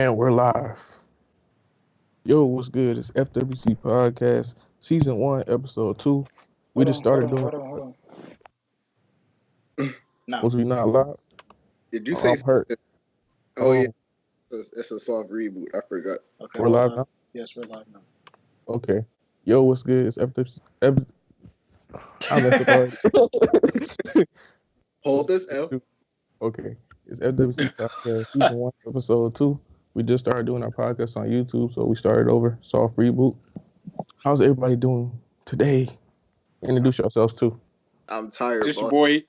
And we're live. Yo, what's good? It's FWC Podcast, Season 1, Episode 2. We Hold just on, hold started on, doing hold on, hold on. Now, Was we not live? Did you Oh, say I'm hurt. something? Oh yeah, Um, it's a soft reboot. I forgot. okay, we're we're live live. now? Yes, we're live now. Okay. Yo, what's good? It's FWC. I messed up already. Hold this L. Okay. It's FWC Podcast, Season 1, Episode 2. We just started doing our podcast on YouTube, so we started over. Soft reboot. How's everybody doing today? Introduce yourselves too. I'm tired, This your boss. boy,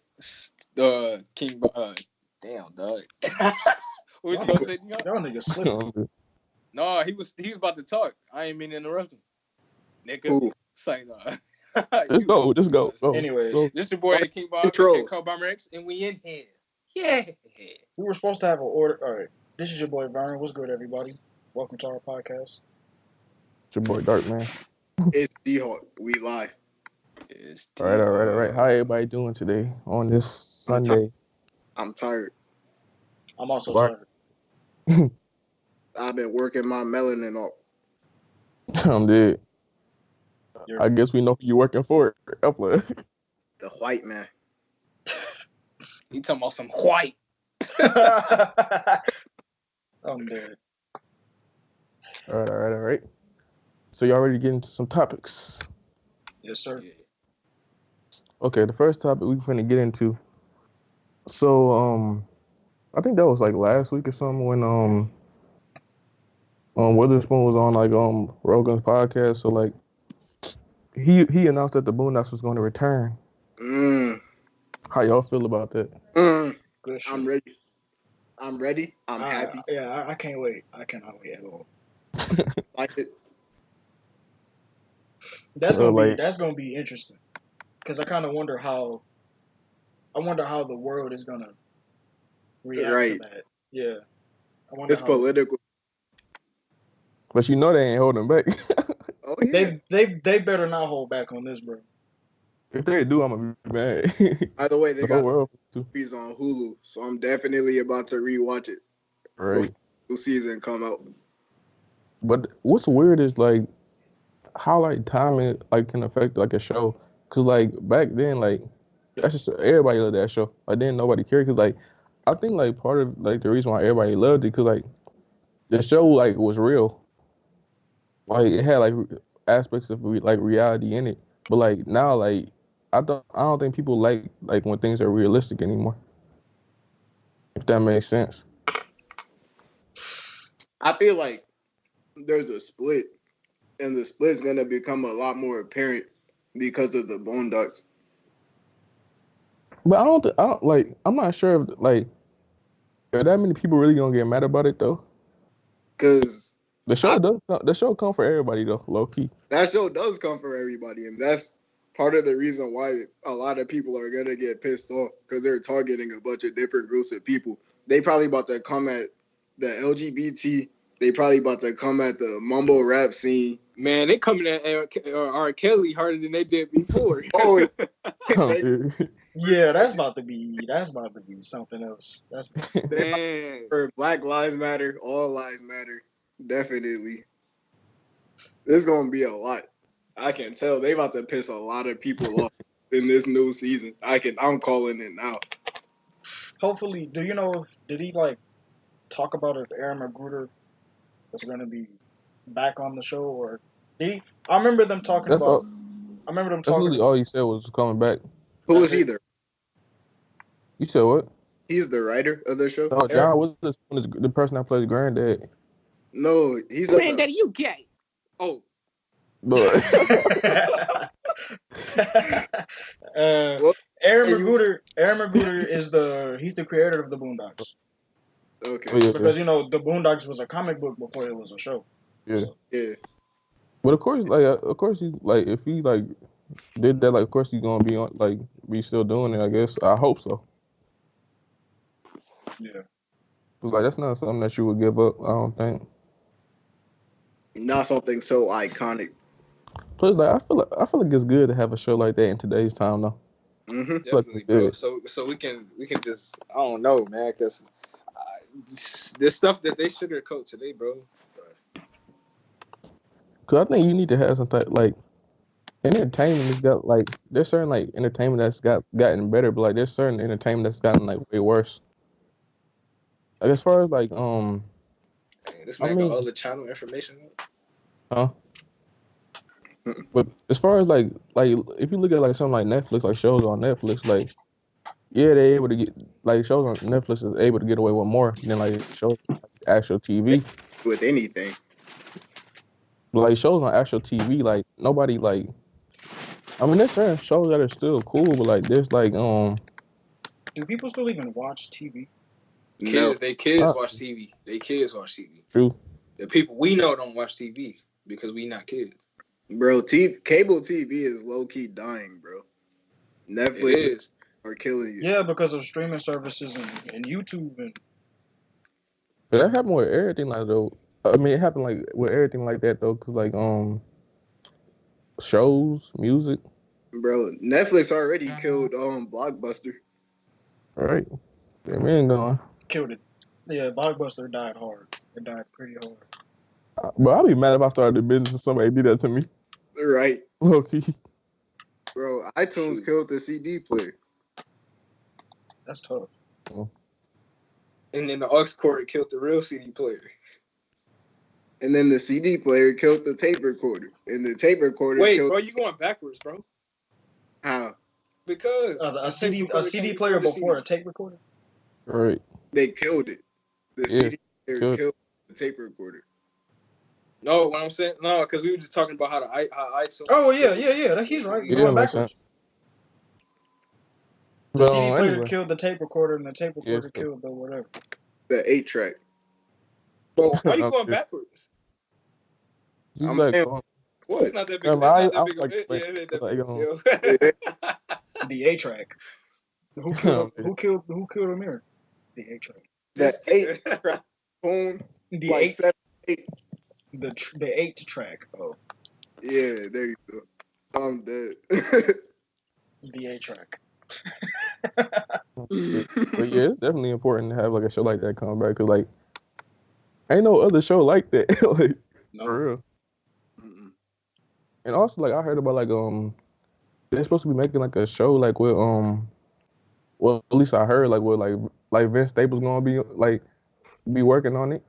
King. Damn, dog. What you gonna say? Y'all niggas slipping. No, he was about to talk. I ain't mean to interrupt him, nigga. Who? Say no. Just go. Anyways. Go. This your boy, King Bob, Controls. Call Bomber X, and we in here. Yeah. We were supposed to have an order. All right, this is your boy Vern. What's good, everybody? Welcome to our podcast. It's your boy Dark Man. It's D-Hawk. We live. All right. How everybody doing today on this Sunday? I'm tired. I'm also Right. tired. I've been working my melanin off. I'm dead. You're- I guess we know who you working for. Upload. The white man. You talking about some white? I'm dead. All right. So y'all ready to get into some topics? Yes, sir. Yeah. Okay, the first topic we finna get into. So I think that was like last week or something when Witherspoon was on like Rogan's podcast. So like he announced that the Boondocks was going to return. How y'all feel about that? Good shit. I'm ready. I'm happy. Yeah, I can't wait. I cannot wait at all. Like it. That's gonna be interesting. Because I kind of wonder how. I wonder how the world is gonna react to that. Yeah. I wonder It's political. But you know they ain't holding back. Oh yeah. They better not hold back on this, bro. If they do, I'm gonna be mad. By the way, they The got whole world too. movies on Hulu, so I'm definitely about to rewatch it. Right. New season come out. But what's weird is like how like timing like can affect like a show. Cause like back then like that's just everybody loved that show. Like then nobody cared. Cause like I think like part of like the reason why everybody loved it, cause like the show like was real. Like it had like aspects of like reality in it. But like now like I don't think people like when things are realistic anymore. If that makes sense. I feel like there's a split, and the split's gonna become a lot more apparent because of the Boondocks. But I don't like I'm not sure if like are that many people really gonna get mad about it though? Cause The show come for everybody though, low key. that show does come for everybody, and that's part of the reason why a lot of people are gonna get pissed off because they're targeting a bunch of different groups of people. They probably about to come at the LGBT. They probably about to come at the mumble rap scene. Man, they coming at R. Kelly harder than they did before. Oh, Yeah, that's about to be something else. That's Man. for Black Lives Matter, all lives matter. Definitely, there's gonna be a lot. I can tell they about to piss a lot of people off in this new season. I'm calling it now. hopefully. Do you know did he like talk about if Aaron McGruder was going to be back on the show or I remember them talking That's about. all. I remember them That's talking. literally all he said was coming back. Who That's is he? it. You said what? He's the writer of the show. No, John Witherspoon is the person that plays Granddad. No, he's Granddaddy, you gay. Oh. But Aaron McGruder he's the creator of the Boondocks. Okay. yeah. Because you know the Boondocks was a comic book before it was a show. Yeah. So, Yeah. But of course he like if he like did that, like of course he's gonna be on like be still doing it, I guess. I hope so. yeah. Cause like that's not something that you would give up, I don't think. Not something so iconic. Plus like I feel like it's good to have a show like that in today's time though. Mm-hmm. Definitely, bro. So we can just I don't know, man, because the stuff that they sugarcoat today, bro. Cause I think you need to have some type like entertainment has got like there's certain like entertainment that's gotten better, but like there's certain entertainment that's gotten like way worse. Like as far as like Man, this I man got all mean the channel information. huh? But as far as like if you look at like something like Netflix, like shows on Netflix, like yeah, they're able to get like shows on Netflix is able to get away with more than like shows on, like, actual TV. With anything. But like shows on actual TV, like nobody like I mean there's certain shows that are still cool, but like there's like Do people still even watch TV? No. Kids watch TV. They kids watch TV. True. The people we know don't watch TV because we not kids. Bro, cable TV is low key dying, bro. Netflix are killing you. Yeah, because of streaming services and YouTube and But that happened with everything like though. I mean it happened like with everything like that though, cause like shows, music, Bro, Netflix already killed Blockbuster. right? Yeah, we ain't going. killed it. Yeah, Blockbuster died hard. It died pretty hard. But I'd be mad if I started a business and somebody did that to me. Right. Low key. Bro, iTunes killed the CD player. That's tough. And then the aux cord killed the real CD player. And then the CD player killed the tape recorder. And the tape recorder Wait, killed... bro, you going backwards, bro. How? Because A CD player before a tape recorder? Right. They killed it. The CD player killed the tape recorder. No, what I'm saying, no, because we were just talking about how iTunes. Oh, yeah. He's right. You're going backwards. The CD player killed the tape recorder, and the tape recorder killed the whatever. The 8-track. Bro, why are you going backwards? I'm saying, what? It's not that big. That's not that big. The 8-track. Who killed Amir? The 8-track. The 8-track. Boom. The like 8. 8. The 8-track. Oh. Yeah, there you go. I'm dead. The 8-track. But yeah, it's definitely important to have like a show like that come back because like ain't no other show like that. Like no. For real. And also like I heard about like they're supposed to be making like a show like with well at least I heard like with like Vince Staples gonna be working on it.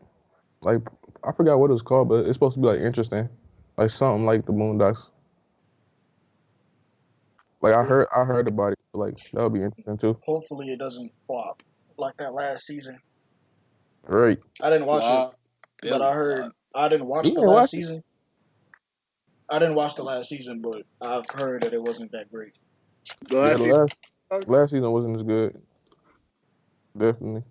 Like I forgot what it was called, but it's supposed to be like interesting, like something like the Boondocks. Like I heard about it. Like that would be interesting too. Hopefully it doesn't flop like that last season. Right. I didn't watch it, but I heard I didn't watch the last season. I didn't watch the last season, but I've heard that it wasn't that great. The last season wasn't as good. Definitely.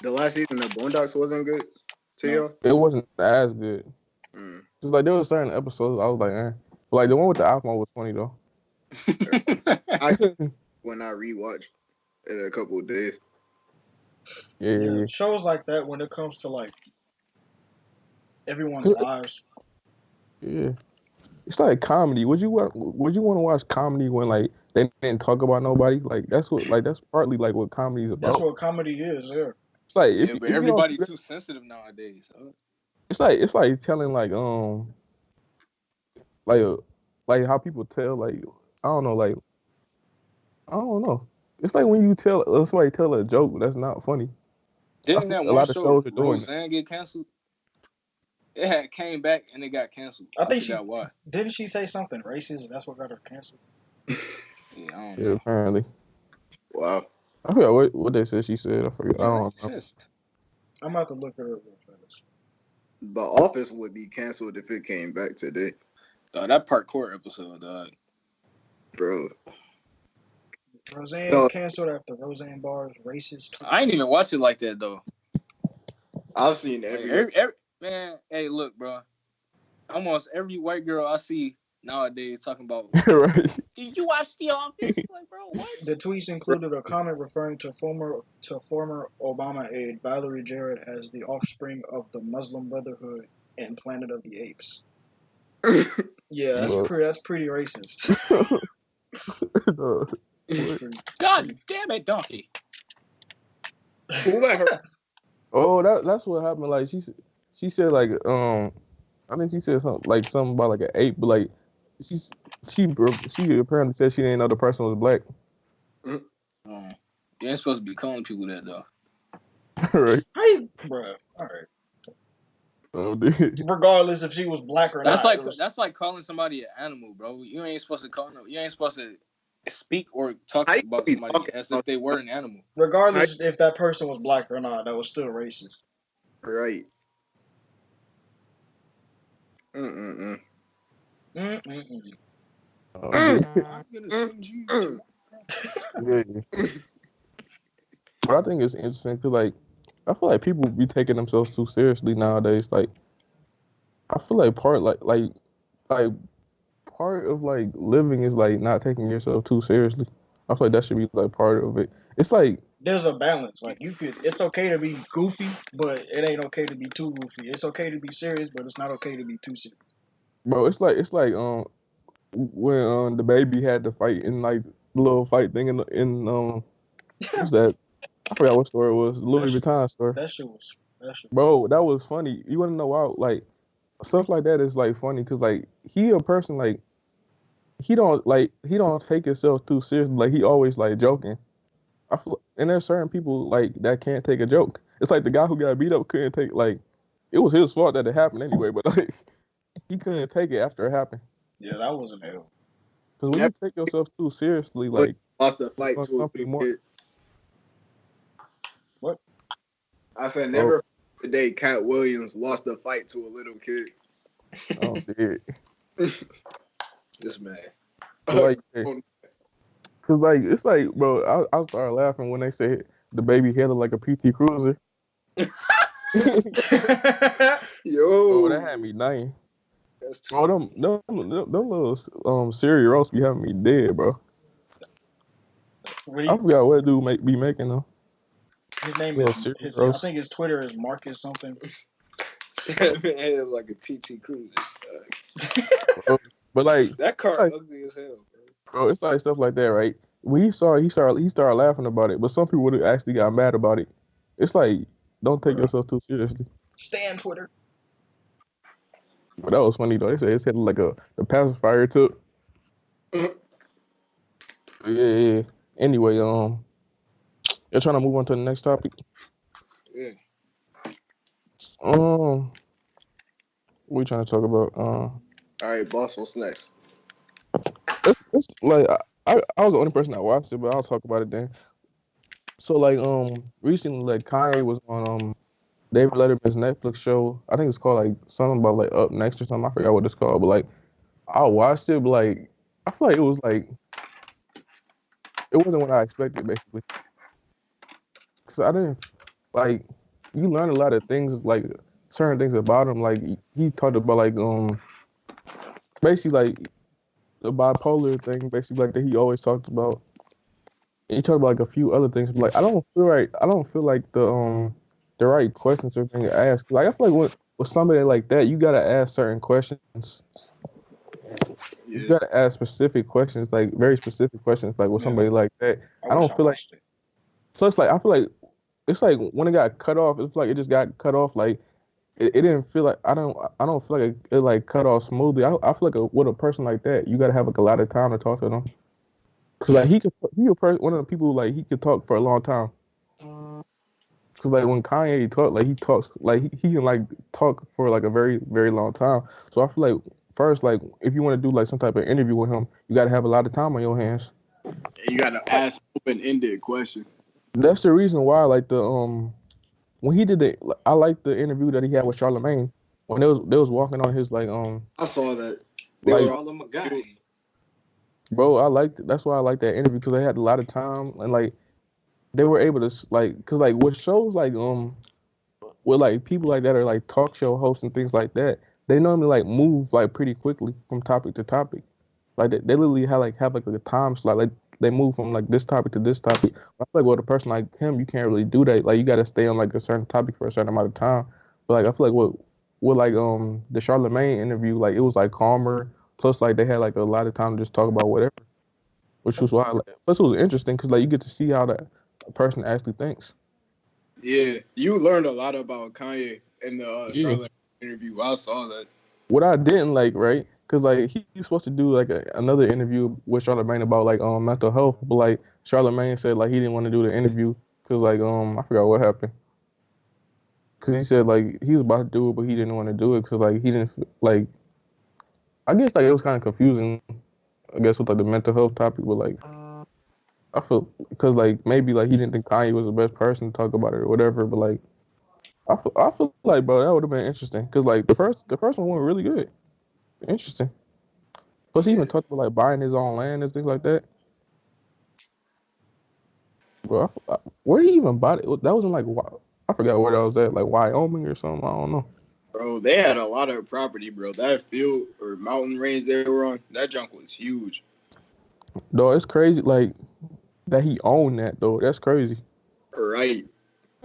The last season of Boondocks wasn't good to y'all? It wasn't as good. Just like there were certain episodes I was like, eh. But like the one with the iPhone was funny though. When I rewatch in a couple of days. Yeah. Shows like that when it comes to like everyone's lives. Yeah. It's like comedy. Would you want to watch comedy when like they didn't talk about nobody? Like that's partly like what comedy is about. That's what comedy is, yeah. It's like but everybody's too sensitive nowadays. Huh? It's like telling like how people tell like I don't know. It's like when you tell somebody tell a joke that's not funny. Didn't that one show Roseanne get canceled? It had came back and it got canceled. I think forgot why. Didn't she say something racist? That's what got her canceled. Yeah, I don't know. Apparently. Wow. I forgot what they said. She said. I forgot. I don't know. I'm about to look at her real fast. The Office would be canceled if it came back today. That parkour episode, dog. Bro. Roseanne canceled after Roseanne Barr's racist tweets. I ain't even watch it like that though. I've seen every man. Hey, look, bro. Almost every white girl I see nowadays talking about. Right. Did you watch The Office? Like, bro, what? The tweets included a comment referring to former Obama aide Valerie Jarrett as the offspring of the Muslim Brotherhood and Planet of the Apes. Yeah, that's pretty racist. God damn it, donkey. Who let her? Oh, that's what happened. Like she said like I think she said something about like an ape, but like she's she she apparently said she didn't know the person was black. You ain't supposed to be calling people that though. Right. Hey, bro. All right. Oh, dude. Regardless if she was black or That's not, that's like calling somebody an animal, bro. You ain't supposed to call them. You ain't supposed to speak or talk How you about be somebody talking as if about they were an animal. regardless if that person was black or not, that was still racist. right? Mm-mm-mm. Mm-mm-mm. Oh, dude. I'm gonna send you to. Yeah. But I think it's interesting because like I feel like people be taking themselves too seriously nowadays. Like I feel like like part of like living is like not taking yourself too seriously. I feel like that should be like part of it. It's like, There's a balance. Like it's okay to be goofy, but it ain't okay to be too goofy. It's okay to be serious, but it's not okay to be too serious. bro, it's like when the baby had to fight in like the little fight thing in what's that? I forgot what store it was. That Louis shit, Vuitton store. that shit was that shit. Bro, that was funny. You want to know why? Like stuff like that is like funny because like he a person like he don't take himself too seriously. Like he always like joking. And there's certain people like that can't take a joke. It's like the guy who got beat up couldn't take like it was his fault that it happened anyway, but like he couldn't take it after it happened. Yeah, that was an L. Because when Never you take yourself too seriously, really like lost a it's fight gonna to a come little from more. kid. What? I said Bro, never today. Cat Williams lost a fight to a little kid. oh dude. This man. But like, cause like it's like, bro, I started laughing when they said the baby headed like a PT Cruiser. Bro, that Yo, had me dying. That's too Bro, funny. them little cereal roast be having me dead, bro. I forgot what dude be making them. His name is Little cereal his. I roast. think his Twitter is Marcus something. That man had like a PT Cruiser. Bro. But That car like, ugly as hell, bro, it's like stuff like that, right? When he started laughing about it, but some people would have actually got mad about it. It's like, don't take yourself too seriously. Stan Twitter. But that was funny though. They said it's had like the pacifier took. Yeah. Anyway, you're trying to move on to the next topic. bro. Yeah. What we trying to talk about? all right, boss. What's next? It's like I was the only person that watched it, but I'll talk about it then. So like recently like Kanye was on David Letterman's Netflix show. I think it's called like something about like Up Next or something. I forgot what it's called, but like I watched it, but like I feel like it was like it wasn't what I expected basically. Cause I didn't like you learn a lot of things like certain things about him. Like he talked about like basically like the bipolar thing, basically like that he always talked about. And he talked about like a few other things, but like I don't feel like the right questions are being asked. Like I feel like with somebody like that, you gotta ask certain questions. You Yeah, gotta ask specific questions, like very specific questions, like with Yeah, somebody like that. I I wish don't I feel like watched it. plus like I feel like it's like when it got cut off, it's like it just got cut off like it didn't feel like I don't feel like it like cut off smoothly. I feel like with a person like that, you gotta have like a lot of time to talk to them. Cause like one of the people like he could talk for a long time. Cause like when Kanye talk, like he talks like he can like talk for like a very very long time. So I feel like first like if you want to do like some type of interview with him, you gotta have a lot of time on your hands. and you got to ask open-ended question. That's the reason why like the when he did I like the interview that he had with Charlemagne when they was walking on his I saw that they were like all. Charlamagne. bro I liked that's why I like that interview because they had a lot of time and like they were able to like because like what shows like with like people like that are like talk show hosts and things like that, they normally like move like pretty quickly from topic to topic. Like they literally have like a time slot. Like they move from like this topic to this topic. I feel like with a person like him, you can't really do that. Like you got to stay on like a certain topic for a certain amount of time. But like I feel like with like the Charlemagne interview, like it was like calmer. Plus like they had like a lot of time to just talk about whatever, which was why. Plus it was interesting because like you get to see how that person actually thinks. Yeah, you learned a lot about Kanye in the Yeah. Charlotte interview. I saw that. What I didn't like, right? Because like he's supposed to do like another interview with Charlamagne about like mental health, but like Charlamagne said like he didn't want to do the interview because like I forgot what happened. Because he said like he was about to do it, but he didn't want to do it because like he didn't like. I guess like it was kind of confusing. I guess with like the mental health topic, but like I feel because like maybe like he didn't think Kanye was the best person to talk about it or whatever. But like I feel like bro that would have been interesting because like the first one went really good, interesting. Plus he Yeah, even talked about like buying his own land and things like that. Bro, where did he even buy it? That wasn't like I forgot where that was at, like Wyoming or something. I don't know. bro, they had a lot of property, bro. That field or mountain range they were on, that junk was huge. Though it's crazy like that he owned that though. That's crazy. Right,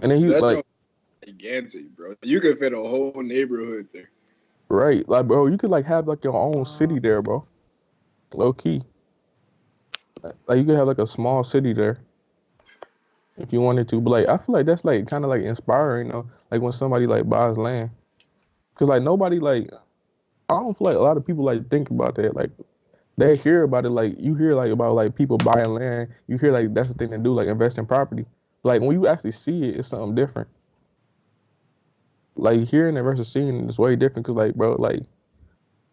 And then he that like junk was gigantic, bro. You could fit a whole neighborhood there. right like bro, you could like have like your own city there, bro. Low key, like you could have like a small city there if you wanted to. But like I feel like that's like kind of like inspiring, though. Like when somebody like buys land, cause like nobody like I don't feel like a lot of people like think about that. Like they hear about it, like you hear like about like people buying land. You hear like that's the thing to do, like invest in property. Like when you actually see it, it's something different. Like hearing it versus seeing it is way different. Cause like bro, like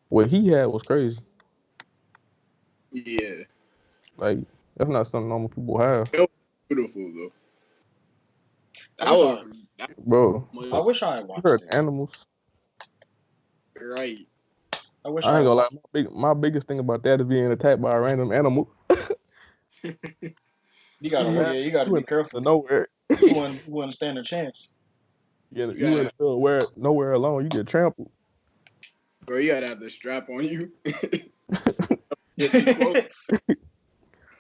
what he had was crazy. Yeah, Like that's not something normal people have, it was beautiful though. I I wish was I bro. I almost wish I had You watched heard it. animals. right. I wish I I ain't had gonna lie. watched My biggest thing about that is being attacked by a random animal. it. You You gotta you in be the middle careful. of nowhere. You wouldn't stand a chance. You You in gotta, the middle of nowhere alone. You get trampled. bro. You gotta have the strap on you. Get too close.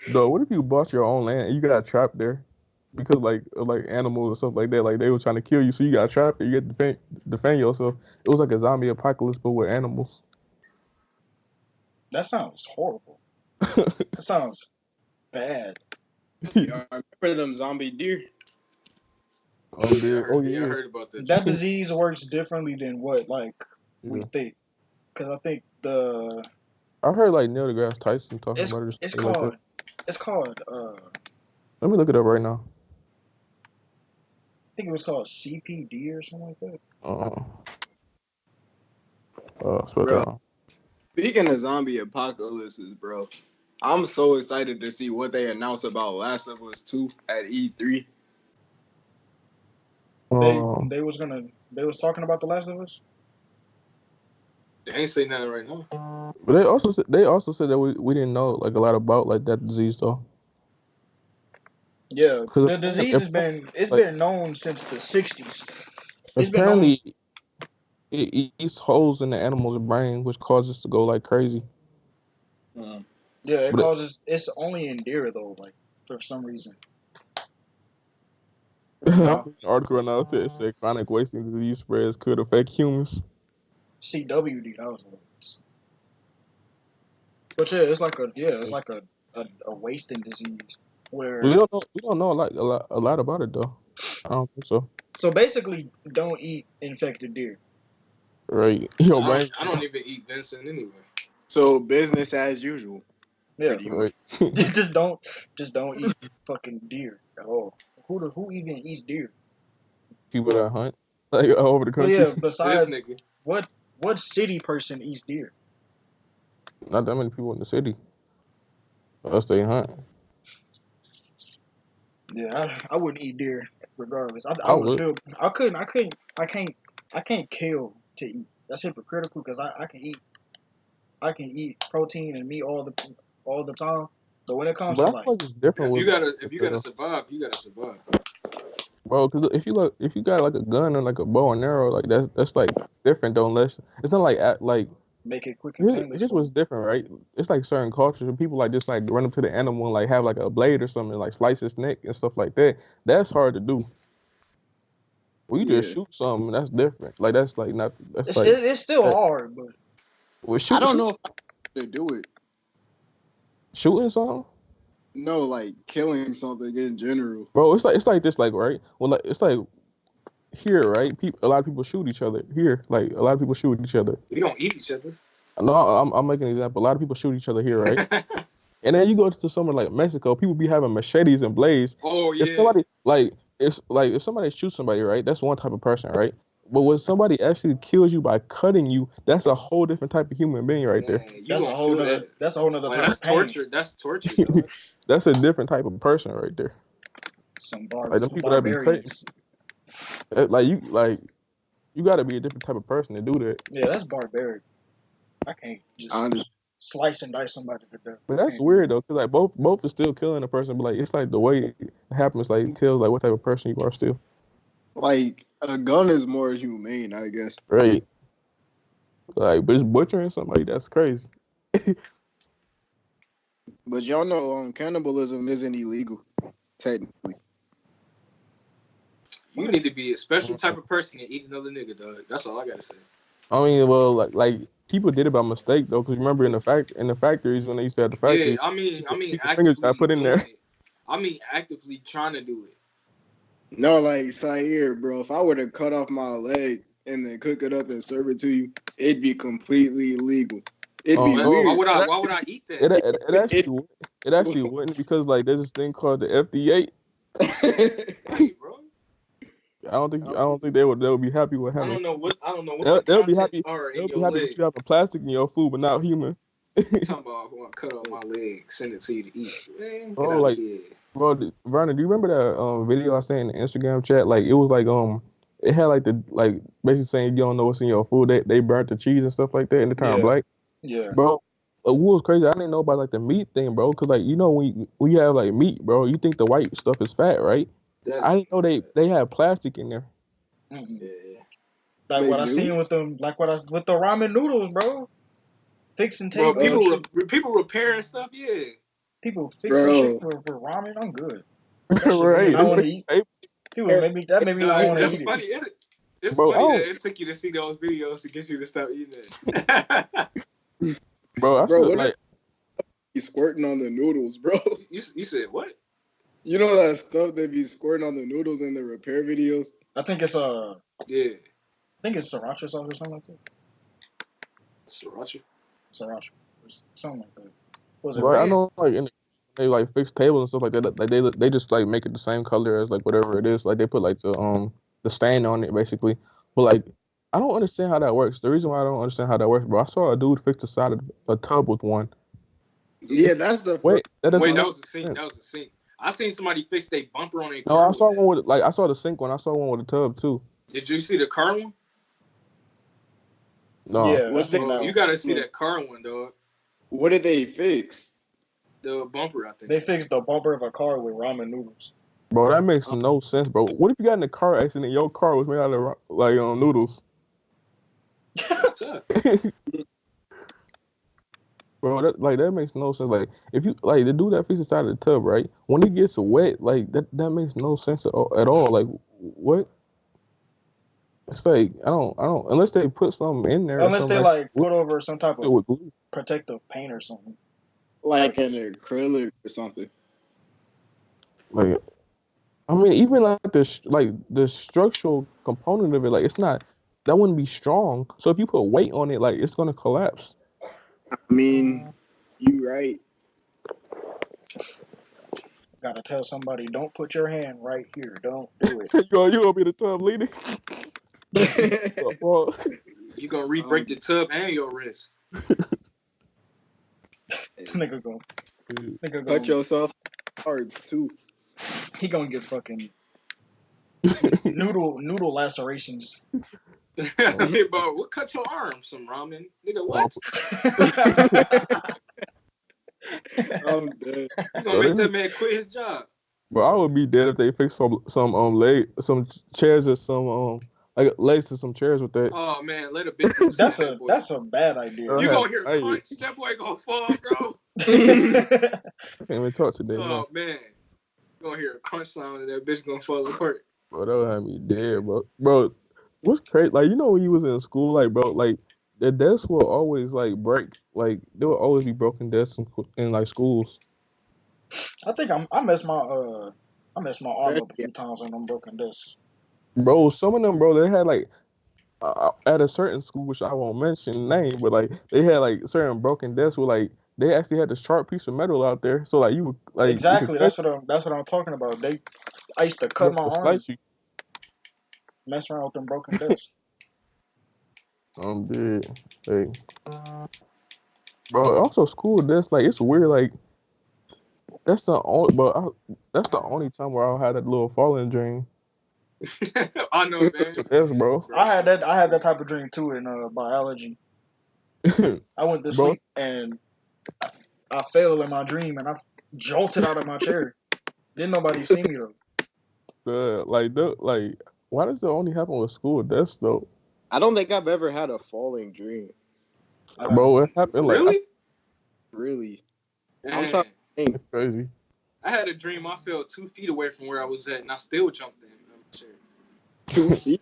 Though, what if you bought your own land and you got trapped there because like of, like animals or stuff like that? Like they were trying to kill you, so you got trapped and you get to defend yourself. It was like a zombie apocalypse but with animals. That sounds horrible. That sounds bad. Yeah, I remember them zombie deer. Oh, Yeah, I dear. heard. Oh Yeah, I yeah, heard about that That junk. disease works differently than what like we yeah. think. Because I think the I heard like Neil deGrasse Tyson talking it's about it or it's something like that. called it's called Let me look it up right now. I think it was called CPD or something like that. Uh, spell that Bro, wrong. speaking of zombie apocalypses, bro, I'm so excited to see what they announce about Last of Us 2 at E3. Um, They was talking about The Last of Us. They ain't say nothing right now. but they also said that we didn't know like a lot about like that disease though. Yeah, Because the disease has been it's like been known since the '60s. It's been known. apparently it eats holes in the animal's brain, which causes it to go like crazy. Mm. Yeah, it But it, causes. It's only in deer though, like for some reason. I'm Uh, reading an article right now. It said chronic wasting disease spreads could affect humans. CWD. That was what it was. But yeah, it's like a wasting disease We where don't know. We don't know a lot about it though. I don't think so. so basically don't eat infected deer. Right? Your brain. I don't even eat Vincent anyway. So business as usual, Yeah, pretty much. Right. just don't eat fucking deer at all. Who even eats deer? People that hunt like all over the But country. yeah, This besides nigga. what what city person eats deer? Not that many people in the city. Unless they hunt. Yeah, I wouldn't eat deer regardless. I I would would. feel I can't kill to eat. That's hypocritical because I can eat protein and meat all the time. But when it comes But to I feel like like it's different with If you gotta the survive, you gotta survive. bro. Because if you got like a gun and like a bow and arrow, like that's like different though. Unless it's not like like make it quick and painless here's for what's me. different, right? It's like certain cultures and people like just like run up to the animal and like have like a blade or something, like slice its neck and stuff like that. That's hard to do. When you just Yeah. shoot something, that's different. Like that's like not that's like It's still that. hard, but Well, I don't know if I could do it. shooting something, No, like killing something in general. bro. It's like this, like right. Well, like it's like here, right? A lot of people shoot each other here. Like a lot of people shoot each other. We don't eat each other. No, I'm making an example. A lot of people shoot each other here, right? And then you go to somewhere like Mexico, people be having machetes and blades. Oh If yeah. somebody it's like if somebody shoots somebody, right? That's one type of person, right? But when somebody actually kills you by cutting you, that's a whole different type of human being right there. Man, you That's a gonna whole feel nother. that. That's a whole nother Like type that's of pain. torture. That's torture, dog. That's a different type of person right there. Some Like them people that be cutting, barbarians. you got to be a different type of person to do that. Yeah, that's barbaric. I can't just Honestly, slice and dice somebody to death. But that's weird though, cause like both are still killing a person, but like it's like the way it happens, like it tells like what type of person you are still. like a gun is more humane, I guess. Right. Like, but it's butchering somebody. That's crazy. But y'all know, cannibalism isn't illegal, technically. You need to be a special type of person to eat another nigga, dog. That's all I gotta say. I mean, well, like people did it by mistake though, because remember in the factories when they used to have the Yeah, factories, I mean, people's fingers got actively put in doing there. it. I mean, actively trying to do it. No, like Sair, bro. If I were to cut off my leg and then cook it up and serve it to you, it'd be completely illegal. It'd be No, Why weird. would I? Why would I eat that? it actually wouldn't because like there's this thing called the FDA. Right, bro. I don't think they would be happy with I having. don't know what the They'll be contents happy. are in They'll be your happy with leg. you having plastic in your food, but not human. You talking about I want to cut off my leg, send it to you to eat? Man, get Bro, out of like, here. bro, Vernon, do you remember that video I sent in the Instagram chat? Like, it was like it had like the like basically saying you don't know what's in your food. They burnt the cheese and stuff like that, and it turned Yeah, black. yeah. Bro, what was crazy? I didn't know about like the meat thing, bro. Cause like you know when you have like meat, bro, you think the white stuff is fat, right? That I didn't know ain't they had plastic in there. Mm-mm. yeah. Like They what I do? seen with them, like what I with the ramen noodles, bro. Fixing Bro, tables and shit. people repairing stuff. Yeah. People fixing shit Bro. for ramen. I'm good. That shit made me Right? not They want to fix eat. the People made me. That made me not Dog, want to that's eat it. funny. It's bro. I funny that don't, it took you to see those videos to get you to stop eating it. bro. I Bro, said what like, be squirting on the noodles, bro? you said what? You know that stuff they be squirting on the noodles in the repair videos? I think it's Yeah. sriracha sauce or something like that. Sriracha. Sriracha or something like that. Was it bro. I red? know like they like fix tables and stuff like that. Like they just like make it the same color as like whatever it is. Like they put like the stain on it basically. But like I don't understand how that works. The reason why I don't understand how that works, bro. I saw a dude fix the side of a tub with one. Yeah, that's the first. Wait, that doesn't Wait, make that was a sink. sense. That was a sink. I seen somebody fix their bumper on their No, car I with saw that. one with like I saw the sink one. I saw one with a tub too. Did you see the car one? No, Yeah, I seen that You one. gotta see that car one, dog. What did they fix? The bumper, I think. They fixed the bumper of a car with ramen noodles. bro, that makes no sense, bro. What if you got in a car accident? And your car was made out of like noodles. That's tough. Bro, that makes no sense. Like if you like the dude that fixes the side of the tub, right? When it gets wet, like that makes no sense at all. Like what? It's like I don't unless they put something in there or Unless they something like like put over some type of with glue. protective paint or something. Like an acrylic or something. Like I mean, even like the structural component of it, like it's not that wouldn't be strong. So if you put weight on it, like it's gonna collapse. I mean, you right. Gotta tell somebody, don't put your hand right here. Don't do it. You gonna be the tub leader? Well, You gonna re-break the tub and your wrist. Nigga go. Nigga Cut go. yourself parts too. He gonna get fucking noodle lacerations. Hey, bro, what cut your arm? Some ramen, nigga. What? I'm dead. You gonna make that man quit his job? bro, I would be dead if they fixed some chairs or some like legs to some chairs with that. Oh man, let a bitch loose on that boy. That's a bad idea. You gonna hear Hey, crunch? That boy gonna fall, bro. I can't even talk today, man. Oh man, you gonna hear a crunch sound and that bitch gonna fall apart. Bro, that would have me dead, bro. Bro, what's crazy? Like you know when you was in school, like bro, like the desks will always like break. Like there will always be broken desks in like schools. I think I messed my arm up a few times on them broken discs. Bro, some of them, bro, they had like at a certain school, which I won't mention name, but like they had like certain broken desks where like they actually had the sharp piece of metal out there, so like you would like it could Exactly. cut That's what I'm talking about. I used to you, cut my or arm slice you. messing around with them broken discs. Dude, like, bro. Also, school desks like it's weird. Like that's the only time where I'll have that little falling dream. I know, man. Yes, bro. Bro, I had that type of dream too in biology. I went to Bro, sleep and I fell in my dream and I jolted out of my chair. Didn't nobody see me though. like why does that only happen with school desks though? I don't think I've ever had a falling dream. I got Bro, one. it happened like really? Really, I'm trying Man, to think. it's crazy. I had a dream I fell 2 feet away from where I was at, and I still jumped in the chair. 2 feet.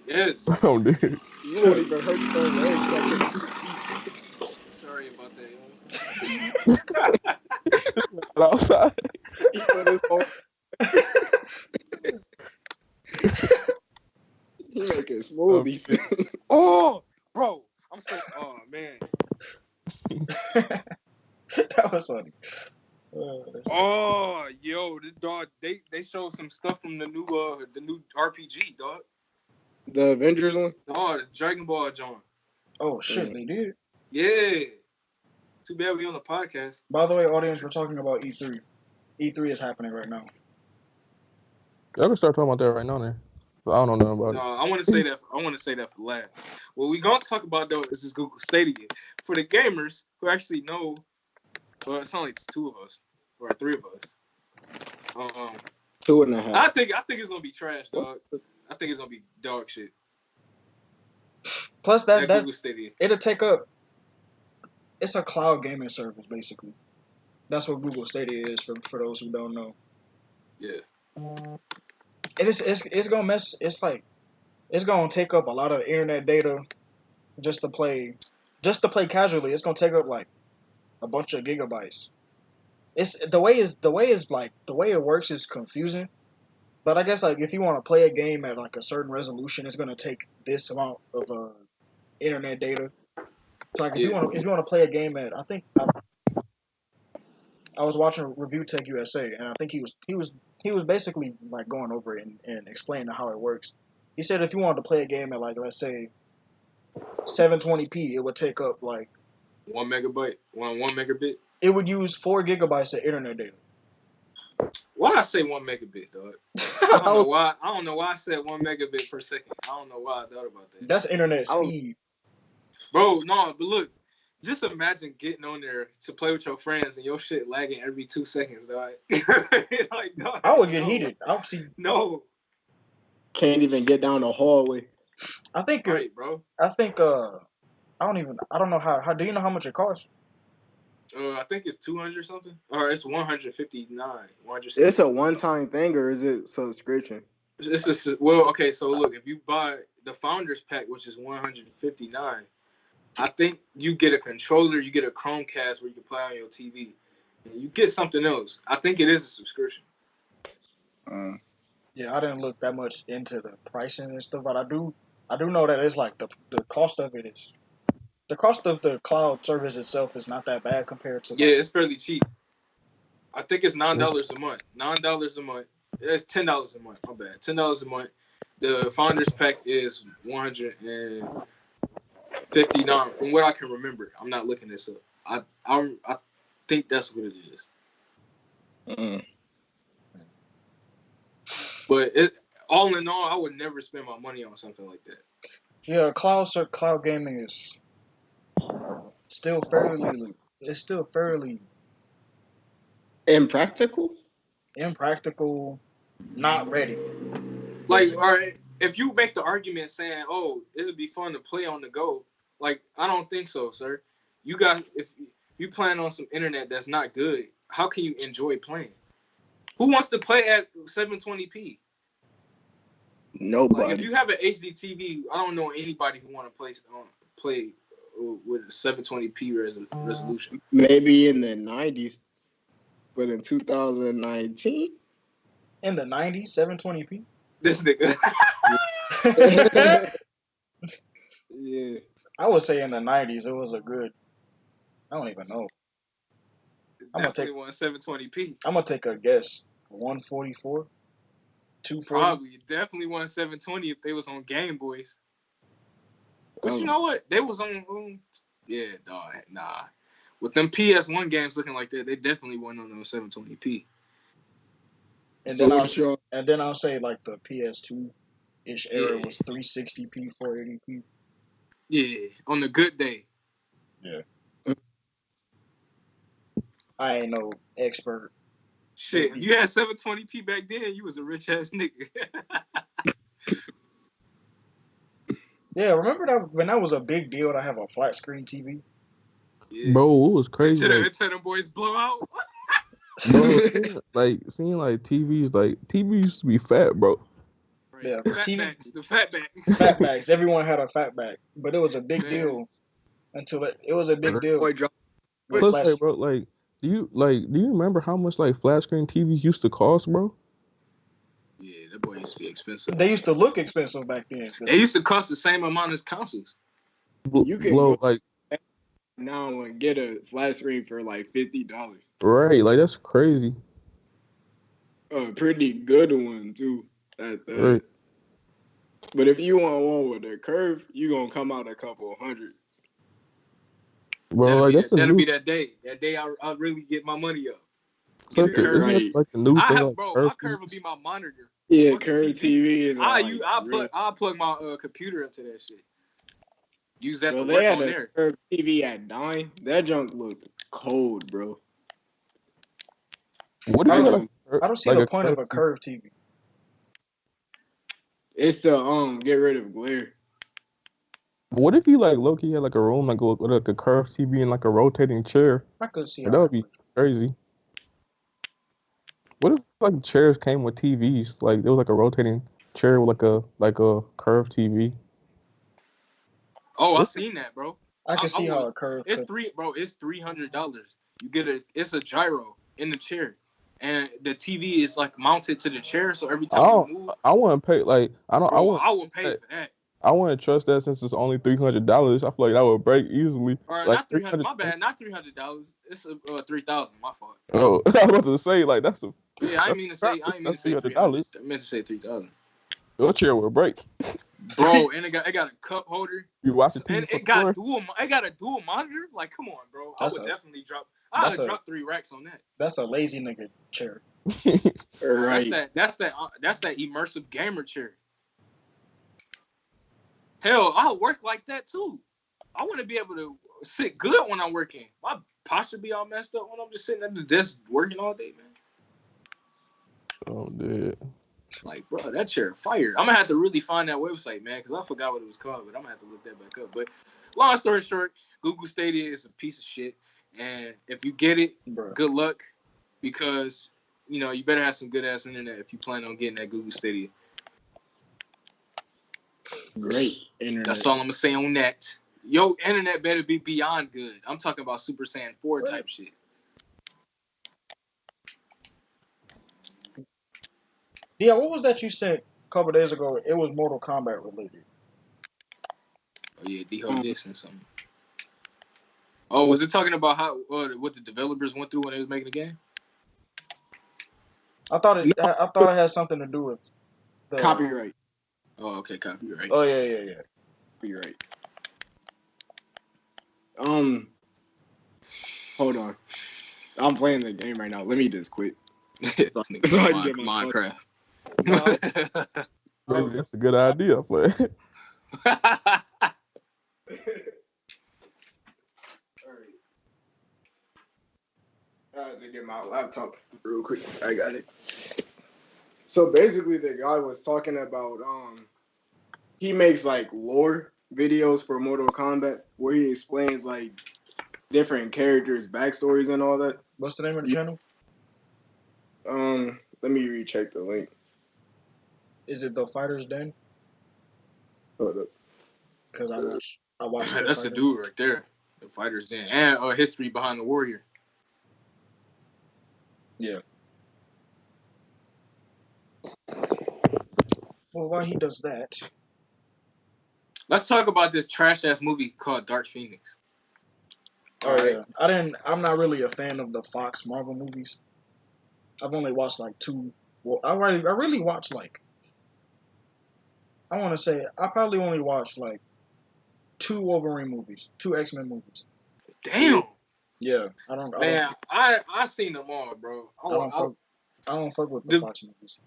Yes. Oh, dude. You won't even hurt your legs like it's 2 feet. Sorry about that, Outside. He put his whole. He making Oh, smoothies. shit. Oh, bro, I'm so. Oh man. That was funny. Oh, yo, this dog. They showed some stuff from the new RPG, dog. The Avengers one. Oh, the Dragon Ball John. Oh shit, they did. Yeah. Too bad we on the podcast. By the way, audience, we're talking about E3. E3 is happening right now. Y'all can start talking about that right now, then. I don't know nothing about No, it. I want to say that. I want to say that for last. What we gonna talk about though is this Google Stadia for the gamers who actually know. Well, it's only two of us or three of us. 2.5. I think it's gonna be trash, dog. I think it's gonna be dog shit. Plus That Google Stadia. it'll take up. It's a cloud gaming service basically. That's what Google Stadia is for those who don't know. Yeah. It's gonna mess. It's gonna take up a lot of internet data just to play casually. It's gonna take up like a bunch of gigabytes. It's the way it works is confusing. But I guess like if you want to play a game at like a certain resolution, it's gonna take this amount of internet data. So like if you Yeah. want to play a game at I was watching Review Tech USA and I think he was basically like going over it and explaining how it works. He said if you wanted to play a game at like let's say 720p, it would take up like 1 megabyte, one megabit. it would use 4 gigabytes of internet data. Why I say 1 megabit, dog? I don't know why. I don't know why I said 1 megabit per second. I don't know why I thought about that. That's internet speed. Bro, no, but look, just imagine getting on there to play with your friends and your shit lagging every 2 seconds, dog. Like, dog, I would get heated. I would see. No. Can't even get down the hallway. I think. Right, bro. I think. I don't know how. Do you know how much it costs? I think it's 200 something, or it's 159. It's a one-time thing, or is it subscription? Okay. So look, if you buy the Founders Pack, which is 159, I think you get a controller, you get a Chromecast where you can play on your TV, and you get something else. I think it is a subscription. Yeah, I didn't look that much into the pricing and stuff, but I do know that it's like the cost of it is. The cost of the cloud service itself is not that bad compared to. Yeah, it's fairly cheap. I think it's $9 a month. $9 a month. It's $10 a month. My bad. $10 a month. The Founders Pack is 159. From what I can remember, I'm not looking this up. I think that's what it is. But all in all, I would never spend my money on something like that. Yeah, cloud gaming is still fairly. It's still fairly impractical. Not ready. Like, all right, if you make the argument saying, "Oh, it would be fun to play on the go," like I don't think so, sir. You got if you plan on some internet that's not good, how can you enjoy playing? Who wants to play at 720p? Nobody. Like, if you have an HD TV, I don't know anybody who want to play with a 720p resolution. Maybe in the 90s, but in 2019. In the 90s, 720p. This nigga. Yeah. I would say in the 90s it was a good. I don't even know. Definitely won 720p. I'm gonna take a guess. 144, 240. Probably definitely won 720 if they was on Game Boys. But you know what? They was on. Yeah, dog. Nah. With them PS1 games looking like that, they definitely won on those 720p. And then I'll say like the PS2 ish era was 360p, 480p. Yeah, on the good day. Yeah. I ain't no expert. Shit, if you had 720p back then, you was a rich ass nigga. Yeah, remember that when that was a big deal to have a flat screen TV? Yeah. Bro, it was crazy. Until them boys blow out. Bro, seeing TVs, TV used to be fat, bro. Right. Yeah, the fatbacks. Fatbacks. Everyone had a fatback, but it was a big deal until it was a big deal. Plus, bro, do you remember how much flat screen TVs used to cost, bro? Yeah, that boy used to be expensive. They used to look expensive back then. They used to cost the same amount as consoles. You can go now and get a flat screen for $50. Right, that's crazy. A pretty good one too. Right. But if you want one with a curve, you gonna come out a couple $100. Bro, that'll be that day. That day I really get my money up. Isn't that the new thing? My curve will be my monitor. Yeah, curved TV is. I'll plug my computer up to that shit. Use that to they work had on a there. Curved TV at 9. That junk looked cold, bro. What if I don't see the point of a curved TV. It's to get rid of glare. What if you low-key had a room with a curved TV and a rotating chair? I could see that would be crazy. What if chairs came with TVs? There was a rotating chair with a curved TV. Oh, I seen that, bro. I can see how a curve. It's $300. You get it's a gyro in the chair, and the TV is mounted to the chair, so every time you move. I wouldn't pay I wouldn't pay for that. I wouldn't trust that since it's only $300. I feel like that would break easily. Or not $300. My bad, not $300. It's $3,000. My fault. Oh, I was about to say that's a. Yeah, I mean to say $300. I meant to say $3,000. Your chair will break. Bro, and it got a cup holder. You watch the TV and it got a dual monitor. Come on, bro. I would definitely drop. I would drop 3 racks on that. That's a lazy nigga chair. Right. That's that immersive gamer chair. Hell, I'll work like that too. I want to be able to sit good when I'm working. My posture be all messed up when I'm just sitting at the desk working all day, man. Oh, dude. Bro, that chair fire. I'm gonna have to really find that website, man, because I forgot what it was called, but I'm gonna have to look that back up. But long story short, Google Stadia is a piece of shit, and if you get it, good luck, because you better have some good ass internet if you plan on getting that Google Stadia. Great internet. That's all I'm gonna say on that. Yo, internet better be beyond good. I'm talking about Super Saiyan 4 type shit. Yeah, what was that you sent a couple days ago? It was Mortal Kombat related. Oh yeah, D-Ho did send something. Oh, was it talking about how what the developers went through when they was making the game? I thought it had something to do with the copyright. Oh, okay, copyright. Oh yeah. Copyright. Hold on. I'm playing the game right now. Let me just quit. Minecraft. That's a good idea, play. I had to get my laptop real quick. I got it. So basically, the guy was talking about he makes lore videos for Mortal Kombat where he explains different characters' backstories and all that. What's the name of the channel? Let me recheck the link. Is it The Fighter's Den? Hold up. Because I watched. That's the dude right there. The Fighter's Den, and history behind the warrior. Yeah. Well, while he does that, Let's talk about this trash ass movie called Dark Phoenix. oh yeah, I'm not really a fan of the Fox Marvel movies. I've only watched like two. Well, I really watched like I want to say I probably only watched like two Wolverine movies, two X-Men movies. Damn. Yeah, Man, I seen them all, bro. I don't fuck with the The Fox movies.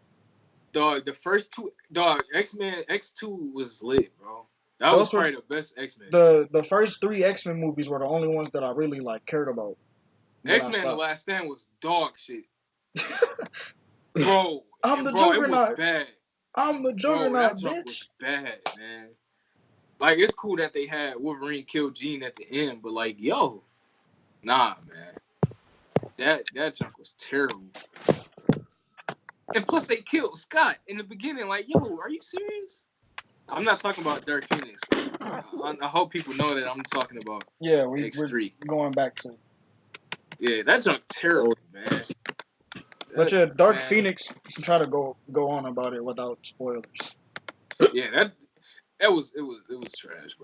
dog, the first two, dog, X-Men X2 was lit, bro. That was Those were probably the best X-Men. the first three X-Men movies were the only ones that I really like cared about. Then I X-Men: The stopped. Last Stand was dog shit, bro. I'm the Bro, it was Juggernaut. bad, I'm the bro. That Juggernaut, junk bitch. was bad, man. Like, it's cool that they had Wolverine kill Jean at the end, but like, yo, nah, man. That junk was terrible. And plus, they killed Scott in the beginning. Like, yo, are you serious? I'm not talking about Dark Phoenix. I hope people know that I'm talking about Yeah, we're X3. going back to. Yeah, that junk terrible, man. But yeah, Dark Man. Phoenix. Try to go on about it without spoilers. Yeah, it was trash,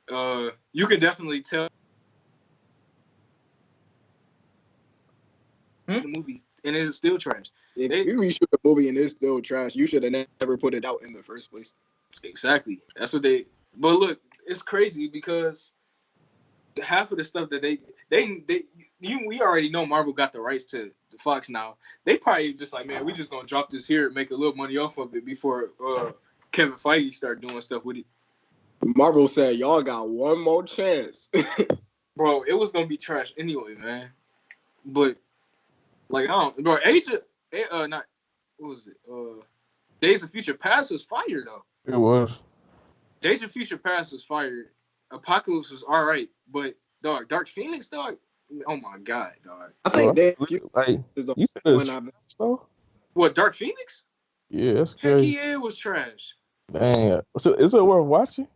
bro. You can definitely tell the movie, and it's still trash. If you reshoot a movie and it's still trash, you should have never put it out in the first place. Exactly. That's what they. But look, it's crazy because half of the stuff that we already know Marvel got the rights to Fox now. They probably just like, man, we just gonna drop this here and make a little money off of it before Kevin Feige start doing stuff with it. Marvel said, y'all got one more chance. Bro, it was gonna be trash anyway, man. But like, I don't, bro. Not what was it? Days of Future Past was fire though. It was. Days of Future Past was fire. Apocalypse was all right, but dog, Dark Phoenix, dog. Oh my god, dog. I think like is the you said one it's though. What, Dark Phoenix? Yeah, that's Heck crazy. yeah, it was trash. Dang. So is it worth watching?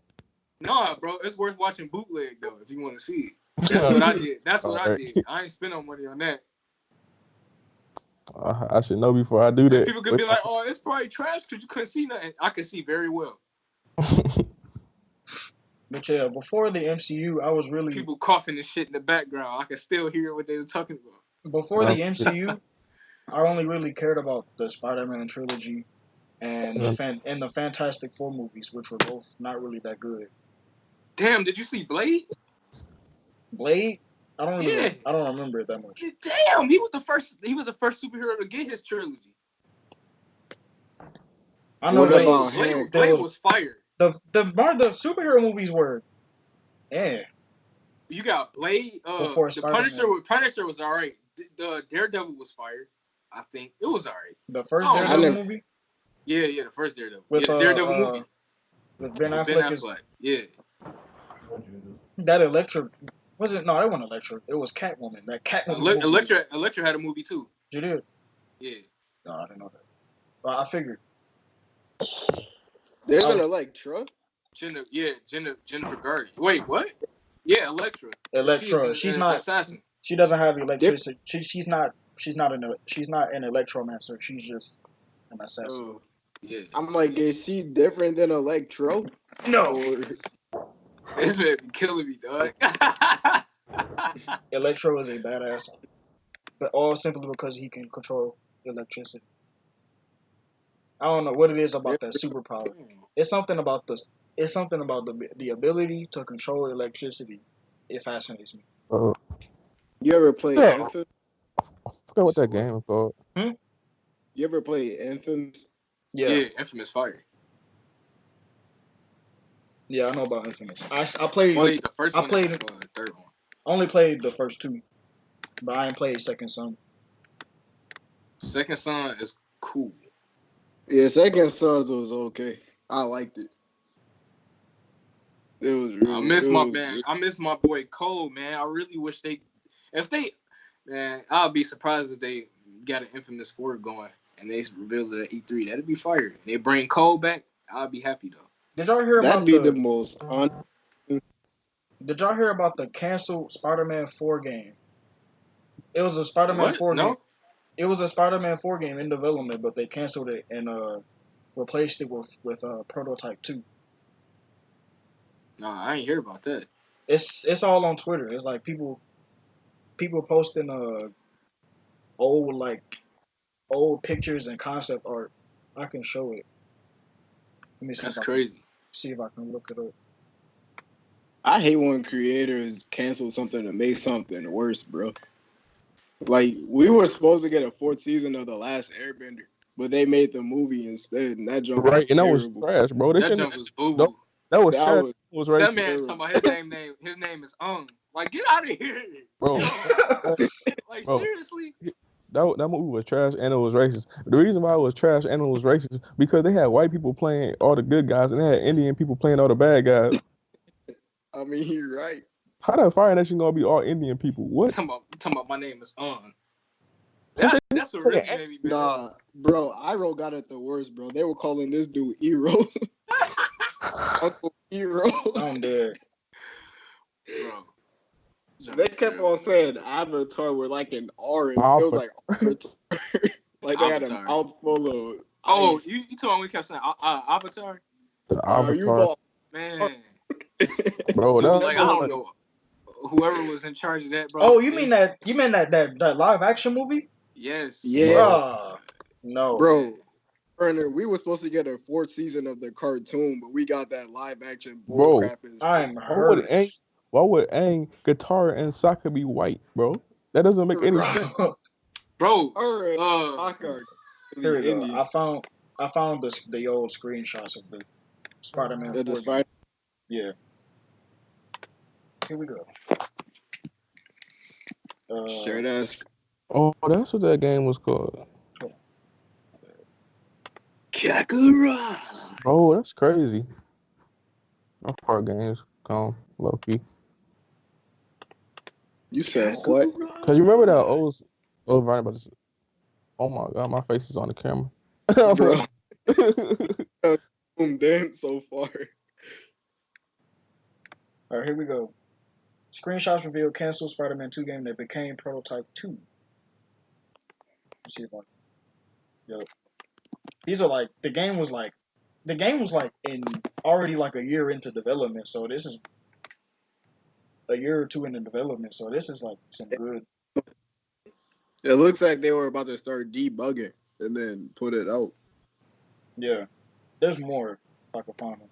Nah, bro, it's worth watching bootleg though if you want to see it. That's what I did. That's what I did. I ain't spend no money on that. I should know before I do that. People could be like, "Oh, it's probably trash because you couldn't see nothing." I could see very well. But yeah, before the MCU, I was really People coughing and shit in the background. I could still hear what they were talking about. before the MCU. I only really cared about the Spider-Man trilogy and the Fantastic Four movies, which were both not really that good. Damn, did you see Blade? Blade? I don't Yeah. remember it that much. Damn, he was the first superhero to get his trilogy. I know What about Blade was fire. The superhero movies were, You got Blade. Before The Spider-Man. Punisher was alright. The Daredevil was fired. I think it was alright. The first Daredevil movie. Yeah, the first Daredevil. With the Daredevil movie with Ben Affleck. Ben Affleck. Yeah. That Electra was it? No, that wasn't Electra. It was Catwoman. That Catwoman. Electra had a movie too. She did. Yeah. No, I didn't know that. But I figured. There's an Electra. Jennifer Garner. Wait, what? Yeah, Electra. She's not assassin. She doesn't have electricity. She's not an electromancer. She's just an assassin. Oh, yeah. I'm like, is she different than Electro? No. This man be killing me, dog. Electro is a badass, but all simply because he can control electricity. I don't know what it is about that superpower. It's something about the ability to control electricity. It fascinates me. You ever play Infamous? I forgot what that game is called. You ever play Infamous? Yeah, Infamous fire. Yeah, I know about Infamous. I played the first one. I played the third one. Only played the first two, but I ain't played Second Son. Second Son is cool. Yeah, Second Son was okay. I liked it. It was real. I miss my boy Cole, man. I really wish I'll be surprised if they got an Infamous 4 going and they revealed it at E3. That'd be fire. And they bring Cole back, I'll be happy though. Did y'all hear about the most Did y'all hear about the canceled Spider-Man 4 game? It was a Spider-Man 4 game. It was a Spider-Man 4 game in development, but they canceled it and replaced it with Prototype 2. Nah, I ain't hear about that. It's all on Twitter. It's like people posting old old pictures and concept art. I can show it. Let me That's crazy. See if I can look it up. I hate when creators cancel something to make something worse, bro. Like, we were supposed to get a 4th season of The Last Airbender, but they made the movie instead, and that jump was Right, and that was terrible. trash, bro. They That shouldn't. jump was boo No, boo. that was That trash. was It was That racist, man talking about his name is Like, get out of here. bro. Like, Bro, seriously? that movie was trash and it was racist. The reason why it was trash and it was racist because they had white people playing all the good guys and they had Indian people playing all the bad guys. I mean, you're right. How the Fire Nation gonna be all Indian people? What? Talking about my name is Since they That's what say really made me mad. Nah, bro, Iro got it the worst, bro. They were calling this dude Ero. Uncle Ero. I'm dead. Bro. They kept on saying Avatar were like an orange. It was Alpha. like Avatar. Like they had a Avatar. mouthful of Oh, ice. you told me we kept saying Avatar? The You Avatar, thought, Man. bro. Dude, That like, I don't know. Whoever was in charge of that, bro. Oh, you mean that live action movie? Yes. yeah, Bruh. No. bro. Turner, we were supposed to get a 4th season of the cartoon, but we got that live action bull bro. crap instead. I'm Why would hurt. Aang, Katara, and Sokka be white, bro? That doesn't make any sense. Bro. Alright, Here we go. Indian. I found the old screenshots of the Spider-Man 4 The game. Spider. Yeah. Here we go. Share that. Oh, that's what that game was called. Kakura. Bro, that's crazy. My part games come low key. You said what? Cause you remember that old right about this. Oh my god, my face is on the camera. Bro. Boom dance so far. Alright, here we go. Screenshots reveal canceled Spider-Man 2 game that became Prototype 2. Let's see if I can. Yep. These are like the game was like in already like a year into development, so this is a year or two into development, so this is like some good. It looks like they were about to start debugging and then put it out. Yeah. There's more if I can find them.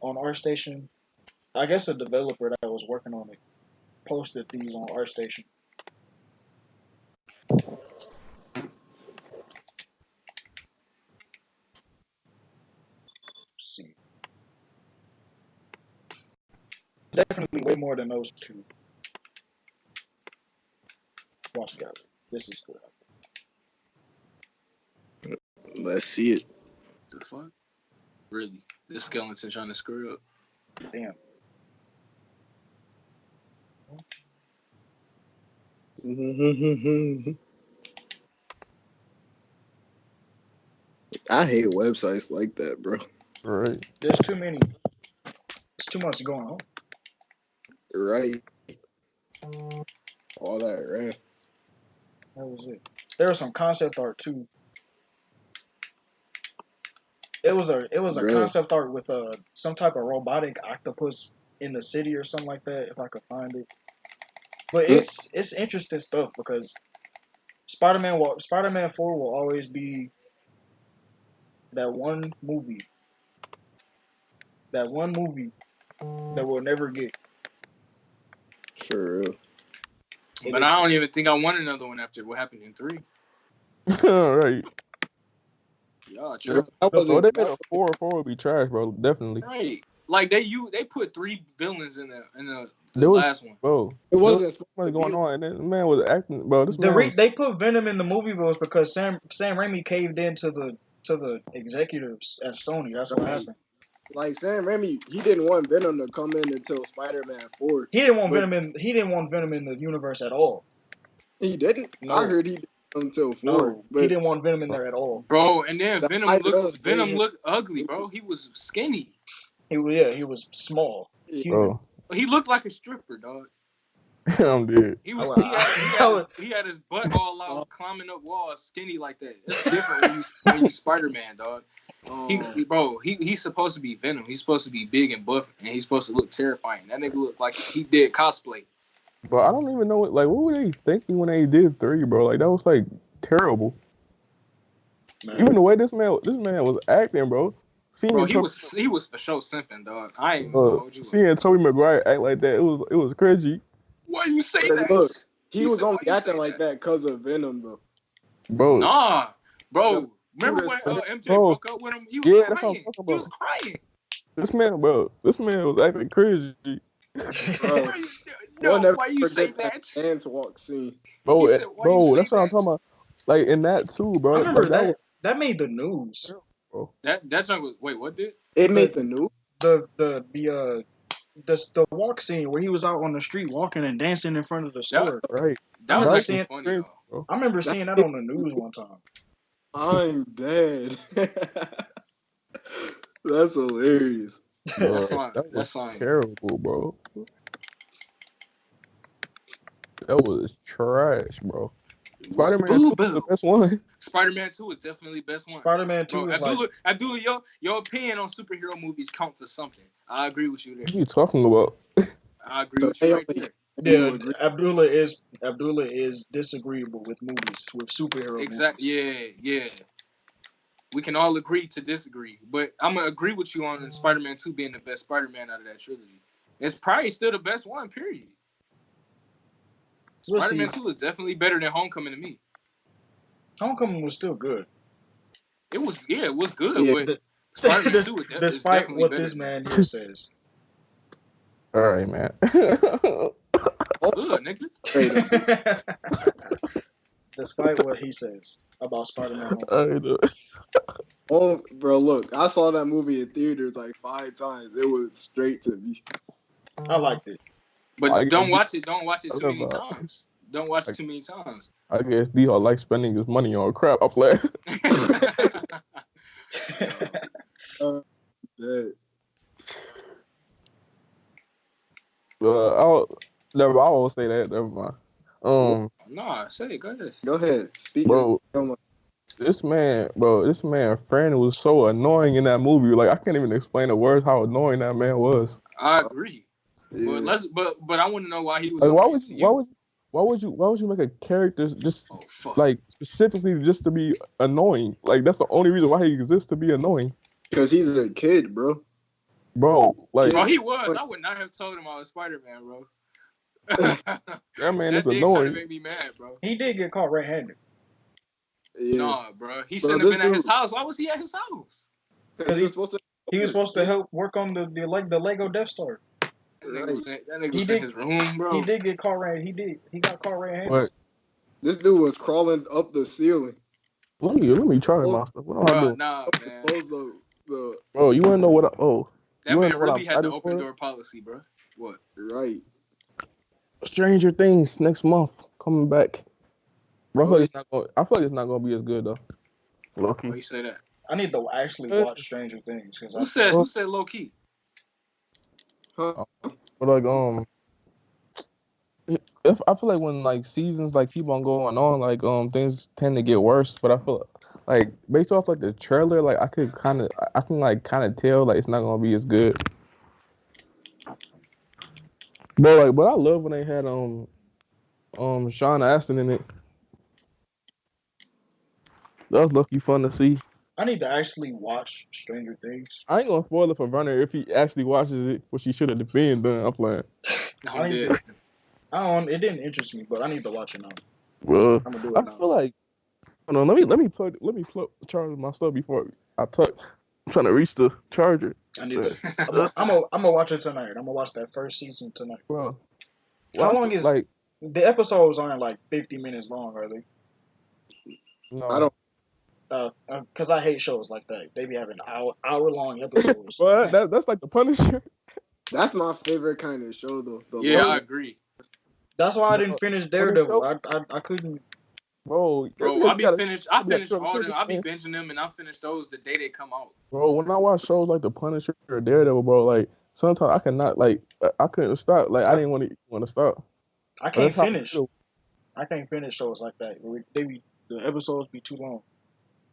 On ArtStation, I guess a developer that was working on it posted these on ArtStation. Let's see. Definitely way more than those two. Watch gallery. This is good. Let's see it. The fuck? Really? This skeleton trying to screw up. Damn. I hate websites like that, bro. Right. There's too many. There's too much going on. Right. All that, right? That was it. There was some concept art too. It was a Really? concept art with some type of robotic octopus in the city or something like that. If I could find it, but it's interesting stuff because Spider-Man 4 will always be that one movie that we'll never get. Sure. But I don't even think I want another one after what happened in 3. Right. Y'all tripping. Bro, they made a 4 would be trash, bro. Definitely. Right. Like they put 3 villains in the last one. Bro, It wasn't what's going on? And this man was acting, bro. They put Venom in the movie was because Sam Raimi caved in to the executives at Sony. That's what happened. Like Sam Raimi, he didn't want Venom to come in until Spider-Man 4. He didn't want Venom in the universe at all. He didn't. No. I heard he did until 4. No, but he didn't want Venom in there at all. Bro, and then Venom does looked ugly, bro. He was skinny. He was small. Bro. He looked like a stripper, dog. I'm dead. He I was would, I would, he had his butt all out climbing up walls, skinny like that. It's different when you Spider-Man, dog. He's supposed to be Venom. He's supposed to be big and buff, and he's supposed to look terrifying. That nigga looked like he did cosplay. But I don't even know what were they thinking when they did 3, bro? Like that was like terrible. man. Even the way this man was acting, bro. Bro, Seeing he was for sure simping, dog. I ain't gonna hold you up. seeing Tobey Maguire act like that, it was cringy. Why you say But that? look, he was said, only "Why you acting say like that because of Venom, though. Bro, Nah, bro. The- Remember Judas when Priest- MJ bro. broke up with him? He was Yeah, that's what I'm crying. talking He was about. crying. This man was acting crazy. Bro, Why you, we'll no, never why you say forget that? dance walk scene. Bro, He said, "Why you say that's what I'm that?" talking about. Like in that too, I bro. remember Like that was that made the news. terrible, bro. That song was. Wait, what did? It made The the news. the walk scene where he was out on the street walking and dancing in front of the That store. Right. I that was remember That's actually seeing funny crazy, though. bro. I remember seeing that on the news one time. I'm dead. That's hilarious. Bro, That that was song. terrible, bro. That was trash, bro. Spider-Man 2 Boo was the boo. best one. Spider-Man 2 is definitely the best one. Spider-Man 2 Bro, is like, Abdullah, your opinion on superhero movies count for something. I agree with you there. What are you talking about? I agree So with they you right only there. yeah, agree. Abdullah is disagreeable with superhero Exactly. movies. Yeah. We can all agree to disagree, but I'm gonna agree with you on Spider-Man 2 being the best Spider-Man out of that trilogy. It's probably still the best one. Period. We'll see. Spider-Man 2 is definitely better than Homecoming to me. Homecoming was still good. It was good, Yeah. but Spider-Man 2 is Despite definitely what better this than that. man here says. All right, man. Good, nigga. Despite what he says about Spider-Man All Homecoming. right, Oh, bro, look, I saw that movie in theaters like 5 times. It was straight to me. I liked it. I But guess don't watch it too many whatever. times. Don't watch it too many times. I guess D-Hall likes spending his money on crap. I'm playing. Yeah. I won't say that. Never mind. Nah, say it. Go ahead. Go ahead, speak your Bro, mind. this man, friend was so annoying in that movie. Like I can't even explain the words how annoying that man was. I agree. Yeah. But I want to know why he was Like annoying to you. why would you make a character just Oh fuck. like specifically just to be annoying? Like that's the only reason why he exists, to be annoying. Because he's a kid, bro. Bro, like Bro, he was. I would not have told him I was Spider-Man, bro. that man is That did kind of annoying. make me mad, bro. He did get caught red-handed. Yeah. Nah, bro. He Bro, shouldn't have this been at his dude, house. Why was he at his house? Because he was supposed to. he was supposed to help work on the Lego Death Star. That nigga was He in did. his room, bro. He did get caught red. He got caught red-handed. But This dude was crawling up the ceiling. let me try my stuff. What am I Bro, doing? nah, man. Close the Bro, you wanna know what? That You wanna man know what really I'm had the excited open for? door policy, bro. What? right. Stranger Things next month coming back. Bro, Oh, I feel like it's not gonna be as good though. Lucky. Why you say that? I need to actually watch Stranger Things because Who said low key? huh? But like if I feel like when like seasons like keep on going on, like things tend to get worse. But I feel like based off like the trailer, like I can like kind of tell like it's not gonna be as good. But I love when they had Sean Astin in it. That was lucky fun to see. I need to actually watch Stranger Things. I ain't gonna spoil it for Runner if he actually watches it, which he should have been done. I'm playing. I need to. I don't. It didn't interest me, but I need to watch it now. Well, I'm gonna do I it now. feel like hold on. Let me plug charge my stuff before I touch. I'm trying to reach the charger. I need to. I'm gonna watch it tonight. I'm gonna watch that first season tonight. Bro, How well, long is like the episodes? Aren't like 50 minutes long, are they? I no. don't. Because I hate shows like that. They be having hour long episodes. Well, that's like the Punisher. That's my favorite kind of show, though. The Yeah, long. I agree. That's why I Bro, didn't finish when the Daredevil. show, I couldn't. bro, Bro, you gotta, I you gotta finished show the all them. difference, I be man. binging them and I finish those the day they come out. Bro, when I watch shows like the Punisher or Daredevil, bro, like sometimes I cannot like I couldn't stop. Like I didn't want to stop. I But can't that's how finish. I can't finish shows like that. The episodes be too long.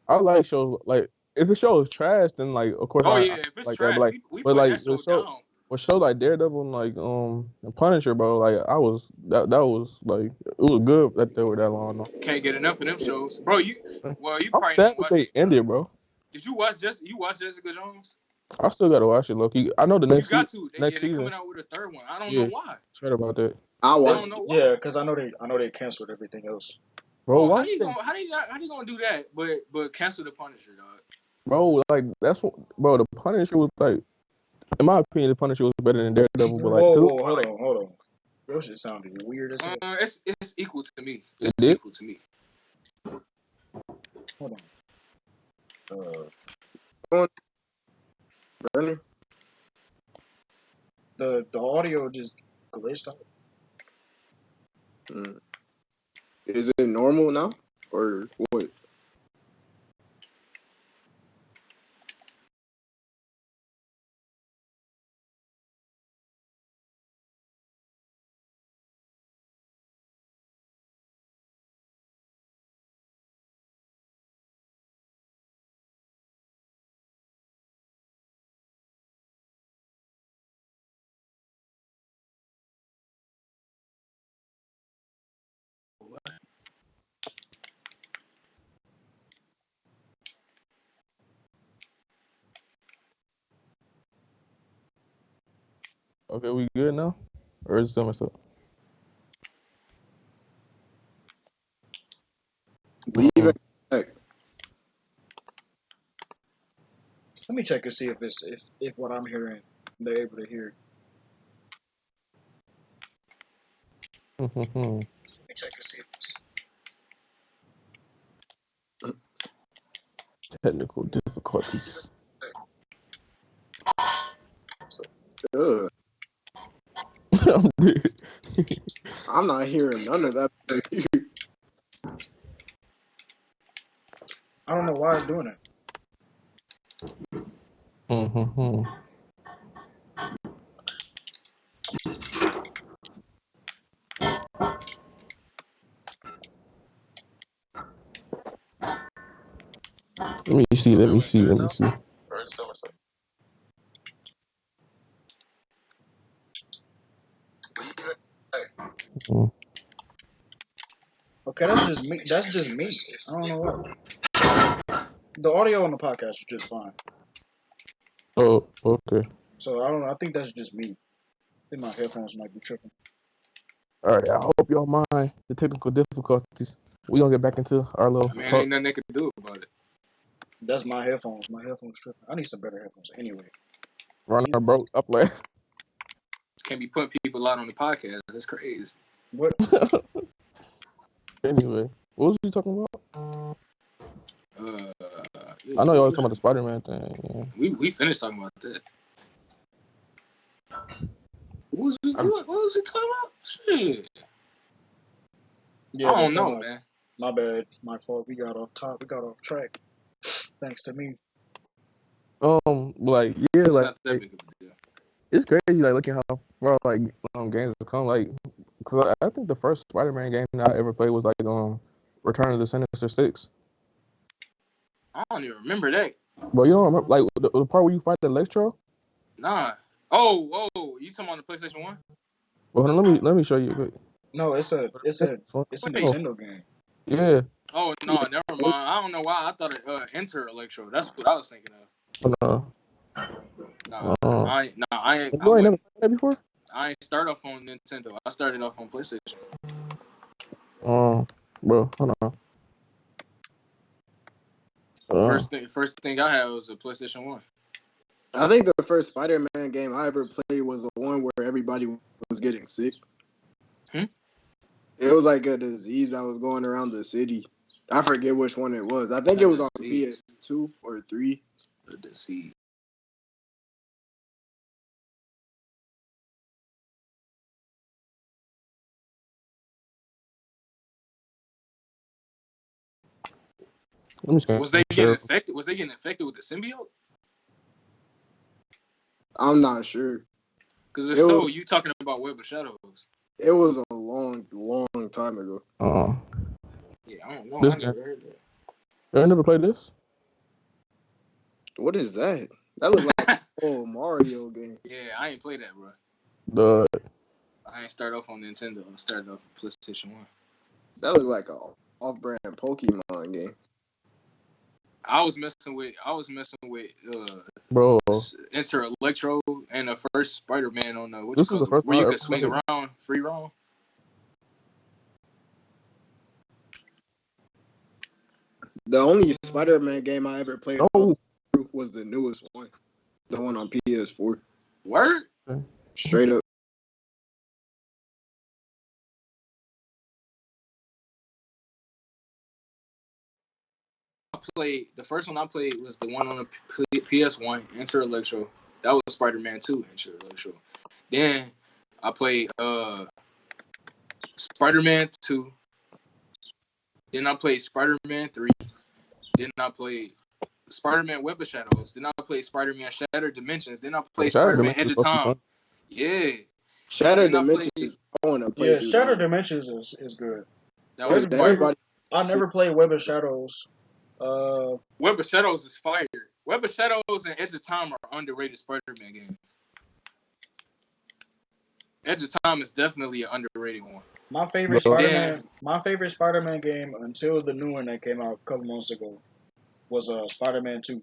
I like shows like if the show is trash, then like of course Oh I yeah, if it's like that. But trash, like we but put that like show down. with show like Daredevil and like and Punisher, bro, like I was that was like it was good that they were that long though. Can't get enough of them shows, bro. You I'm probably sad didn't that watch. they ended, bro. Did you watch Jessica Jones? I still gotta watch it, Loki. I know the You got to. next They season. coming out with a third one. I don't know Yeah, why. straight about that, I I watched don't know it. why. Yeah, because I know they canceled everything else. bro. Bro, Why they, how you gonna do that? But cancel the Punisher, dog. bro? Like that's what, bro. The Punisher was like, in my opinion, the Punisher was better than Daredevil, but like, Whoa, 'cause, whoa, like hold on. Your shit sounded weird as hell. It's equal to me. it It's did. equal to me. Hold on. Burner. The audio just glitched out. Mm. Is it normal now or what? Okay, we good now, or is it still messed up? Leave it back. Let me check and see if what I'm hearing they're able to hear. Let me check and see if it's Technical difficulties. Ugh. I'm dead. I'm not hearing none of that. I don't know why it's doing it. Let me see. Let me see. Let me see. Mm. Okay, that's just me. That's just me. I don't know what. The audio on the podcast is just fine. Oh, okay. So I don't know. I think that's just me. I think my headphones might be tripping. All right. I hope y'all mind the technical difficulties. We gonna get back into our little Man, talk. ain't nothing they could do about it. That's my headphones. My headphones tripping. I need some better headphones. Anyway. Runner broke up like. Can't be putting people out on the podcast. That's crazy. What? Anyway, what was you talking about? I know y'all was talking about the Spider-Man thing. Yeah. We finished talking about that. What was he talking about? Shit. Yeah, I don't know, man. My bad. My fault. We got off track. Thanks to me. Like yeah, It's like not that big of a deal. it's crazy. Like looking how far like games have come. Like, cause I think the first Spider-Man game that I ever played was like Return of the Sinister Six. I don't even remember that. But you don't remember like the part where you fight the Electro? Nah. Oh, you talking about the PlayStation 1? Well, let me show you. Quick. No, it's a Nintendo game. Yeah. Oh no, never mind. I don't know why I thought it Enter Electro. That's what I was thinking of. No. I ain't. You ain't never played that before? I ain't started off on Nintendo. I started off on PlayStation. Bro, hold on. First thing I had was a PlayStation 1. I think the first Spider-Man game I ever played was the one where everybody was getting sick. It was like a disease that was going around the city. I forget which one it was. I think it was on PS2 or 3. The disease. Was they getting infected? Was they getting infected with the symbiote? I'm not sure. Because if so, you talking about Web of Shadows. It was a long, long time ago. Yeah, I don't know. This I game. never heard that. I never played this. What is that? That looks like a whole Mario game. Yeah, I ain't played that, bro. The I ain't started off on Nintendo. I started off with PlayStation 1. That looks like a off-brand Pokemon game. I was messing with bro. Enter Electro and the first Spider-Man on the This is the first where one you I could ever swing played. around free roam. The only Spider-Man game I ever played Oh, was the newest one, the one on PS4. Word? Straight up. The first one I played was the one on the PS1, Enter Electro. That was Spider-Man 2, Enter Electro. Then I played Spider-Man 2. Then I played Spider-Man 3. Then I played Spider-Man Web of Shadows. Then I played Spider-Man Shattered Dimensions. Then I played Spider-Man Edge of Time. Yeah. Shattered Dimensions. I want to play. Yeah, Shattered Dimensions is good. That was everybody. I never played Web of Shadows. Web of Shadows is fire. Web of Shadows and Edge of Time are underrated Spider-Man games. Edge of Time is definitely an underrated one. My favorite Spider-Man game until the new one that came out a couple months ago was Spider-Man 2.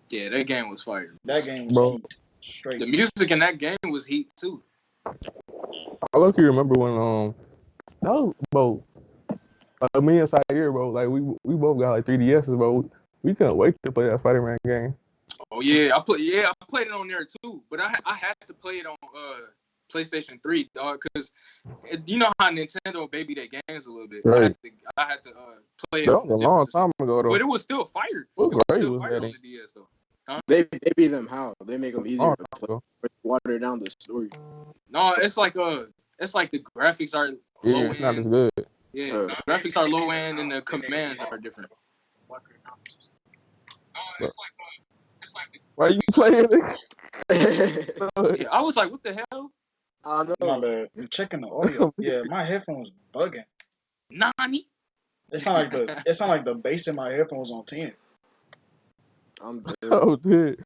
Yeah, that game was fire. That game was heat. Straight. The music in that game was heat too. I lucky remember when that was bro. Me and Sayer, bro, like we both got like 3DSs, bro. We couldn't wait to play that Spider-Man game. Oh yeah, I played it on there too, but I had to play it on PlayStation 3, dog, because you know how Nintendo baby their games a little bit. Right. I had to play it. That was a long time ago, though. But it was still fire. It was still fire on the DS though. Huh? They beat them how? They make them easier to play. Water down the story. No, it's like the graphics are low it's end. not as good. Yeah, the graphics are low end and the commands are different. Why you playing it? Yeah, I was like, what the hell? I know. My bad. I'm checking the audio. Yeah, my headphones bugging. Nani? It sound like the bass in my headphones on 10. I'm dead. Oh, dude.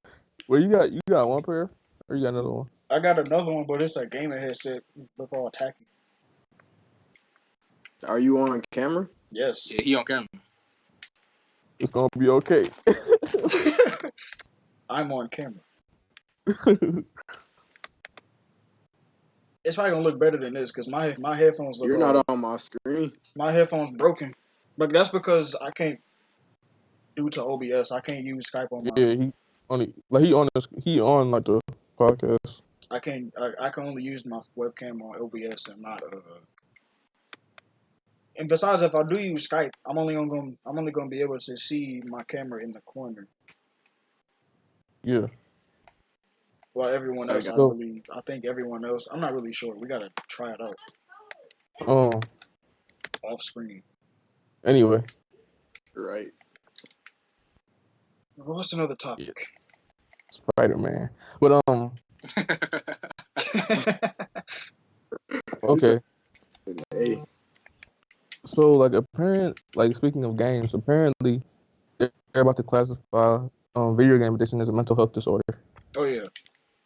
Well, you got one pair, or you got another one? I got another one, but it's a gaming headset. Look all tacky. Are you on camera? Yes. Yeah, he on camera. It's gonna be okay. I'm on camera. It's probably gonna look better than this because my headphones look. You're not on my screen. My headphones broken, but that's because I can't. Due to OBS, I can't use Skype on my. Yeah, he on like the podcast. I can't. I can only use my webcam on OBS and not. And besides, if I do use Skype, I'm only gonna be able to see my camera in the corner. Yeah. Well, everyone else, I think everyone else. I'm not really sure. We gotta try it out. Off screen. Anyway. Right. What's another topic? Yeah. Spider-Man. But okay. Hey. So like speaking of games, apparently they're about to classify video game addiction as a mental health disorder. Oh yeah.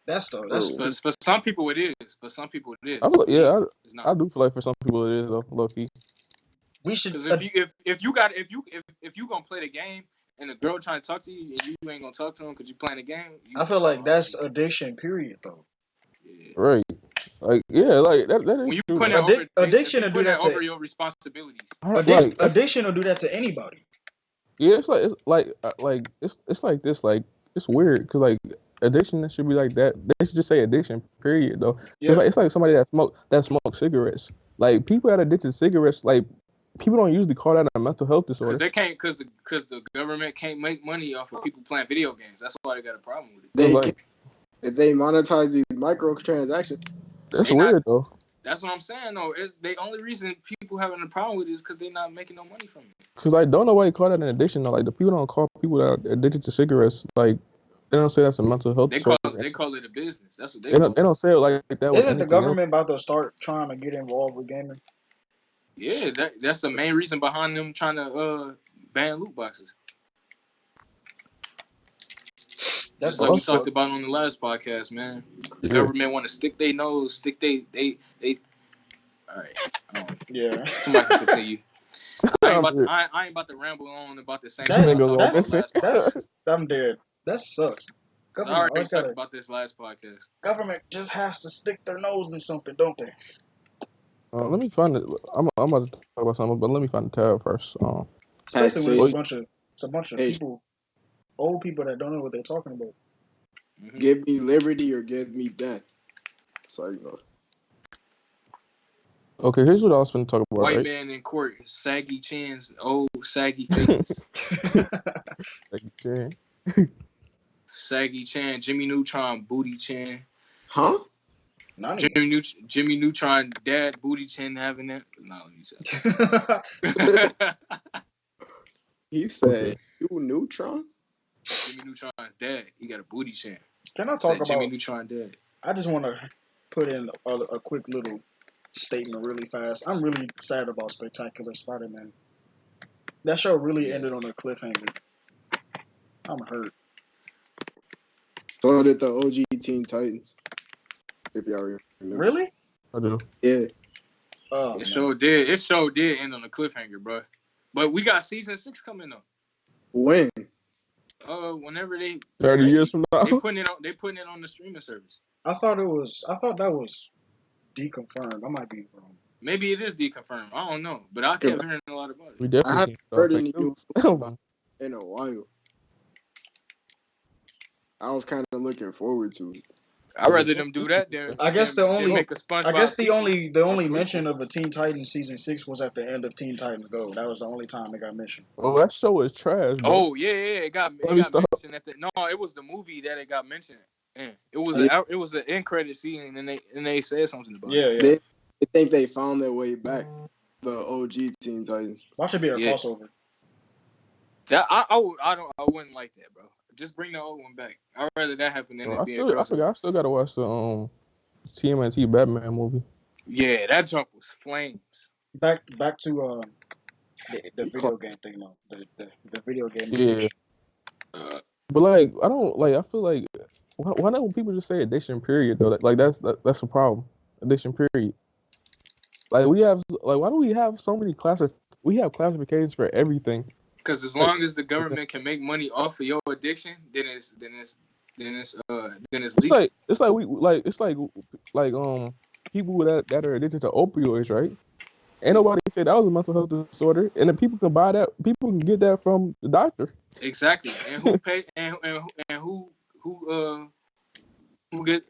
That's for some people it is. For some people it is. I do feel like for some people it is though, low key. We should. Because if you gonna play the game and the girl trying to talk to you and you ain't gonna talk to him because you playing the game. I feel like that's addiction. Period, though. Yeah. Right. Like that is when you true. Put that over, addiction will do that over your responsibilities. Addiction will do that to anybody. Yeah, it's like this. Like it's weird because like addiction should be like that. They should just say addiction. Period. Though. Yeah. It's like somebody that smokes cigarettes. Like people that are addicted to cigarettes. Like people don't usually call that a mental health disorder. Because they can't. Because the government can't make money off of people playing video games. That's why they got a problem with it. If they monetize these microtransactions. That's weird though. That's what I'm saying though. The only reason people having a problem with it is because they're not making no money from it. Because I don't know why you call that an addiction though. Like the people don't call people that are addicted to cigarettes like They don't say that's a mental health They disorder. call it a business. That's what they They call don't. They it. don't say it like that with Isn't the anything else. government about to start trying to get involved with gaming? Yeah, that's the main reason behind them trying to ban loot boxes. That's Just like we Also, talked about on the last podcast, man. The yeah. government want to stick their nose, stick they. All right, yeah. somebody can continue. I ain't about to ramble on about the same thing I Niggas talked all about missing. last podcast. I'm dead. That sucks. Cause I Government already always talked gotta. about this last podcast. Government just has to stick their nose in something, don't they? Let me find it. I'm about to talk about something, but let me find the tab first. Especially when it's Taxation. a bunch of Hey, people, old people that don't know what they're talking about. Mm-hmm. give me liberty or give me death. So you know. Okay, here's what I was going to talk about. White Right? man in court, saggy chins, old saggy faces. Saggy Chan, Jimmy Neutron, Booty Chan. Huh? Nani. Jimmy Neutron, dad, Booty Chan having that? No, let me say. He said, "You Neutron." Jimmy Neutron's dad, he got a Booty Chan. Can I talk Said Jimmy about? Neutron dad. I just want to put in a quick little statement really fast. I'm really sad about Spectacular Spider-Man. That show really ended on a cliffhanger. I'm hurt. So did the OG Teen Titans. If y'all remember. Really? I do. Yeah. Oh, It man. sure did. It sure did end on a cliffhanger, bro. But we got season 6 coming up. When? Whenever they 30 years from now. they putting it on the streaming service. I thought that was deconfirmed. I might be wrong. Maybe it is deconfirmed. I don't know, but I kept hearing a lot about it. We I definitely haven't can't get heard off any fake news news. about it in a while. I was kind of looking forward to it. I'd rather them do that than I guess the only make a SpongeBob sequel. the only mention of a Teen Titans season 6 was at the end of Teen Titans Go. That was the only time it got mentioned. Oh, that show is trash, bro. Oh yeah, it got Let me stop. mentioned at the it was the movie that it got mentioned. It was Yeah. it was an end credit scene and they said something about Yeah, it. yeah. They think they found their way back. The OG Teen Titans. Watch it be a Yeah. crossover. That I wouldn't like that, bro. Just bring the old one back. I'd rather that happen than it be a crossover. I still gotta watch the TMNT Batman movie. Yeah, that jump was flames. Back to the video game thing though. The video game. Yeah. But like I don't like. I feel like why don't people just say addiction period though? Like that's a problem. Addiction period. Like we have like why do we have so many we have classifications for everything. Because as long as the government can make money off of your addiction, then it's legal. It's like people that are addicted to opioids, right? Ain't nobody said that was a mental health disorder, and then people can buy that. People can get that from the doctor. Exactly, and who pay and who get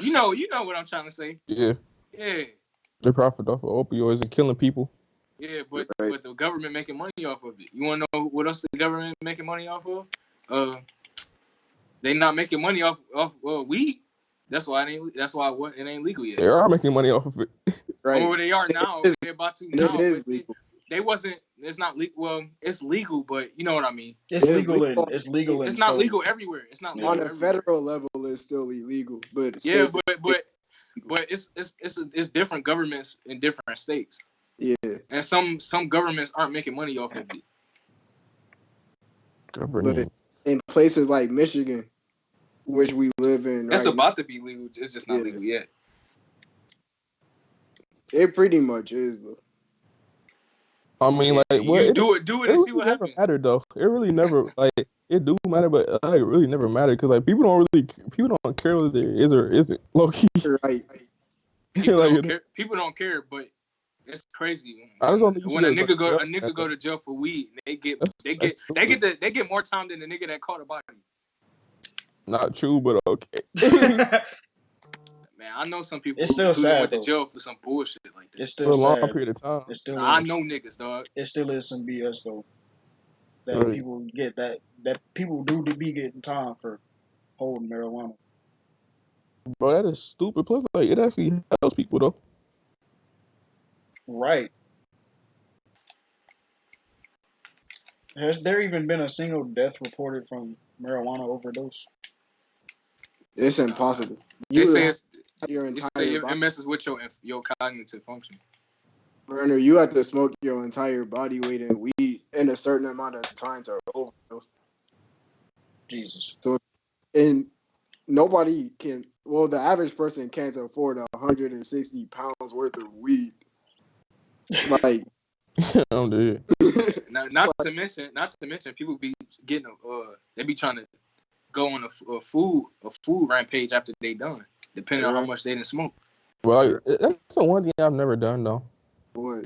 you know what I'm trying to say. Yeah, Yeah, they profit off of opioids and killing people. yeah, but the government making money off of it. You want to know what else the government making money off of? They not making money off weed. That's why it ain't legal yet. They are making money off of it. Right. Oh, they are now. They're about to now. It is legal. They wasn't. It's not legal. Well, it's legal, but you know what I mean. It's legal in It's not legal everywhere. It's not legal on a everywhere. federal level. It's still illegal, but Yeah, but it's different governments in different states. Yeah, and some governments aren't making money off of it. But in places like Michigan, which we live in, it's about to be legal. It's just not legal yet. It pretty much is though. I mean, like, well, you do it and see what happens. Mattered though. It really never like it do matter, but it really never mattered because like people don't care whether there is or isn't low key. Right. People don't care, but it's crazy when a nigga go to jail for weed. They get more time than the nigga that caught a body. Not true, but okay. Man, I know some people it's still sad, went to jail for some bullshit like that. It's still for a long sad. period of time. It still I know niggas, dog. It still is some BS though. That people get that people do be getting time for holding marijuana. Bro, that is stupid. Plus, like, it actually helps people though. Right. Has there even been a single death reported from marijuana overdose? It's impossible. They You say have it's, your they say entire it body. messes with your cognitive function. Burner, you have to smoke your entire body weight in weed in a certain amount of time to overdose. Jesus. So, and nobody can. Well, the average person can't afford 160 pounds worth of weed. Like, I'm dead. Not to mention, people be getting they be trying to go on a food rampage after they done, depending on how much they didn't smoke. Well, that's the one thing I've never done though. What?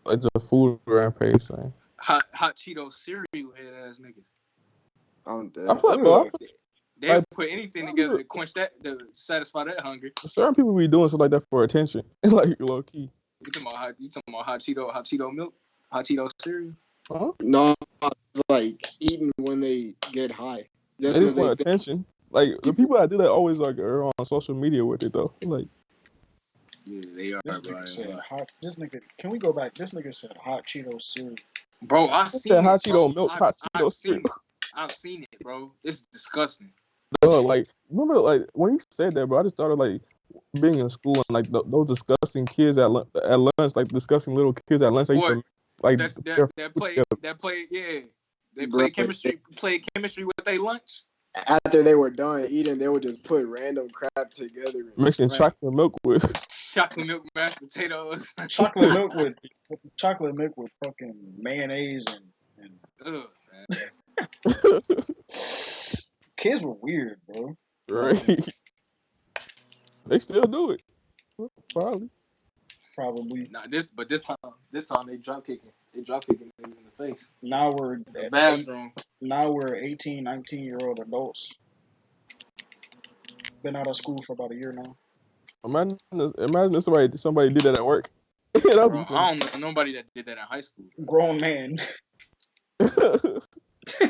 Like the food rampage thing. hot Cheeto cereal head ass niggas. I'm dead. I feel like, bro, They'll put anything together to quench that, to satisfy that hunger. Certain people be doing stuff like that for attention, like low key. You talking about hot Cheeto milk, hot Cheeto cereal? Huh? No, it's like eating when they get high. They just want attention. Like the people that do that always like are on social media with it though. Like, yeah, they are. This nigga said hot. This nigga, can we go back? This nigga said hot Cheeto cereal. Bro, I seen it. Hot Cheeto milk, hot Cheeto cereal. I've seen it, bro. It's disgusting. Like, remember, like when you said that, bro, I just started like being in school and like those disgusting kids at lunch, like disgusting little kids at lunch. They used to, like that play, yeah. They play chemistry with their lunch. After they were done eating, they would just put random crap together. Mixing chocolate milk with mashed potatoes. chocolate milk with fucking mayonnaise and ugh, man. Kids were weird, bro. Right. They still do it. Probably. Nah, this time they drop kicking. They drop kicking niggas in the face. Now we're the bathroom. Now we're 18, 19-year-old adults. Been out of school for about a year now. Imagine if somebody did that at work. Bro, I don't know nobody that did that in high school. Grown man.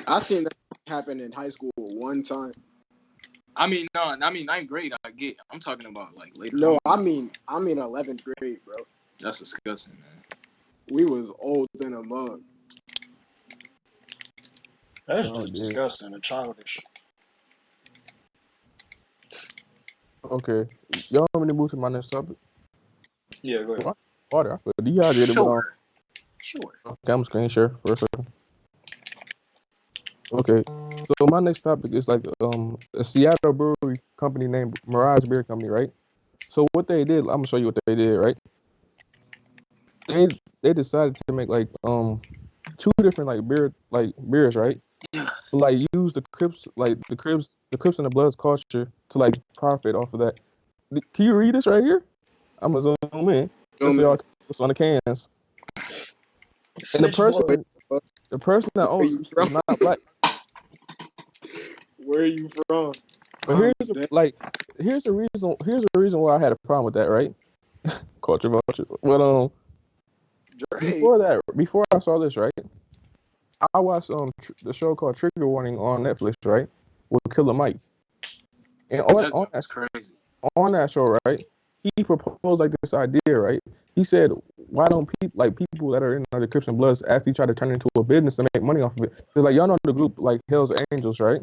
I seen that happen in high school one time. I mean, ninth grade, I get. I'm talking about like later. No, I mean 11th grade, bro. That's disgusting, man. We was old in a mug. That's just disgusting and childish. Okay, y'all want me to move to my next topic? Yeah, go ahead. Water, I feel dehydrated. Sure. Okay, I'm screen share for a second. Okay, so my next topic is like a Seattle brewery company named Mirage Beer Company, right? So what they did, I'm gonna show you what they did, right? They decided to make like two different beers, right? So, like use the Crips and the Bloods culture to like profit off of that. Can you read this right here? I'm gonna zoom in. Let's see what's on the cans. And the person that owns it is not black. Where are you from? But here's the reason why I had a problem with that, right? Culture vulture. But before I saw this, right? I watched the show called Trigger Warning on Netflix, right? With Killer Mike. And that's crazy. On that show, right? He proposed like this idea, right? He said, why don't people that are in the Crips and Bloods actually try to turn it into a business and make money off of it? Because like y'all know the group like Hell's Angels, right?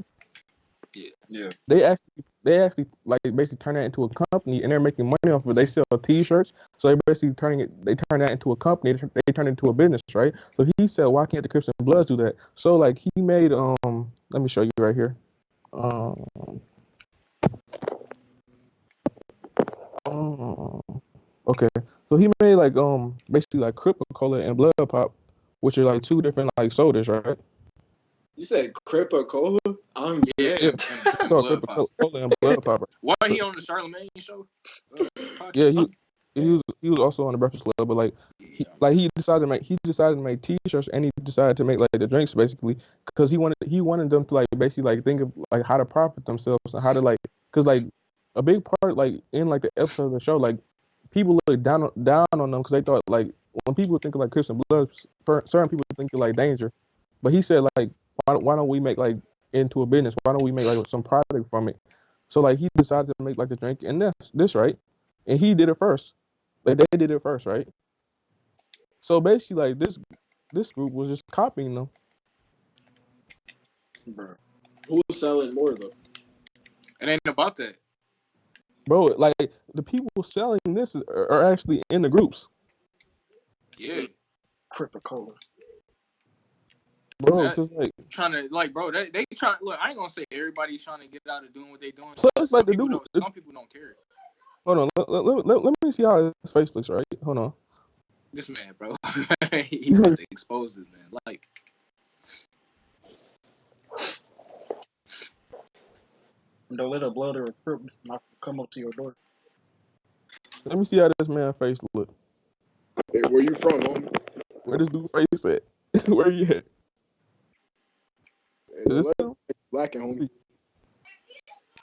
Yeah. They actually like basically turn that into a company and they're making money off of it. They sell T-shirts, so they basically turn that into a company. They turn it into a business, right? So he said, why can't the Crips and Bloods do that? So like he made let me show you right here. Okay, so he made like basically like Coca-Cola and Blood Pop, which are like two different like sodas, right? You said Coca-Cola? Yeah. Coca-Cola and Blood Pop. Why he on the Charlemagne show? Yeah, he was also on the Breakfast Club, but like he decided to make T-shirts and he decided to make like the drinks basically because he wanted them to like basically like think of like how to profit themselves and how to like because like a big part like in like the episode of the show like people look down on them because they thought like when people think of like Crips and Bloods, certain people think of like danger, but he said like why don't we make like into a business? Why don't we make like some product from it? So like he decided to make like the drink and this right, and he did it first. Like they did it first, right? So basically, like this group was just copying them. Bro, who's selling more though? It ain't about that. Bro, like the people selling this are actually in the groups. Yeah. Cripicola. Bro, That because like trying to bro, they try. Look, I ain't gonna say everybody's trying to get out of doing what they doing. plus Some like the people dude. don't. Some people don't care. Hold on, let me see how his face looks. Right, hold on. This man, bro, he about to expose this man. Like, Don't let a blood or a crip come up to your door. Let me see how this man's face look. Hey, where you from, homie? Where this dude face at? Where you at? Hey, Is don't this let him? black and homie.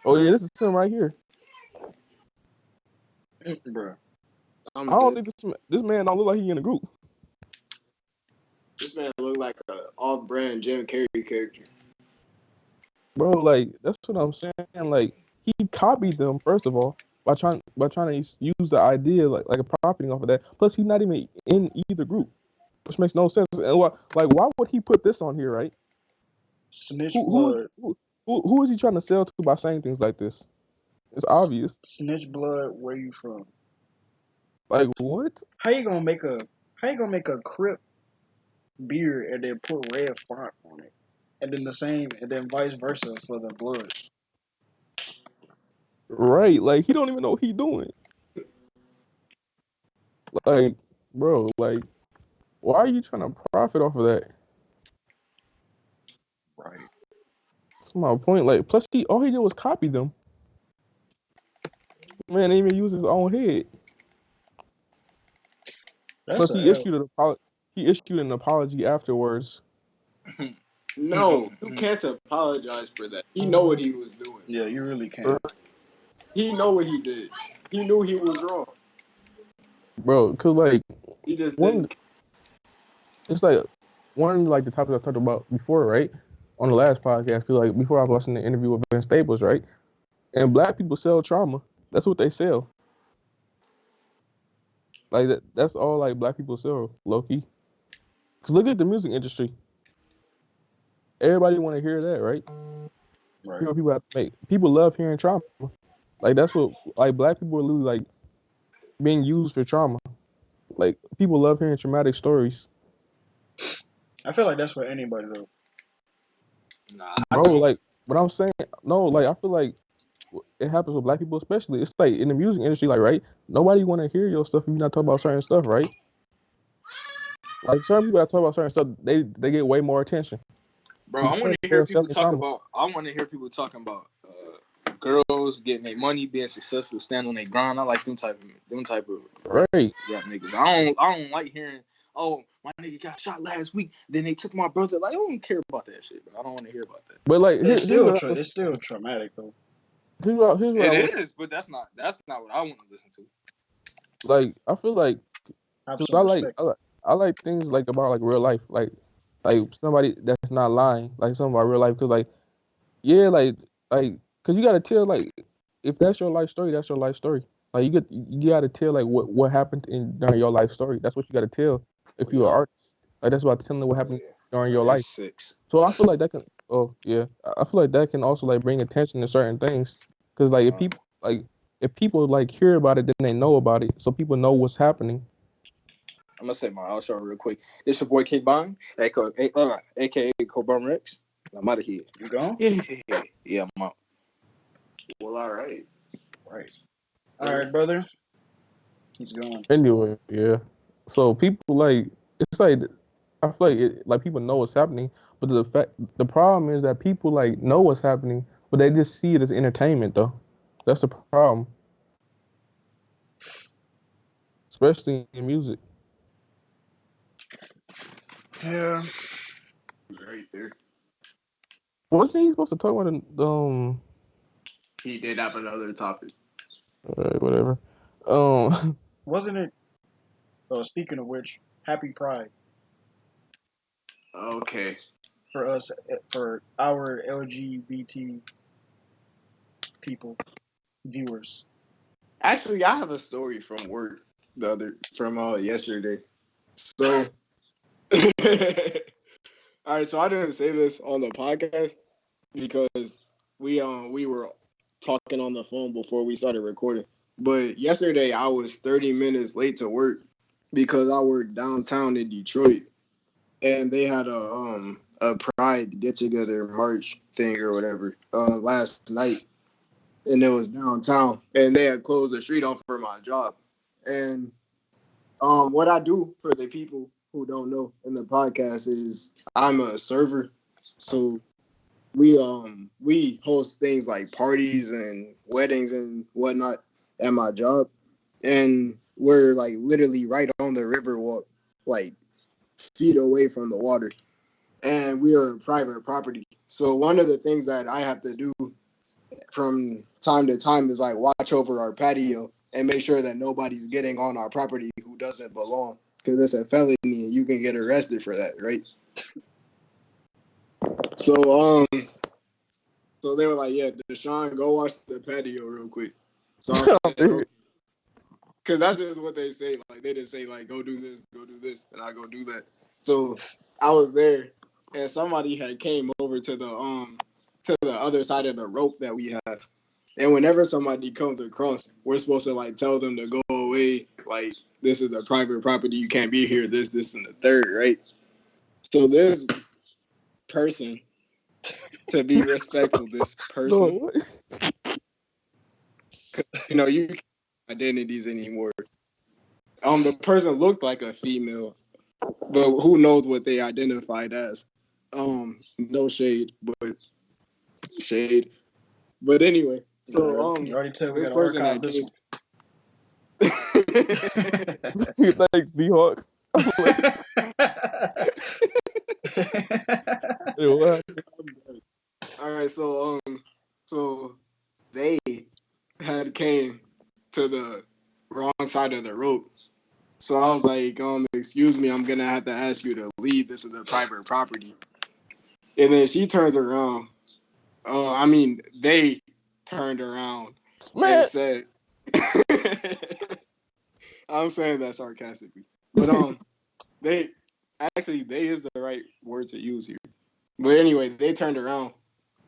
Oh yeah, this is him right here. Bruh. I'm I don't dead. think this man don't look like he in a group. This man look like an off-brand Jim Carrey character. Bro, like that's what I'm saying. Like he copied them first of all by trying to use the idea like a property off of that. Plus he's not even in either group, which makes no sense. And why would he put this on here, right? Snitch Who blood. who is he trying to sell to by saying things like this? It's obvious. Snitch blood. Where you from? Like what? How you gonna make a crip beer and then put red font on it, and then vice versa for the blood? Right? Like he don't even know what he doing. Like, bro, like why are you trying to profit off of that? Right. That's my point. Like, plus all he did was copy them. Man, didn't even use his own head. That's Plus, a L. he issued an apology afterwards. No, you can't apologize for that. He know what he was doing. Yeah, you really can't. He know what he did. He knew he was wrong. Bro, cause like He just one, didn't. it's like one like the topic I talked about before, right? On the last podcast, cause like before I was watching the interview with Ben Staples, right? And black people sell trauma. That's what they sell. Like that's all like black people sell, low key. Cause look at the music industry. Everybody want to hear that, right? Right. People have to make. People love hearing trauma. Like that's what like black people are literally like being used for trauma. Like people love hearing traumatic stories. I feel like that's for anybody though. nah, I Bro, don't. like what I'm saying, no, like I feel like it happens with black people especially. It's like in the music industry, like right, nobody want to hear your stuff if you're not talking about certain stuff, right? Like certain people that talk about certain stuff, they get way more attention. Bro, I want Because to hear they're people selling talk trauma. about. I want to hear people talking about girls getting their money, being successful, standing on their grind. I like them type of Right. rap niggas. I don't like hearing. Oh, my nigga got shot last week. Then they took my brother. Like I don't care about that shit. Bro. I don't want to hear about that. But like It's still here's it's still traumatic though. what I It would is, but that's not what I want to listen to. like. I feel like Have because some respect. I like things like about like real life, like somebody that's not lying, like something about real life. Because like yeah, like because you gotta tell like if that's your life story, that's your life story. Like you gotta tell like what happened during your life story. That's what you gotta tell if Oh, you're an yeah. artist. Like that's about telling what Oh, happened yeah. during your Oh, that's life. 6. So I feel like that can. Oh yeah, I feel like that can also like bring attention to certain things. Because like if people like hear about it, then they know about it. So people know what's happening. I'm gonna say my outro real quick. This your boy K Bond, aka Cobum Rex. I'm out of here. You gone? Yeah, I'm out. Well, all right. Right. All right, brother. He's gone. Anyway, yeah. So people like it's like I feel like like people know what's happening, but the problem is that people like know what's happening, but they just see it as entertainment though. That's the problem, especially in music. Yeah. Right there. Wasn't he supposed to talk about He did have another topic. whatever. Wasn't it? Speaking of which, Happy Pride Okay. for us, for our LGBT people, viewers. Actually, I have a story from work from yesterday. So, all right. So I didn't say this on the podcast because we were talking on the phone before we started recording. But yesterday I was 30 minutes late to work because I worked downtown in Detroit, and they had a Pride get together March thing or whatever last night, and it was downtown, and they had closed the street off for my job. And what I do for the people who don't know in the podcast is I'm a server, so we host things like parties and weddings and whatnot at my job, and we're like literally right on the river walk, like feet away from the water, and we are private property. So one of the things that I have to do from time to time is like watch over our patio and make sure that nobody's getting on our property who doesn't belong, because it's a felony and you can get arrested for that, right? So so they were like, yeah, Deshaun, go watch the patio real quick. So I said, okay. Because that's just what they say. Like, they just say, like, go do this, and I go do that. So I was there, and somebody had came over to the other side of the rope that we have. And whenever somebody comes across, we're supposed to, like, tell them to go away. Like, this is a private property. You can't be here, this, and the third, right? So this person, to be respectful, this person, you know, you can't identities anymore. The person looked like a female, but who knows what they identified as. No shade, but shade. But anyway, so you already said we this gotta person archive that this came. Thanks, D-Hawk. All right, so they had came to the wrong side of the rope. So I was like, excuse me, I'm gonna have to ask you to leave. This is a private property. And then she turns around. They turned around and said, I'm saying that sarcastically, but they is the right word to use here. But anyway, they turned around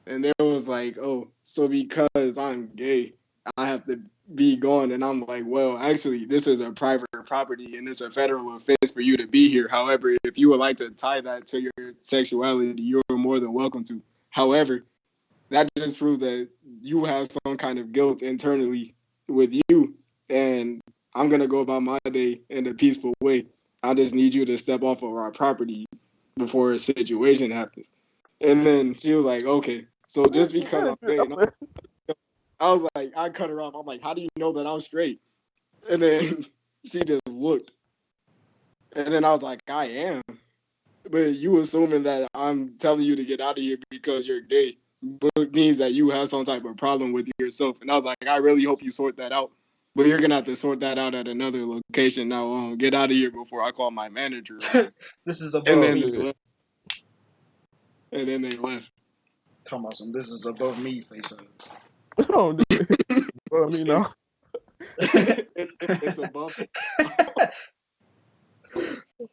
and they was like, oh, so because I'm gay, I have to be gone. And I'm like, well, actually, this is a private property and it's a federal offense for you to be here. However, if you would like to tie that to your sexuality, you're more than welcome to. However, that just proves that you have some kind of guilt internally with you. And I'm going to go about my day in a peaceful way. I just need you to step off of our property before a situation happens. And then she was like, okay. So just because I'm gay, I was like, I cut her off. I'm like, how do you know that I'm straight? And then she just looked. And then I was like, I am. But you assuming that I'm telling you to get out of here because you're gay, but means that you have some type of problem with yourself. And I was like, I really hope you sort that out. But you're gonna have to sort that out at another location. Now, get out of here before I call my manager. This is above. And then they left. And then they left. Talking about some. This is above me, face. Don't do it. Well, I mean, no. It's above.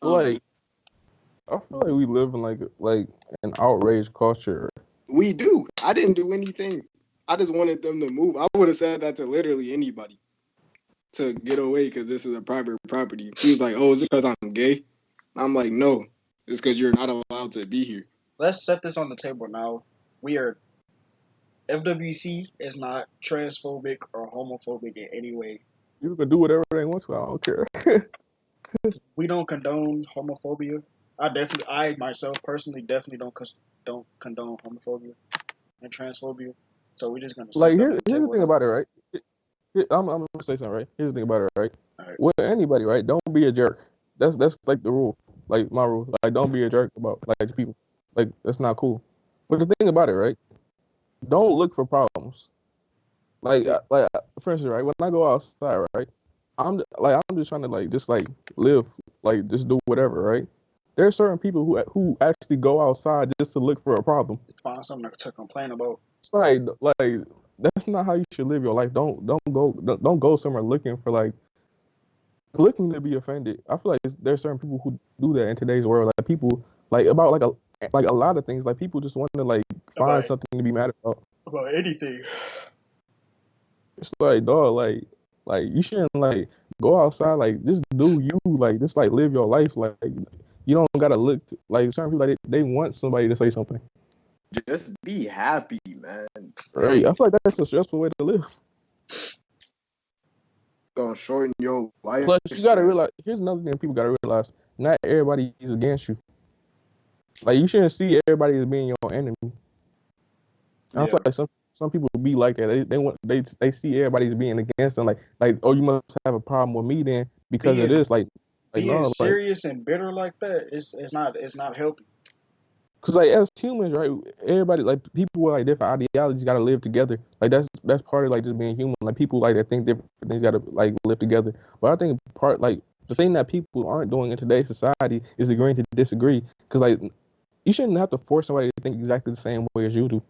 Like, I feel like we live in like an outraged culture. We do. I didn't do anything. I just wanted them to move. I would have said that to literally anybody to get away because this is a private property. He was like, oh, is it because I'm gay? I'm like, no. It's because you're not allowed to be here. Let's set this on the table now. FWC is not transphobic or homophobic in any way. You can do whatever they want to. I don't care. We don't condone homophobia. I myself personally definitely don't condone homophobia and transphobia. So we're just gonna Like here's the thing about it, right? I'm gonna say something, right? Here's the thing about it, right? With anybody, right? Don't be a jerk. That's like the rule, like my rule. Like don't be a jerk about like people. Like that's not cool. But the thing about it, right? Don't look for problems. Like for instance, right? When I go outside, right? I'm just trying to live, like just do whatever, right? There's certain people who actually go outside just to look for a problem. Find something to complain about. It's like that's not how you should live your life. Don't go somewhere looking to be offended. I feel like there's certain people who do that in today's world. Like people about a lot of things. Like people just want to find something to be mad about. About anything. It's like, dog, like you shouldn't like go outside, like just do you, like just like live your life, like you don't gotta look like certain people, like they want somebody to say something, Just be happy, man. right? I Dang, feel like that's a stressful way to live. gonna shorten your Plus, you gotta lifespan. realize. Here's another thing people gotta realize: not everybody is against you. Like you shouldn't see everybody as being your enemy. I feel Yeah, like some people be like that. They want they see everybody as being against them. Like oh, you must have a problem with me then because of being this. Like being no, like serious and bitter like that is it's not healthy. because like as humans, right? Everybody like people with like different ideologies gotta live together. Like that's part of like just being human. Like people like that think different things gotta like live together. But I think part like the thing that people aren't doing in today's society is agreeing to disagree. Because like you shouldn't have to force somebody to think exactly the same way as you do.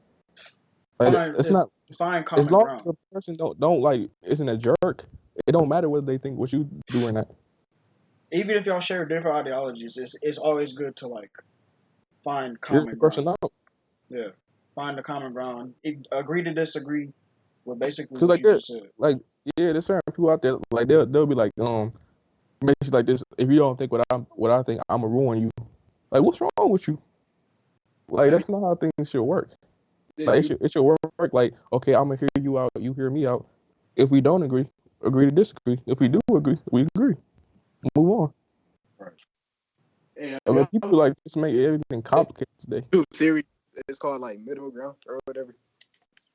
Like it's not Find as common long ground. as the person don't like isn't a jerk. It don't matter whether they think what you do or not. Even if y'all share different ideologies, it's always good to like find Here's common the ground. person out. Yeah, find the common ground. Agree to disagree with basically Cause what like you just said. like yeah, there's certain people out there like they'll be like basically like this. If you don't think what I think, I'm gonna ruin you. Like what's wrong with you? Like Hey, that's not how things should work. Did Like you it should work like okay, I'm gonna hear you out, you hear me out. If we don't agree, agree to disagree. If we do agree, we agree. Move on. right. hey, I mean, y'all people like just make everything complicated today. YouTube series? It's called like Middle Ground or whatever.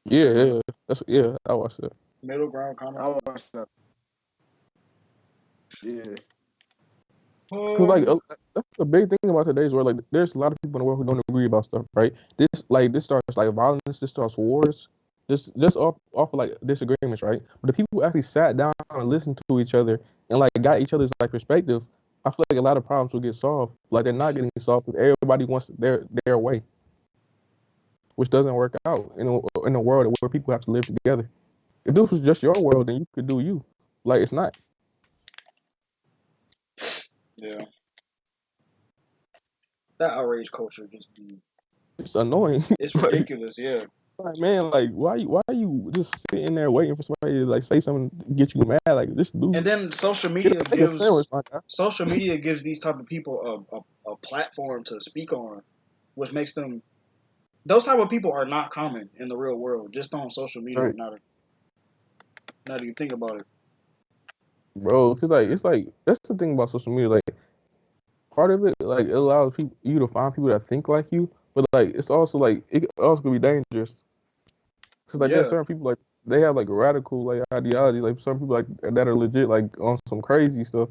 Yeah, yeah, yeah. I watched that. Middle ground, common I ground. watched that. Yeah. Cause like Um, that's the big thing about today's world. Like, there's a lot of people in the world who don't agree about stuff, right? This starts like violence. This starts wars. Just off of like disagreements, right? But the people who actually sat down and listened to each other and like got each other's like perspective, I feel like a lot of problems will get solved. Like they're not getting solved because everybody wants their way, which doesn't work out in a world where people have to live together. If this was just your world, then you could do you. Like it's not. yeah, that outrage culture just be It's annoying. it's Like ridiculous. Yeah, like man, like why you just sitting there waiting for somebody to like say something to get you mad? Like just do and then make a sandwich, my guy. social media gives these type of people a platform to speak on, which makes them those type of people are not common in the real world. Just on social media. Right, Now that you think about it. bro. Cause like it's like that's the thing about social media. Like part of it, like it allows people you to find people that think like you, but like it's also like it also could be dangerous. Cause like there's Yeah, certain people like they have like radical like ideology. Like some people like that are legit like on some crazy stuff,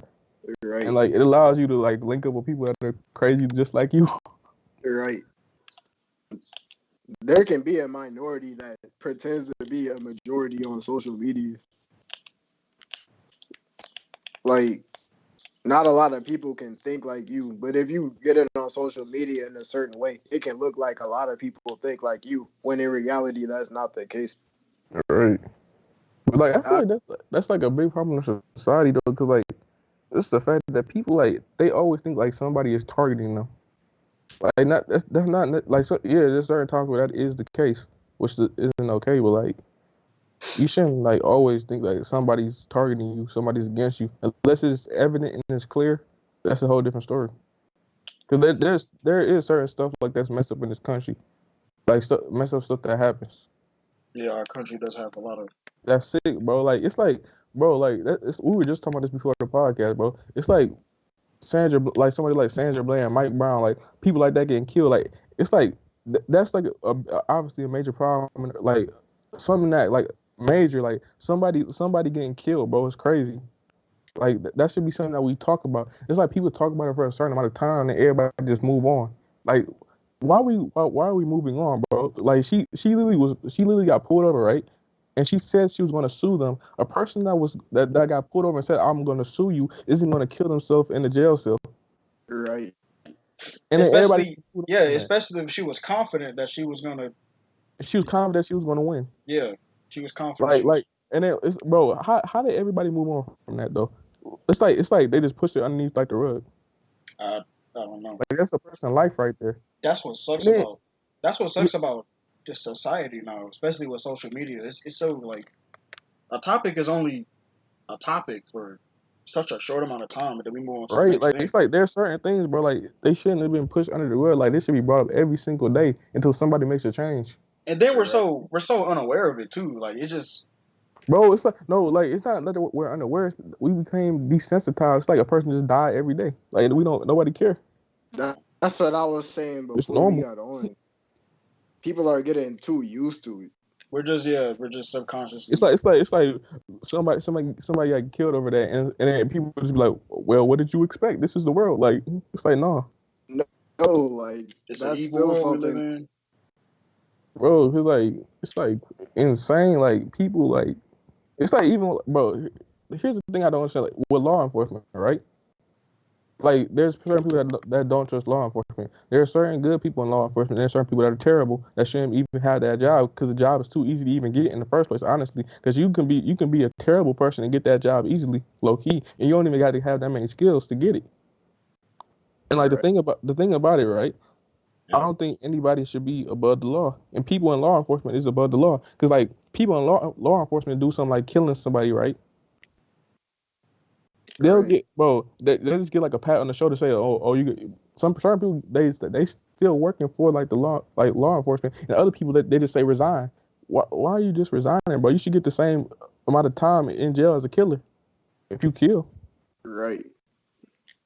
You're and right. like it allows you to like link up with people that are crazy just like you. You're right. There can be a minority that pretends to be a majority on social media. Like, not a lot of people can think like you, but if you get it on social media in a certain way, it can look like a lot of people think like you, when in reality, that's not the case. Right. But like I feel I, like that's like a big problem in society though, because like it's the fact that people like they always think like somebody is targeting them. Like not that's not like so yeah, there's certain times where that is the case, which isn't okay. But like you shouldn't like always think like somebody's targeting you, somebody's against you, unless it's evident and it's clear. That's a whole different story. Because there is certain stuff like that's messed up in this country, like messed up stuff that happens. yeah. Our country does have a lot of That's sick, bro. Like it's like, bro, like we were just talking about this before the podcast, bro. It's like like somebody like Sandra Bland, Mike Brown, like people like that getting killed. Like it's like that's like obviously a major problem. Like something that like major, like somebody getting killed, bro. It's crazy. Like that should be something that we talk about. It's like people talk about it for a certain amount of time and everybody just move on. Like why are we moving on, bro? Like she literally got pulled over, right? And she said she was going to sue them. A person that got pulled over and said I'm going to sue you isn't going to kill themselves in the jail cell. you're right. And then everybody especially pulled yeah, up on that. especially if she was confident that she was gonna She was confident she was going to win. yeah, she was confident Like she was like and then it's bro. How did everybody move on from that though? It's like they just pushed it underneath like the rug. I don't know. Like that's a person's life right there. That's what And sucks then about that's what sucks about the society now, especially with social media. It's so like a topic is only a topic for such a short amount of time, and then we move on to the Right? next Like thing. it's like there's certain things, bro. Like they shouldn't have been pushed under the rug. Like this should be brought up every single day until somebody makes a change. And then we're Right. so unaware of it too. Like it just Bro, it's like no, like it's not that we're unaware. We became desensitized. It's like a person just died every day. Like we don't nobody care. That's what I was saying It's before we normal. got on. People are getting too used to it. we're just subconsciously. It's like somebody got killed over that, and then people just be like, well, what did you expect? This is the world. Like it's like no, No, like It's an that's evil still world we live something. in. bro. It's like insane. Like people like it's like even bro. Here's the thing I don't understand. Like with law enforcement, right? Like there's certain people that don't trust law enforcement. There are certain good people in law enforcement. There's certain people that are terrible that shouldn't even have that job because the job is too easy to even get in the first place. Honestly, because you can be a terrible person and get that job easily, low key, and you don't even got to have that many skills to get it. And like the Right. thing about it, right? I Yeah. don't think anybody should be above the law, and people in law enforcement is above the law. Because like people in law enforcement do something like killing somebody, right? They'll Right. get bro. They just get like a pat on the shoulder, say, "Oh, you." Some certain people they still working for like the law enforcement, and other people that they just say resign. Why are you just resigning, bro? You should get the same amount of time in jail as a killer. If you kill, Right.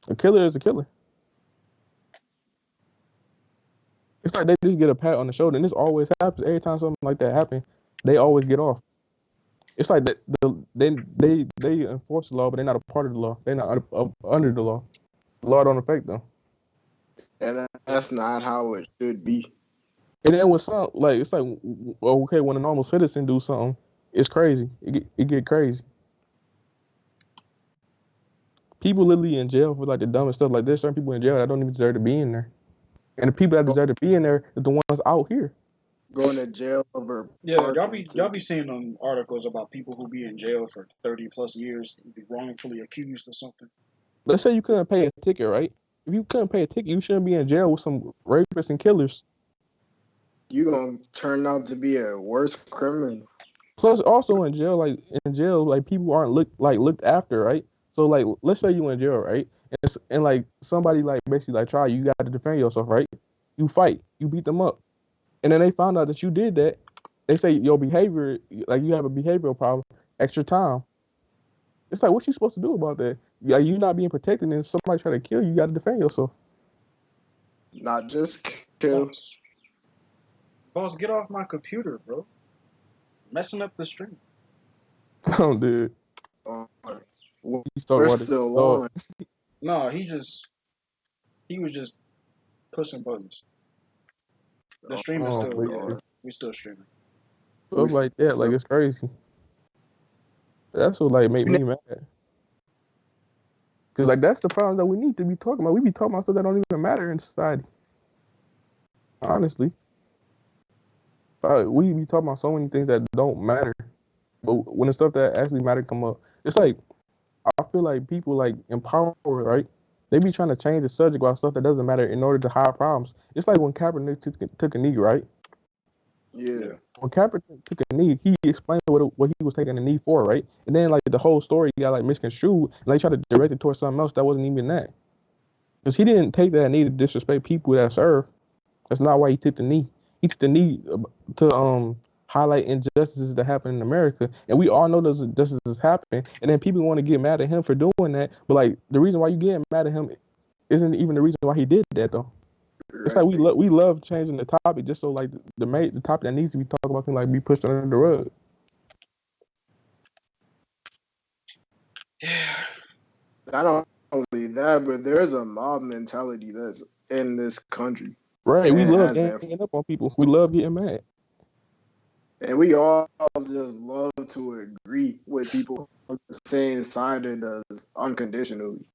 a killer is a killer. It's like they just get a pat on the shoulder, and this always happens. Every time something like that happens, they always get off. It's like they enforce the law, but they're not a part of the law. They're not under the law. The law don't affect them. And that's not how it should be. And then with some like it's like okay, when a normal citizen do something, it's crazy. It get crazy. People literally in jail for like the dumbest stuff. Like there's certain people in jail that don't even deserve to be in there, and the people that Go, deserve to be in there is the ones out here. going to jail over Yeah, parking y'all be tickets. seeing them articles about people who be in jail for 30 plus years, be wrongfully accused of something. Let's say you couldn't pay a ticket, right? If you couldn't pay a ticket, you shouldn't be in jail with some rapists and killers. You gonna turn out to be a worse criminal. Plus, also in jail, like people aren't looked after, right? So like, let's say you in jail, right? And like somebody like basically like try you got to defend yourself, right? You fight, you beat them up, and then they found out that you did that. They say your behavior, like you have a behavioral problem, extra time. It's like what you supposed to do about that? Yeah, you not being protected, and somebody try to kill you, you got to defend yourself. Not just kill. Boss, boss, get off my computer, bro. Messing up the stream. Oh, dude, On. he's talking We're about this still dog. on. No, he was just pushing buttons. The stream is Oh Oh, still, but yeah, yeah, God. we still streaming. We stuff like that, like still. it's crazy. That's what like make me mad. Cause like that's the problem that we need to be talking about. We be talking about stuff that don't even matter in society. Honestly, we be talking about so many things that don't matter. But when the stuff that actually matter come up, it's like I feel like people like in power, right? They be trying to change the subject about stuff that doesn't matter in order to hide problems. It's like when Kaepernick took a knee, right? Yeah. Yeah, When Kaepernick took a knee, he explained what he was taking a knee for, right? And then like the whole story got like misconstrued, and they tried to direct it towards something else that wasn't even that. Because he didn't take that knee to disrespect people that serve. That's not why he took the knee. He took the knee to highlight injustices that happen in America, and we all know those injustices happen. And then people want to get mad at him for doing that, but like the reason why you getting mad at him isn't even the reason why he did that though. It's like Right. we love changing the topic just so like the topic that needs to be talked about can like be pushed under the rug. yeah. Not only that, but there's a mob mentality that's in this country, Right? We and it love has been. ganging up on people. We love getting mad. And we all just love to agree with people on the same side of us unconditionally.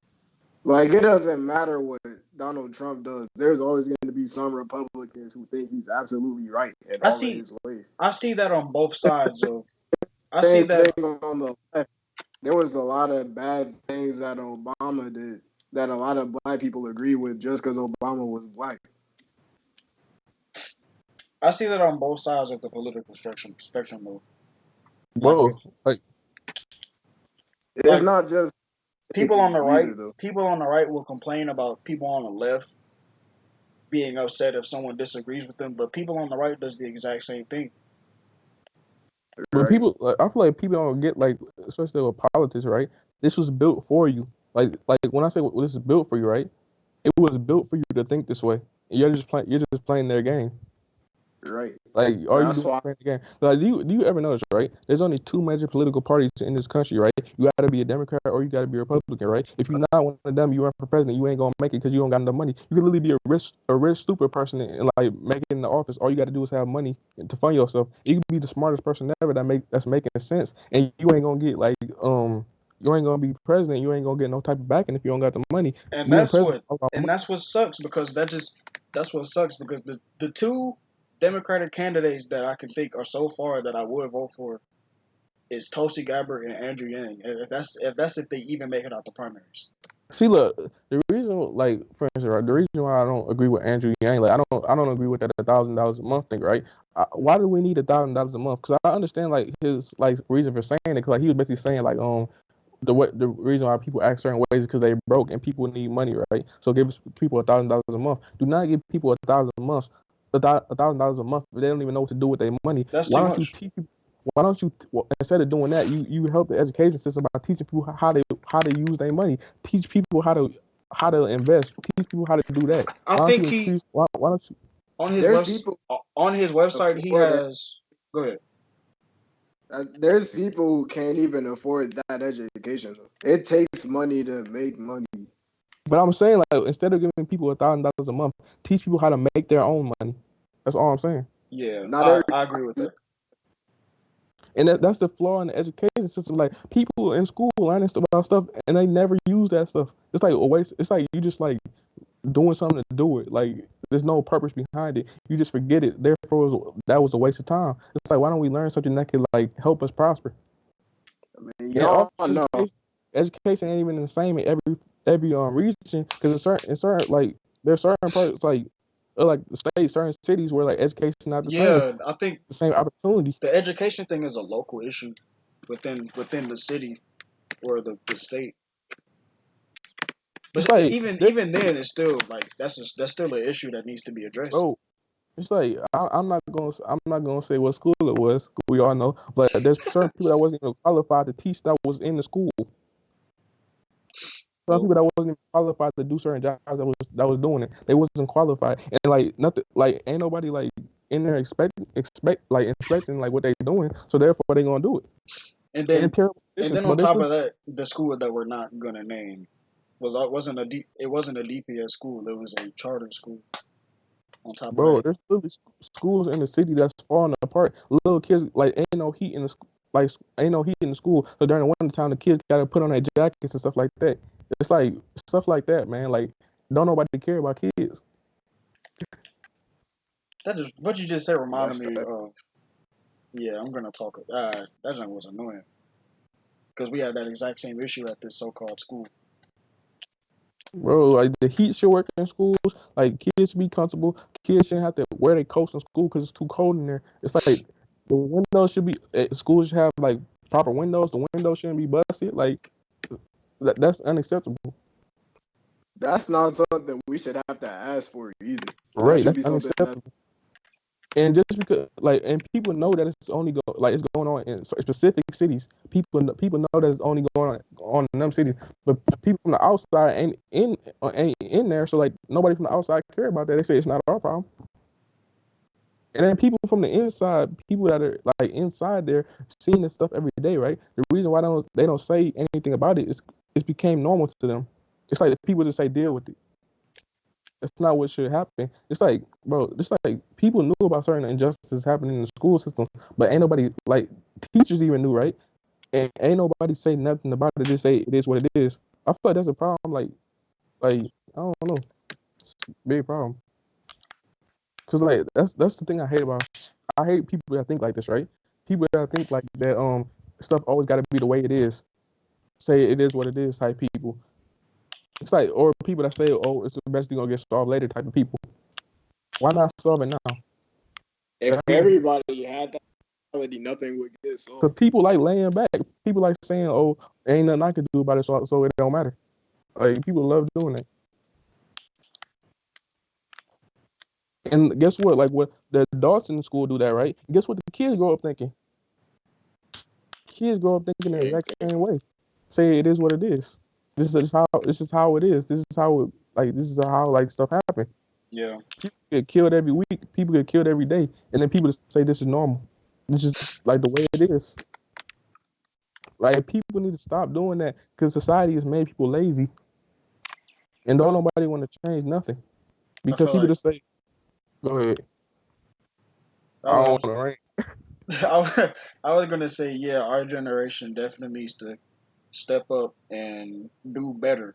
Like it doesn't matter what Donald Trump does. There's always going to be some Republicans who think he's absolutely right in I all of see, his ways. I see that on both sides of. I see Same that. thing on the left. There was a lot of bad things that Obama did that a lot of black people agree with just because Obama was black. I see that on both sides of the political spectrum. Though, like Both. if Like. It's Like not just people on the right, either though. people on the right will complain about people on the left being upset if someone disagrees with them, but people on the right does the exact same thing. But Right. people, like, I feel like people don't get like, especially with politics, right? This was built for you. Like when I say well, this is built for you, right? It was built for you to think this way. You're just playing their game. Right. Like all you That's do is why. play the game. Like do you ever notice, right? There's only two major political parties in this country, right? You got to be a Democrat or you got to be a Republican, right? If you're not one of them, you run for president, you ain't gonna make it because you don't got enough money. You can literally be a rich, stupid person and like make it in the office. All you got to do is have money to fund yourself. You can be the smartest person ever that's making sense, and you ain't gonna get like you ain't gonna be president. You ain't gonna get no type of backing if you don't got the money. And Being that's president, what and that's what sucks because that's what sucks because the two Democratic candidates that I can think are so far that I would vote for is Tulsi Gabbard and Andrew Yang. If they even make it out the primaries. See, look, the reason, like, for instance, right, the reason why I don't agree with Andrew Yang, like, I don't agree with that $1,000 a month thing, right? Why do we need $1,000 a month? Because I understand, like, his like reason for saying it, because like he was basically saying, like, the reason why people act certain ways is because they broke and people need money, right? So give people $1,000 a month. Do not give people $1,000 a month if they don't even know what to do with their money. That's Why too don't you much. teach people? Why don't you instead of doing that, you help the education system by teaching people how to use their money, teach people how to invest, teach people how to do that. I Why don't think you he increase? Why don't you? There's people on his who website can't he afford that. has. Go ahead. There's people who can't even afford that education. It takes money to make money. But I'm saying like instead of giving people $1,000 a month, teach people how to make their own money. That's all I'm saying. Yeah, Not every. I agree with that. And that's the flaw in the education system. Like people in school learning stuff about stuff, and they never use that stuff. It's like a waste. It's like you just like doing something to do it. Like there's no purpose behind it. You just forget it. Therefore, that was a waste of time. It's like why don't we learn something that could like help us prosper? I mean, And also, y'all know. education ain't even the same in every region because in certain like there's certain parts like the state, certain cities where like education not Yeah, I think the same opportunity. the education thing is a local issue within the city or the state. It's But like even then, it's still like that's still an issue that needs to be addressed. bro, it's like I'm not gonna say what school it was. We all know, but there's certain people that wasn't even qualified to teach that was in the school. Some Well, people that wasn't even qualified to do certain jobs that was doing it. They wasn't qualified, and like nothing like ain't nobody like in there inspecting like what they doing. So therefore they gonna do it. and And in then terrible and conditions, then on but they top still of that, the school that we're not gonna name it wasn't a DPS school. It was a charter school. On top of bro. that, There's literally schools in the city that's falling apart. Little kids like ain't no heat in the like ain't no heat in the school. So during the winter time, the kids gotta put on their jackets and stuff like that. It's like stuff like that, man. Like don't nobody care about kids. that just what you just said reminded That's me fact. of. Yeah, I'm gonna talk. That junk was annoying because we had that exact same issue at this so-called school. Bro, like the heat should work in schools. Like kids should be comfortable. Kids shouldn't have to wear their coats in school because it's too cold in there. It's like the windows should be. Schools should have like proper windows. The windows shouldn't be busted. Like that's unacceptable. That's not something we should have to ask for either. That Right, should that's be something that. unacceptable. And just because like and people know that it's only it's going on in specific cities. People know that it's only going on in them cities. But people from the outside ain't in there. So like nobody from the outside care about that. They say it's not our problem. And then people from the inside, people that are like inside there, seeing this stuff every day, right? The reason why they don't say anything about it is it became normal to them. It's like people just say deal with it. That's not what should happen. It's like, bro, it's like people knew about certain injustices happening in the school system, but ain't nobody like teachers even knew, right? And ain't nobody say nothing about it. Just say it is what it is. I feel like that's a problem. Like I don't know, it's a big problem. Cause like that's the thing I hate about. I hate people that think like this, right? People that think like that. Stuff always got to be the way it is. Say it is what it is. Type people. It's like or people that say, oh, it's eventually gonna get solved later. Type of people. Why not solve it now? If everybody had that mentality, nothing would get Cause solved. people like laying back. People like saying, "Oh, Ain't nothing I can do about it, so it don't matter. Like people love doing that. And guess what? Like what the adults in the school do that, right? Guess what the kids grow up thinking? Kids grow up thinking the Same exact thing. same way. Say it is what it is. This is how it is. This is how like stuff happen. Yeah. People get killed every week. People get killed every day, and then people just say this is normal. This is like the way it is. Like people need to stop doing that because society has made people lazy, and don't nobody want to change nothing I because feel people like just say, "Go ahead, I I don't was want to rank." I was gonna say, yeah, our generation definitely needs to step up and do better.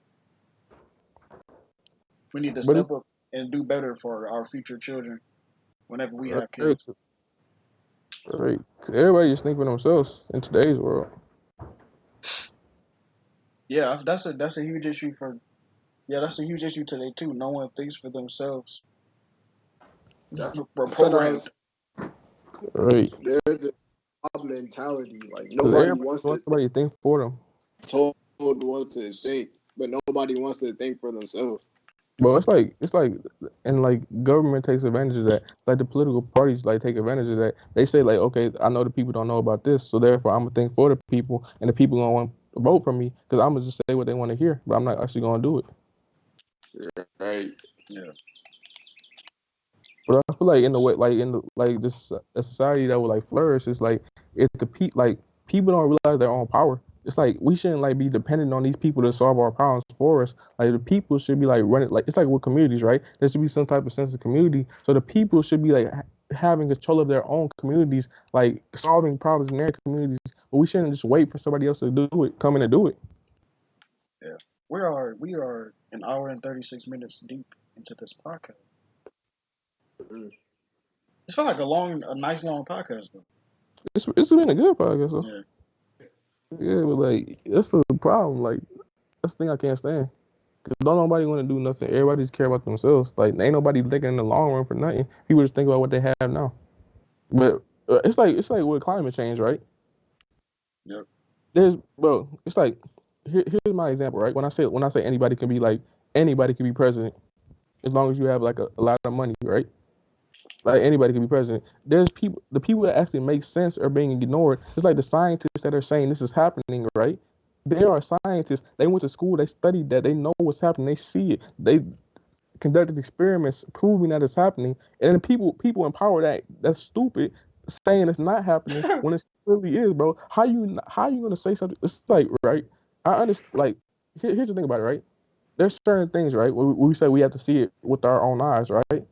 We need to But it's step up and do better for our future children whenever we have right, kids. right. 'Cause everybody just think for themselves in today's world. Yeah, that's a huge issue for yeah, that's a huge issue today too. No one thinks for themselves. That's We're what I programmed. was. Right. There's the mob mentality. Like Because nobody everybody wants to wants somebody to think for them. told what to think, but nobody wants to think for themselves. But it's like and like government takes advantage of that. Like the political parties like take advantage of that. They say like, okay, I know the people don't know about this, so therefore I'm gonna think for the people, and the people gonna want to vote for me because I'm gonna just say what they want to hear, but I'm not actually gonna do it. Right. Yeah. But I feel like in the way, like in the like this a society that would like flourish is like if the like people don't realize their own power. It's like we shouldn't like be dependent on these people to solve our problems for us. Like the people should be like running like it's like with communities, right? There should be some type of sense of community. So the people should be like having control of their own communities, like solving problems in their communities. But we shouldn't just wait for somebody else to do it, come in and do it. Yeah. We are an hour and 36 minutes deep into this podcast. Mm. It's felt like a nice long podcast though. It's been a good podcast, so Yeah. yeah, but like that's the problem. Like that's the thing I can't stand. Cause don't nobody want to do nothing. Everybody just care about themselves. Like ain't nobody thinking in the long run for nothing. People just think about what they have now. But it's like with climate change, right? Yep. It's like here's my example, right? When I say anybody can be president as long as you have like a lot of money, right? Like anybody can be president. There's the people that actually make sense are being ignored. It's like the scientists that are saying this is happening, right? They are scientists. They went to school. They studied that. They know what's happening. They see it. They conducted experiments proving that it's happening, and then people in power that's stupid saying it's not happening when it really is, bro. How you gonna say something? It's like right. I understand. Like here's the thing about it, right? There's certain things, right? We say we have to see it with our own eyes, right?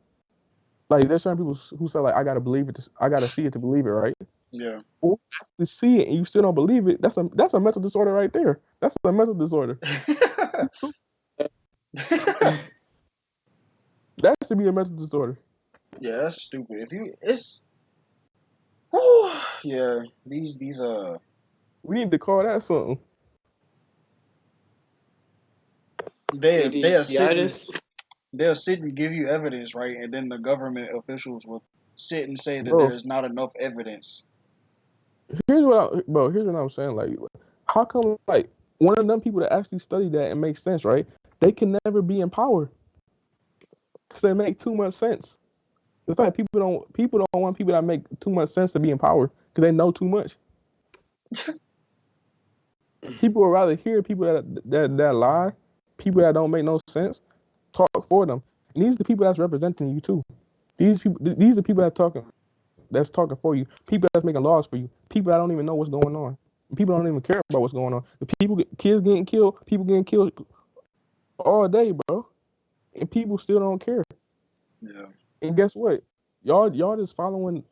Like there's certain people who say like I gotta believe it. I gotta see it to believe it, right? Yeah. Well, to see it and you still don't believe it, that's a mental disorder right there. That's a mental disorder. That should be a mental disorder. Yeah, that's stupid. If you it's yeah, these We need to call that something. they'll Idiotis. sit and give you evidence, right? And then the government officials will sit and say that there Bro, is not enough evidence. here's what I'm saying. Like, how come like one of them people that actually study that and make sense, right? They can never be in power because they make too much sense. It's like people don't want people that make too much sense to be in power because they know too much. People would rather hear people that lie, people that don't make no sense, talk for them. And these are the people that's representing you too. These are people that's talking for you. People that's making laws for you. People that don't even know what's going on. People don't even care about what's going on. Kids getting killed, people getting killed all day, bro. And people still don't care. Yeah. And guess what? Y'all just following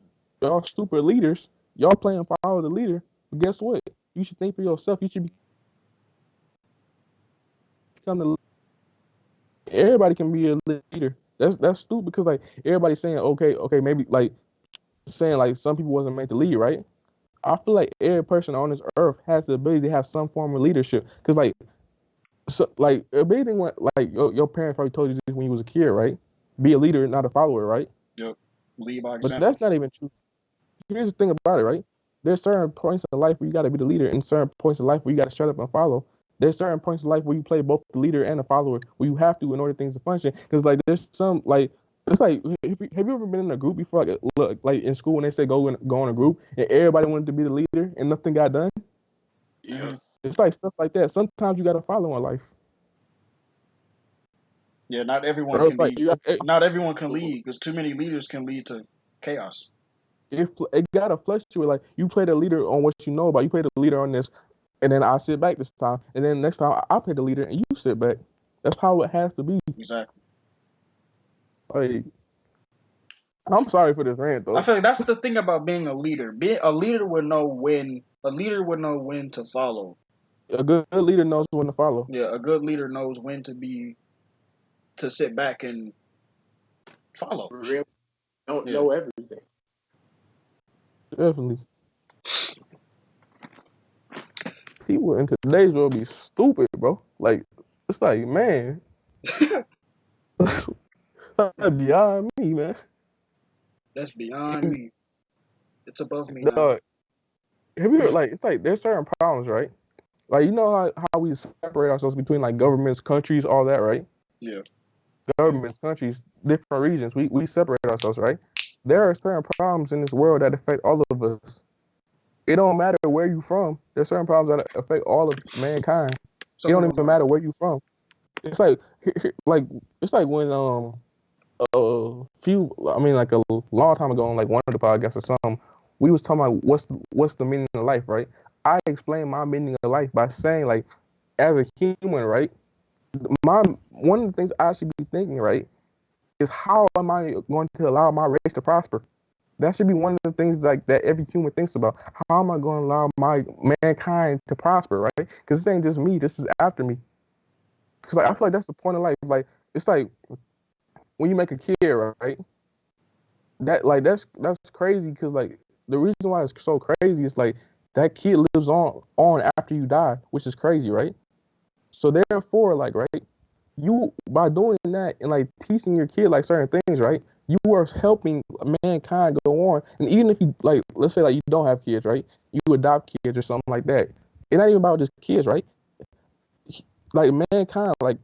y'all stupid leaders. Y'all playing follow the leader. But guess what? You should think for yourself. You should become the everybody can be a leader. That's stupid because like everybody's saying okay maybe like saying like some people wasn't meant to lead, right? I feel like every person on this earth has the ability to have some form of leadership because like a big thing like your parents probably told you this when you was a kid, right? Be a leader, not a follower, right? Yep. Lead by But example. that's not even true. Here's the thing about it, right? there's certain points in life where you got to be the leader, and certain points in life where you got to shut up and follow. There's certain points in life where you play both the leader and the follower, where you have to in order things to function. Because like there's some like it's like have you ever been in a group before? Like look, like in school when they say go in a group and everybody wanted to be the leader and nothing got done. Yeah. It's like stuff like that. Sometimes you got to follow in life. Yeah, not everyone Bro, can it's like be. Not everyone can lead because too many leaders can lead to chaos. it gotta fluctuate. Like you play the leader on what you know about. You play the leader on this, and then I sit back this time, and then next time I play the leader and you sit back. That's how it has to be. Exactly. Like I'm sorry for this rant I though. feel like that's the thing about being a leader. Being a leader would know when. A leader would know when to follow. A good leader knows when to follow. Yeah, a good leader knows when to sit back and follow. Really don't Yeah. know everything. Definitely. People in today's world be stupid, bro. Like it's like man, that's beyond me, man. That's beyond me. It's above me now. Dog, have you heard, like it's like there's certain problems, right? Like you know how we separate ourselves between like governments, countries, all that, right? Yeah. Governments, countries, different regions. We separate ourselves, right? There are certain problems in this world that affect all of us. It don't matter where you from. There's certain problems that affect all of mankind. It Some don't of even them are. matter where you from. It's like it's like when I mean like a long time ago on like one of the podcasts or something, we was talking about what's the meaning of life, right? I explained my meaning of life by saying like as a human, right? My one of the things I should be thinking, right, is how am I going to allow my race to prosper? That should be one of the things like that every human thinks about. How am I going to allow my mankind to prosper, right? Because this ain't just me. This is after me. Because like, I feel like that's the point of life. Like it's like when you make a kid, right? That like that's crazy. Because like the reason why it's so crazy is like that kid lives on after you die, which is crazy, right? So therefore, like right, you by doing that and like teaching your kid like certain things, right? You are helping mankind go on. And even if you like, let's say like you don't have kids, right? You adopt kids or something like that. It's not even about just kids, right? Like mankind, like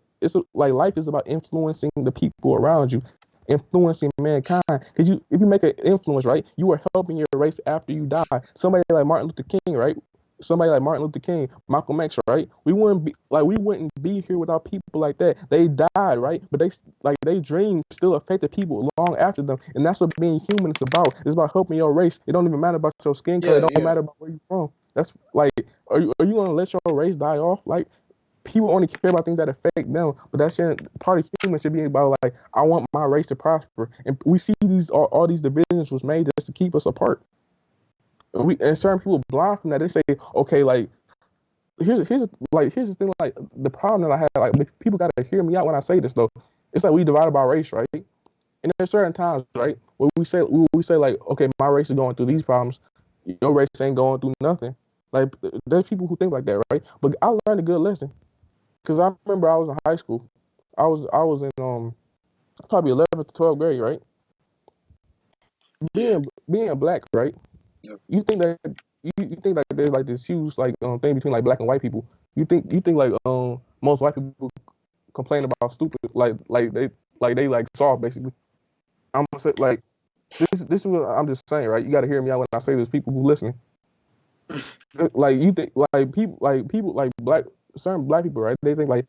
like life is about influencing the people around you, influencing mankind. Because if you make an influence, right, you are helping your race after you die. Somebody like Martin Luther King, right? Somebody like Martin Luther King, Malcolm X, right? We wouldn't be here without people like that. They died, right? But they dreams still affected people long after them, and that's what being human is about. It's about helping your race. It don't even matter about your skin color. Yeah, It don't yeah. matter about where you're from. That's like, are you gonna let your race die off? Like people only care about things that affect them, but that shouldn't part of human should be about like I want my race to prosper, and we see these all these divisions was made just to keep us apart. And certain people blind from that. They say, okay, like here's the thing, like the problem that I have, like people gotta hear me out when I say this though. It's like we divided by race, right? And there's certain times, right, where we say like, okay, my race is going through these problems, your race ain't going through nothing. Like there's people who think like that, right? But I learned a good lesson. Cause I remember I was in high school. I was in probably 11th to 12th grade, right? Yeah. Being black, right? Yep. You think that you think that there's like this huge like thing between like black and white people. You think like most white people complain about stupid like they like soft basically. I'm gonna say like this is what I'm just saying, right? You got to hear me out when I say this. People who listening, like you think like people like black certain black people, right? They think like,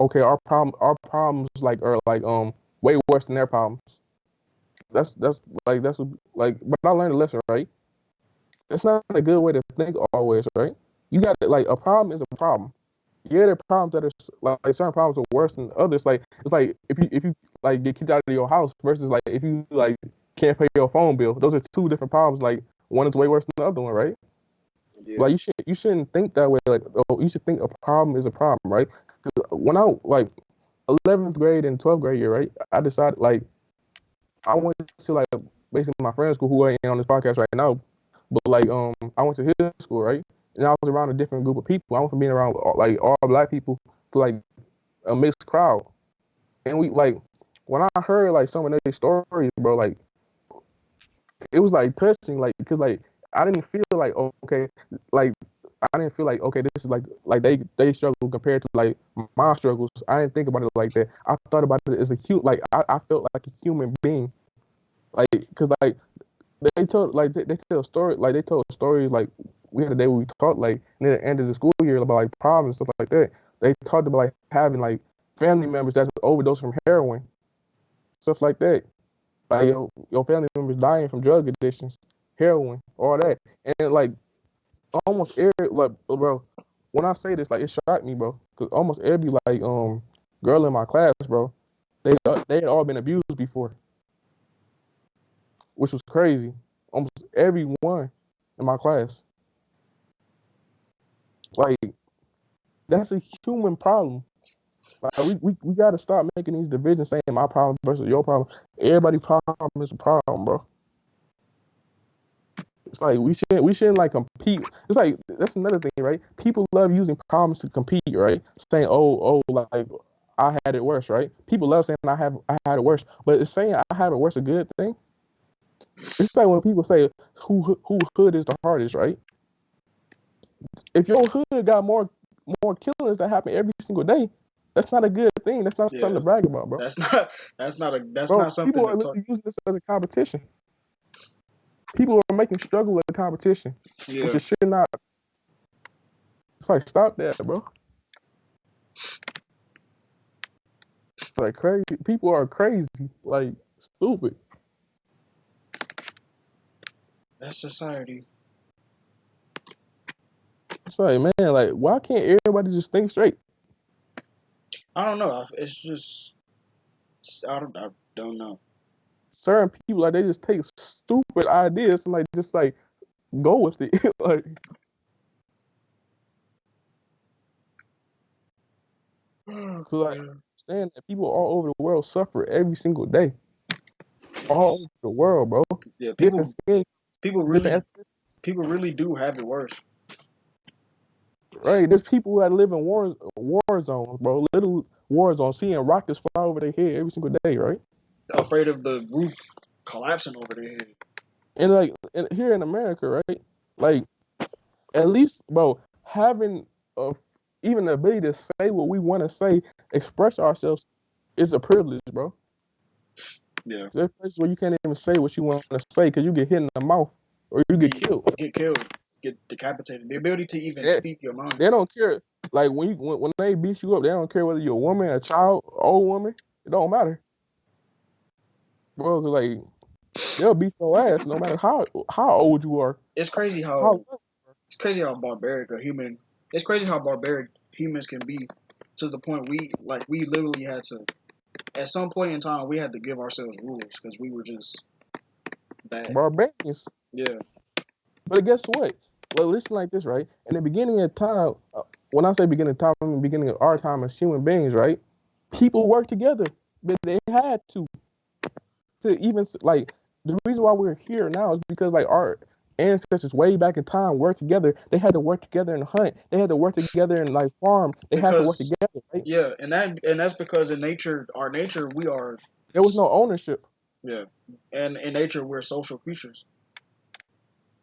okay, our problems like are like way worse than their problems. That's what, like, but I learned a lesson, right? It's not a good way to think always, right? You got to like a problem is a problem. Yeah, there are problems that are like certain problems are worse than others. Like it's like if you like get kicked out of your house versus like if you like can't pay your phone bill. Those are two different problems. Like one is way worse than the other one, right? Yeah. Like you shouldn't think that way. Like oh, you should think a problem is a problem, right? 'Cause when I like 11th grade and 12th grade year, right? I decided like I went to like basically my friend's school who ain't on this podcast right now, but like I went to his school, right? And I was around a different group of people. I went from being around like all black people to like a mixed crowd. And we like when I heard like some of their stories, bro, like it was like touching, like because like I didn't feel like okay, like I didn't feel like okay, this is like they struggle compared to like my struggles. I didn't think about it like that. I thought about it as a like I felt like a human being, like because like they told like they tell story like they told stories like we had a day where we talked like near the end of the school year about like problems and stuff like that. They talked about like having like family members that overdose from heroin, stuff like that. Like your family members dying from drug addictions, heroin, all that, and like almost every like bro, when I say this, like it shocked me, bro, because almost every like girl in my class, bro, they had all been abused before, which was crazy. Almost everyone in my class, like that's a human problem. Like we got to stop making these divisions, saying my problem versus your problem. Everybody's problem is a problem, bro. It's like we shouldn't like compete. It's like that's another thing, right? People love using problems to compete, right? Saying like I had it worse, right? People love saying I had it worse, but it's saying I have it worse a good thing. It's like when people say who hood is the hardest, right? If your hood got more killings that happen every single day, that's not a good thing. That's not something Yeah, to brag about, bro. that's Bro, not something people to are talk. literally using this as a competition. People are making struggle a competition, which Yeah, it should not. It's like stop that, bro. It's like crazy. People are crazy, like stupid. that's society. It's like man, like why can't everybody just think straight? I don't know. It's just I don't know. Certain people like they just take stupid ideas and like just like go with it. Like, cause like Yeah. understand that people all over the world suffer every single day, all over the world, bro. Yeah, Different skin, people different really people really do have it worse. right. There's people that live in war zones, bro. Little war zones, seeing rockets fly over their head every single day, right? Afraid of the roof collapsing over their head. And like here in America, right? Like at least, bro, having a, even the ability to say what we want to say, express ourselves, is a privilege, bro. Yeah, There's places where you can't even say what you want to say because you get hit in the mouth or you get killed. get killed, get decapitated. The ability to even They, speak your mind. they don't care. Like when they beat you up, they don't care whether you're a woman, a child, old woman. It don't matter, bro. 'Cause, like they'll beat your ass no matter how old you are. It's crazy How how it's crazy how barbaric a human. It's crazy how barbaric humans can be, to the point we literally had to. At some point in time, we had to give ourselves rules because we were just bad. barbarians. Yeah, But guess what? Well, listen like this, right? In the beginning of time, when I say beginning of time, I mean beginning of our time as human beings, right? People work together, but they had to even like the reason why we're here now is because like our ancestors way back in time worked together. They had to work together and hunt. They had to work together and like farm. They had to work because together, right? yeah, and that's because in nature, our nature, we are There was no ownership. yeah, and in nature, we're social creatures.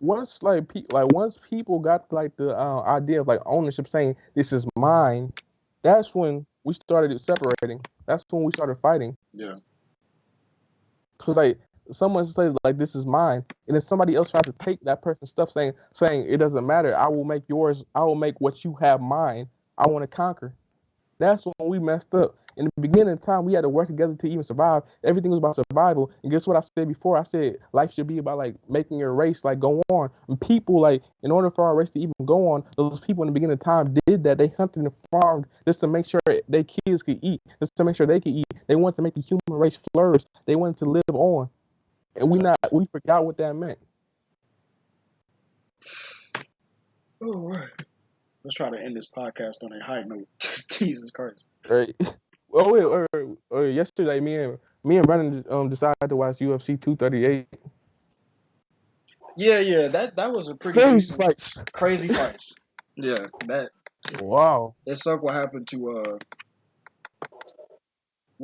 Once like once people got like the idea of like ownership, saying this is mine, that's when we started separating. That's when we started fighting. Yeah, Cause like someone says like this is mine, and then somebody else tries to take that person's stuff, saying it doesn't matter. I will make yours. I will make what you have mine. I want to conquer. That's when we messed up. In the beginning of time, we had to work together to even survive. Everything was about survival. And guess what I said before? I said life should be about like making your race like go on. And people like, in order for our race to even go on, those people in the beginning of time did that. They hunted and farmed just to make sure their kids could eat, just to make sure they could eat. They wanted to make the human race flourish. They wanted to live on. And we forgot what that meant. all right. Let's try to end this podcast on a high note. Jesus Christ. Right? Oh wait, yesterday me and Brandon decided to watch UFC 238. Yeah, that was a pretty Crazy decent, fights. crazy fights. Yeah, that Wow. it sucked. What happened to what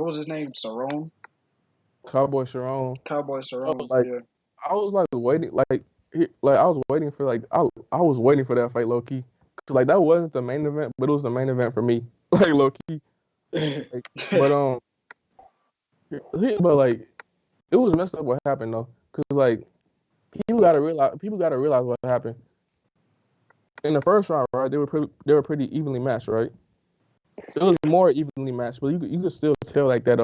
was his name? Cerrone, Cowboy Sharon. Cowboy I Cerrone. was like, Yeah, I was like waiting, like like I was waiting for I was waiting for that fight low key. 'Cause, like that wasn't the main event, but it was the main event for me. Like low key. Like, but but like it was messed up what happened though. Cause like people gotta realize what happened. In the first round, right? They were pretty evenly matched, right? It was more evenly matched, but you could still tell like that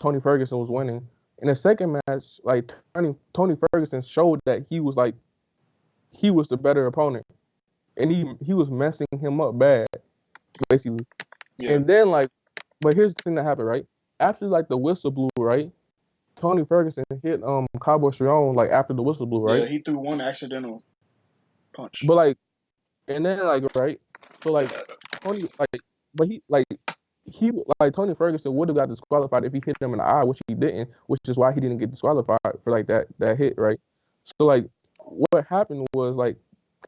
Tony Ferguson was winning. In the second match, like Tony Ferguson showed that he was the better opponent, and he was messing him up bad, basically. Yeah. And then like, but here's the thing that happened, right? After like the whistle blew, right? Tony Ferguson hit Cowboy Cerrone like after the whistle blew, right? Yeah, he threw one accidental punch. But like, and then like, right? So like Tony like, but he like Tony Ferguson would have got disqualified if he hit him in the eye, which he didn't, which is why he didn't get disqualified for like that hit, right? So like what happened was like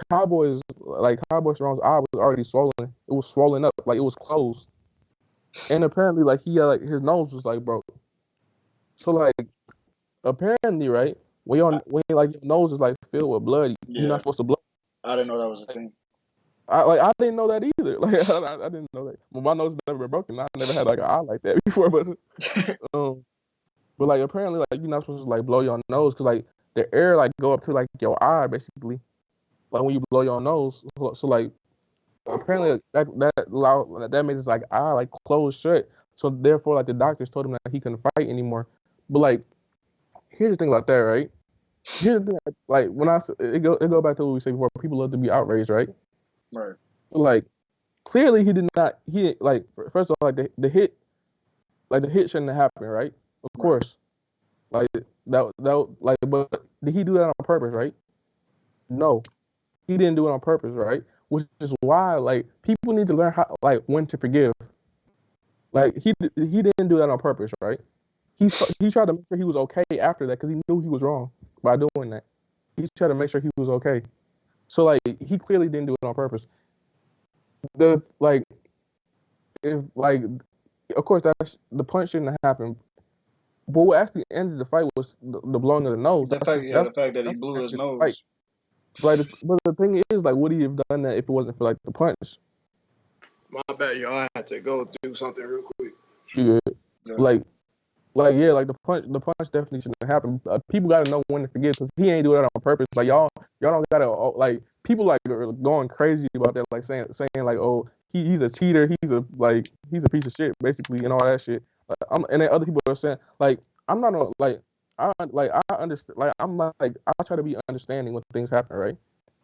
Cowboy Cerrone's eye was already swollen. It was swollen up, like it was closed. And apparently like he had like his nose was like broke. So like apparently, right, when like your nose is like filled with blood, you're not supposed to blow. I didn't know that was a thing. I didn't know that either. Like I didn't know that. Well, my nose has never been broken. I never had like an eye like that before. But like apparently like you're not supposed to like blow your nose because like the air like go up to like your eye basically. Like when you blow your nose. So like apparently that made his like eye like closed shut. So therefore like the doctors told him that he couldn't fight anymore. But like here's the thing about that, right? Here's the thing, like when it go back to what we said before. People love to be outraged, right? Right. Like clearly he did not. He like first of all like the hit shouldn't have happened, right? Of course, like that like but did he do that on purpose, right? No, he didn't do it on purpose, right? Which is why like people need to learn how like when to forgive. Like he didn't do that on purpose, right? He tried to make sure he was okay after that because he knew he was wrong by doing that. He tried to make sure he was okay. So like he clearly didn't do it on purpose. The like if like of course that's the punch shouldn't have happened. But what actually ended the fight was the blowing of the nose. The fact that he blew his nose. But the thing is, like, would he have done that if it wasn't for like the punch? My bad, y'all. I had to go do something real quick. Yeah. Like the punch definitely shouldn't have happened. People gotta know when to forgive because he ain't doing it on purpose. Like y'all don't gotta like people like are going crazy about that, like saying like, oh, he's a cheater, he's a piece of shit, basically, and all that shit. And then other people are saying like I'm not like I understand, like I'm like I try to be understanding when things happen, right?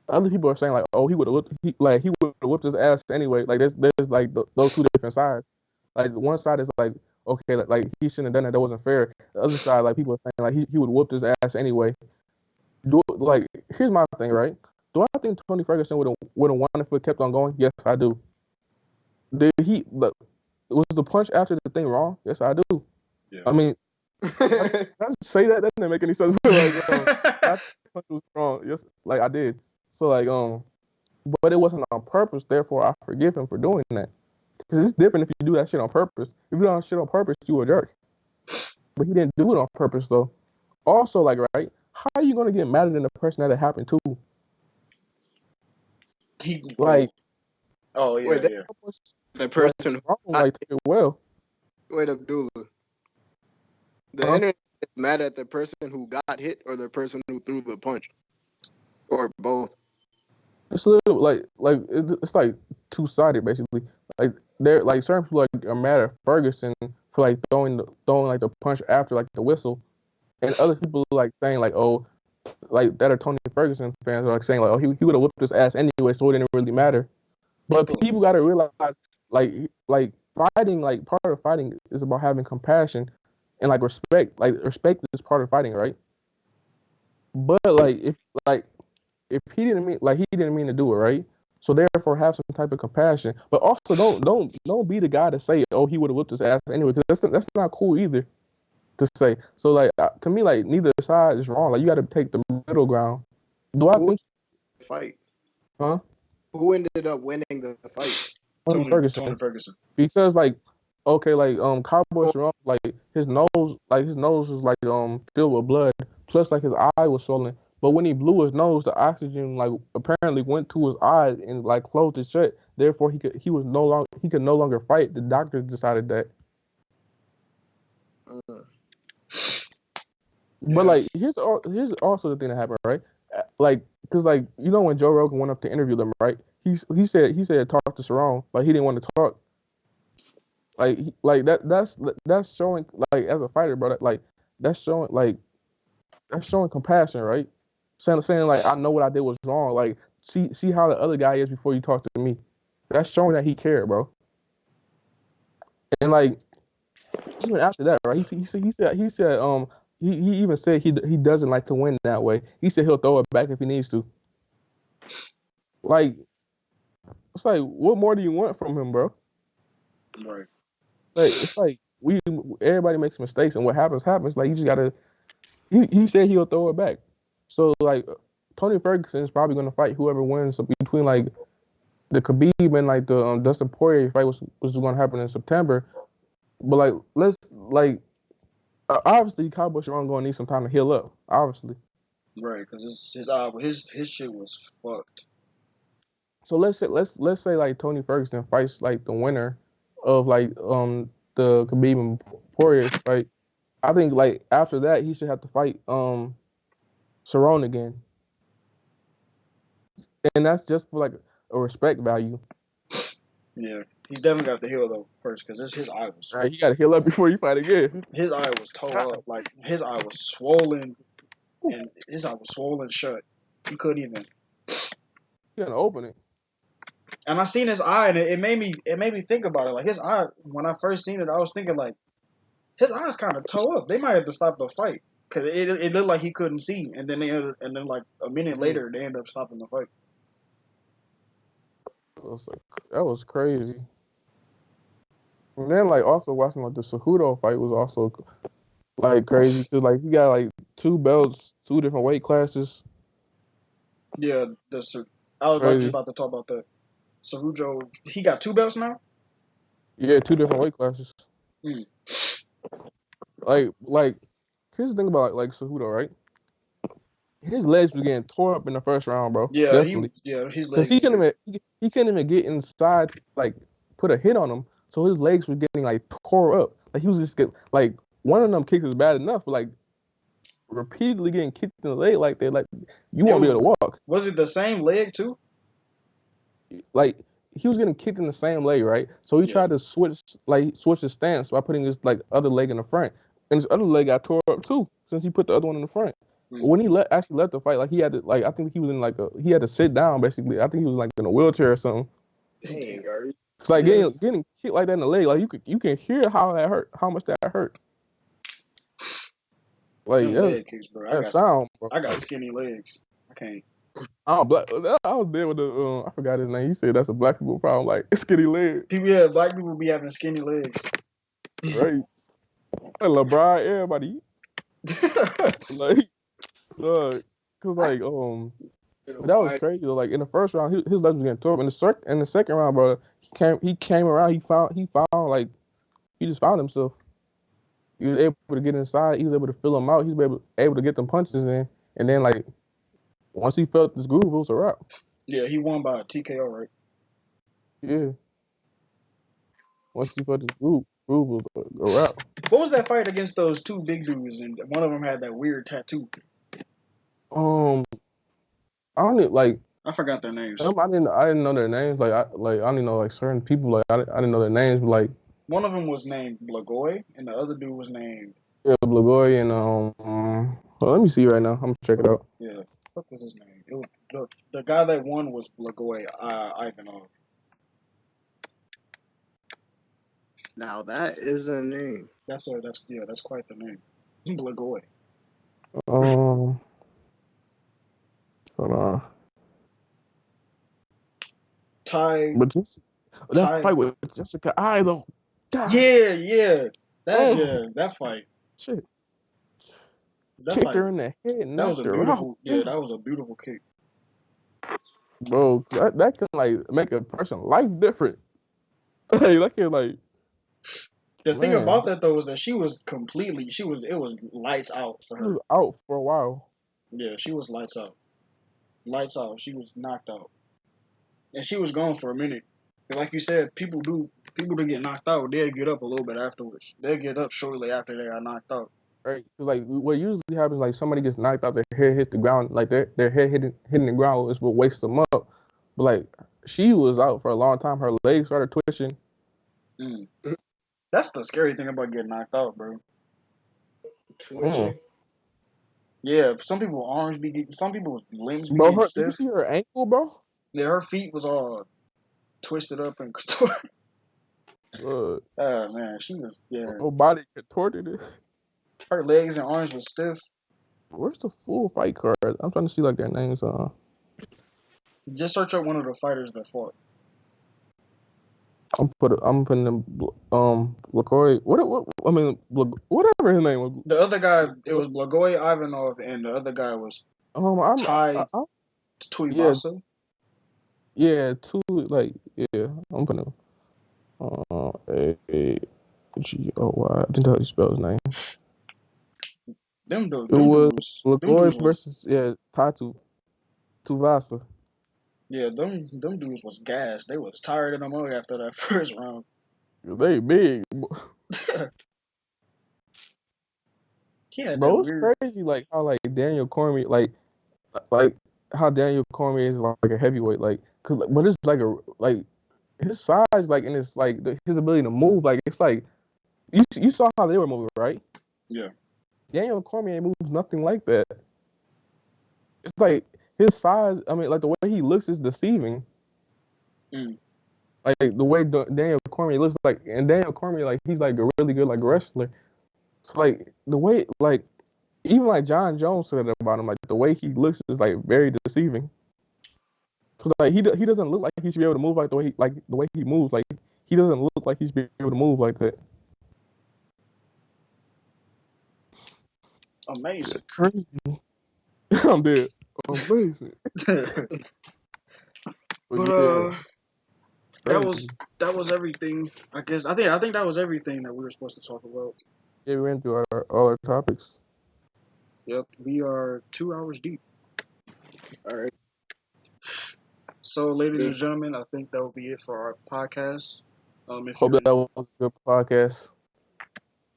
Other people are saying like, oh, he would have whipped his ass anyway. Like there's like those two different sides. Like one side is like, okay, like he shouldn't have done that. That wasn't fair. The other side, like people are saying, like he would whoop his ass anyway. Like here's my thing, right? Do I think Tony Ferguson would have won if it kept on going? Yes, I do. Was the punch after the thing wrong? Yes, I do. Yeah. I mean, I say that doesn't make any sense. Like, that punch was wrong. Yes, like I did. So like but it wasn't on purpose. Therefore, I forgive him for doing that. Because it's different if you do that shit on purpose. If you do that shit on purpose, you a jerk. But he didn't do it on purpose, though. Also, like, right, how are you going to get madder than the person that it happened to? Like, oh, yeah, wait, yeah. The person like, well. Wait, Abdullah. The internet is mad at the person who got hit or the person who threw the punch? Or both? It's a little like it's like two-sided basically. Like they're like certain people like are mad at Ferguson for like throwing like the punch after like the whistle, and other people like saying like, oh, like that are Tony Ferguson fans are like saying like, oh, he would have whipped his ass anyway, so it didn't really matter. But people got to realize like fighting, like part of fighting is about having compassion and like respect. Like respect is part of fighting, right? But if he didn't mean to do it, right? So therefore, have some type of compassion. But also, don't be the guy to say, oh, he would have whipped his ass anyway, because that's not cool either to say. So like to me, like neither side is wrong. Like you got to take the middle ground. Do I think fight? Huh? Who ended up winning the fight? Tony Ferguson. Because like, okay, like Cowboy Cerrone, like his nose was like filled with blood. Plus like his eye was swollen. But when he blew his nose, the oxygen like apparently went to his eyes and like closed it shut. Therefore, he could no longer fight. The doctors decided that. But Yeah. like, here's also the thing that happened, right? Like, cause like when Joe Rogan went up to interview them, right? He said talk to Sharon, like he didn't want to talk. Like that's showing like as a fighter, bro. Like that's showing like that's showing compassion, right? Saying like I know what I did was wrong. Like see how the other guy is before you talk to me. That's showing that he cared, bro. And like even after that, right? He even said he doesn't like to win that way. He said he'll throw it back if he needs to. Like it's like what more do you want from him, bro? Right. Like it's like everybody makes mistakes and what happens. Like you just gotta. He said he'll throw it back. So like Tony Ferguson is probably gonna fight whoever wins between like the Khabib and like the Dustin Poirier fight was gonna happen in September. But like let's like obviously Cowboy Cerrone gonna need some time to heal up. Obviously. Right. Because his shit was fucked. So let's say like Tony Ferguson fights like the winner of like the Khabib and Poirier fight. I think like after that he should have to fight Cerrone again, and that's just for like a respect value. Yeah. He's definitely got to heal though first because his eye was Right, you got to heal up before you fight again. his eye was tore up. Like his eye was swollen, and his eye was swollen shut. He couldn't even. You gotta open it. And I seen his eye, and it made me think about it. Like his eye, when I first seen it, I was thinking like his eyes kind of toe up. They might have to stop the fight because it looked like he couldn't see. And then like a minute later, they end up stopping the fight. That was crazy. And then like also watching like the Cejudo fight was also like crazy because like he got like 2 belts, 2 different weight classes. Yeah, I was just Crazy. about to talk about that. Cejudo, he got 2 belts now. Yeah, 2 different weight classes. Mm. Like here's the thing about like Cejudo, right? His legs was getting tore up in the first round, bro. Yeah, Definitely. his Because legs. he couldn't even get inside, like put a hit on him. So his legs were getting like tore up. Like he was just like one of them kicks is bad enough, but like repeatedly getting kicked in the leg like that, like you won't be able to walk. Was it the same leg too? Like he was getting kicked in the same leg, right? So he tried to switch his stance by putting his like other leg in the front, and his other leg got tore up too since he put the other one in the front. When he actually left the fight, like he had to like I think he was in like he had to sit down basically. I think he was like in a wheelchair or something. Dang, Gary. It's like getting kicked like that in the leg, like you can hear how that hurt, how much that hurt. Like leg kicks, bro. I got skinny legs. I can't. I was there with the I forgot his name. He said that's a black people problem, like skinny legs. Black people be having skinny legs. Right. Like LeBron, everybody. Like, cause like that was crazy. Like in the first round, his legs was getting tore up. In the second round, bro, he came around. He found like he just found himself. He was able to get inside. He was able to fill him out. He was able to get them punches in. And then like once he felt this groove, it was a wrap. Yeah, he won by TKO, right? Yeah. Once he felt this groove was a wrap. What was that fight against those 2 big dudes? And one of them had that weird tattoo. I don't need, like. I forgot their names. I didn't know their names. Like I didn't know like certain people. Like I didn't know their names. But like one of them was named Blagoy, and the other dude was named Blagoy. And well, let me see right now. I'm gonna check it out. Yeah, what was his name? It was, the guy that won was Blagoy Ivanov. Now that is a name. That's quite the name. Blagoy. Hold on. But that fight with Jessica I though. God. Yeah. That fight. Shit. Kicked her in the head. That was a beautiful. Yeah, that was a beautiful kick. Bro, that can like make a person life different. Hey, that can like. The thing about that though was that it was lights out for her. She was out for a while. Yeah, she was lights out. Lights out. She was knocked out, and she was gone for a minute. And like you said, people do get knocked out. They'll get up a little bit afterwards. They'll get up shortly after they are knocked out. Right? 'Cause, like what usually happens, like somebody gets knocked out, their head hits the ground, like their head hitting the ground is what wakes them up. But like she was out for a long time. Her legs started twitching. Mm. That's the scary thing about getting knocked out, bro. Twitching. Yeah, some people's arms some people's limbs be Bro, getting you stiff. see her ankle, bro? Yeah, her feet was all twisted up and contorted. Uh, Oh man, she was her body contorted. her legs and arms was stiff. Where's the full fight card? I'm trying to see like their names. Just search up one of the fighters that fought. I'm putting them LaCroix. Whatever his name was. The other guy, it was Blagoy Ivanov, and the other guy was Ty Yeah, Tuivasa. yeah, I'm putting A-G-O-Y. I didn't tell you spell his name. Them It was dudes, LaCroix versus Tatu Tuivasa. yeah, them dudes was gassed. They was tired of them all after that first round. They big, He had bro. that It's weird. crazy, like how like Daniel Cormier, like how Daniel Cormier is like a heavyweight, but it's like his size, like and it's like his ability to move, like it's like you saw how they were moving, right? Yeah. Daniel Cormier moves nothing like that. It's like his size. I mean, like the way he looks is deceiving. Mm. Like the way Daniel Cormier looks like, and Daniel Cormier, like he's like a really good like wrestler. So like the way like even like John Jones said about him, like the way he looks is like very deceiving. Cause like he doesn't look like he should be able to move like the way he moves. Like he doesn't look like he should be able to move like that. Amazing. Crazy. I'm dead. Amazing. But yeah, that was everything. I guess I think that was everything that we were supposed to talk about. yeah, we went through all our topics. Yep, we are 2 hours deep. All right. So, ladies and gentlemen, I think that will be it for our podcast. Hope that was a good podcast.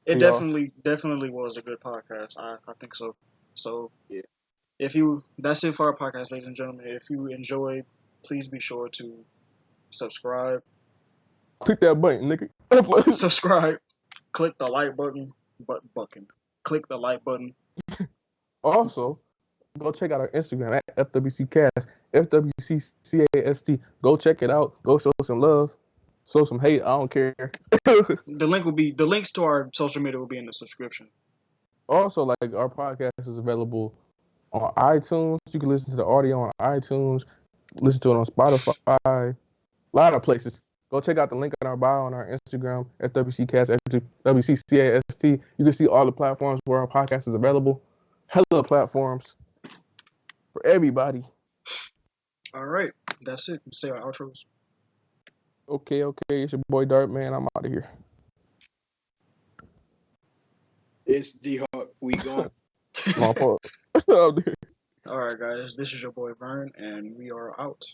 It definitely was a good podcast. I think so. So, yeah. That's it for our podcast, ladies and gentlemen. If you enjoyed, please be sure to subscribe. Click that button, nigga. Subscribe. Click the like button. Click the like button. Also, go check out our Instagram at FWC Cast, FWC Cast. Go check it out. Go show some love. Show some hate. I don't care. The links to our social media will be in the description. Also, like our podcast is available on iTunes. You can listen to the audio on iTunes. Listen to it on Spotify. A lot of places. Go check out the link in our bio on our Instagram, FWC Cast, FWC Cast. You can see all the platforms where our podcast is available. Hella platforms for everybody. All right, that's it. Say our outros. Okay. It's your boy Dart, man. I'm out of here. It's D-Hawk. We gone. My fault. All right, guys. This is your boy Vern, and we are out.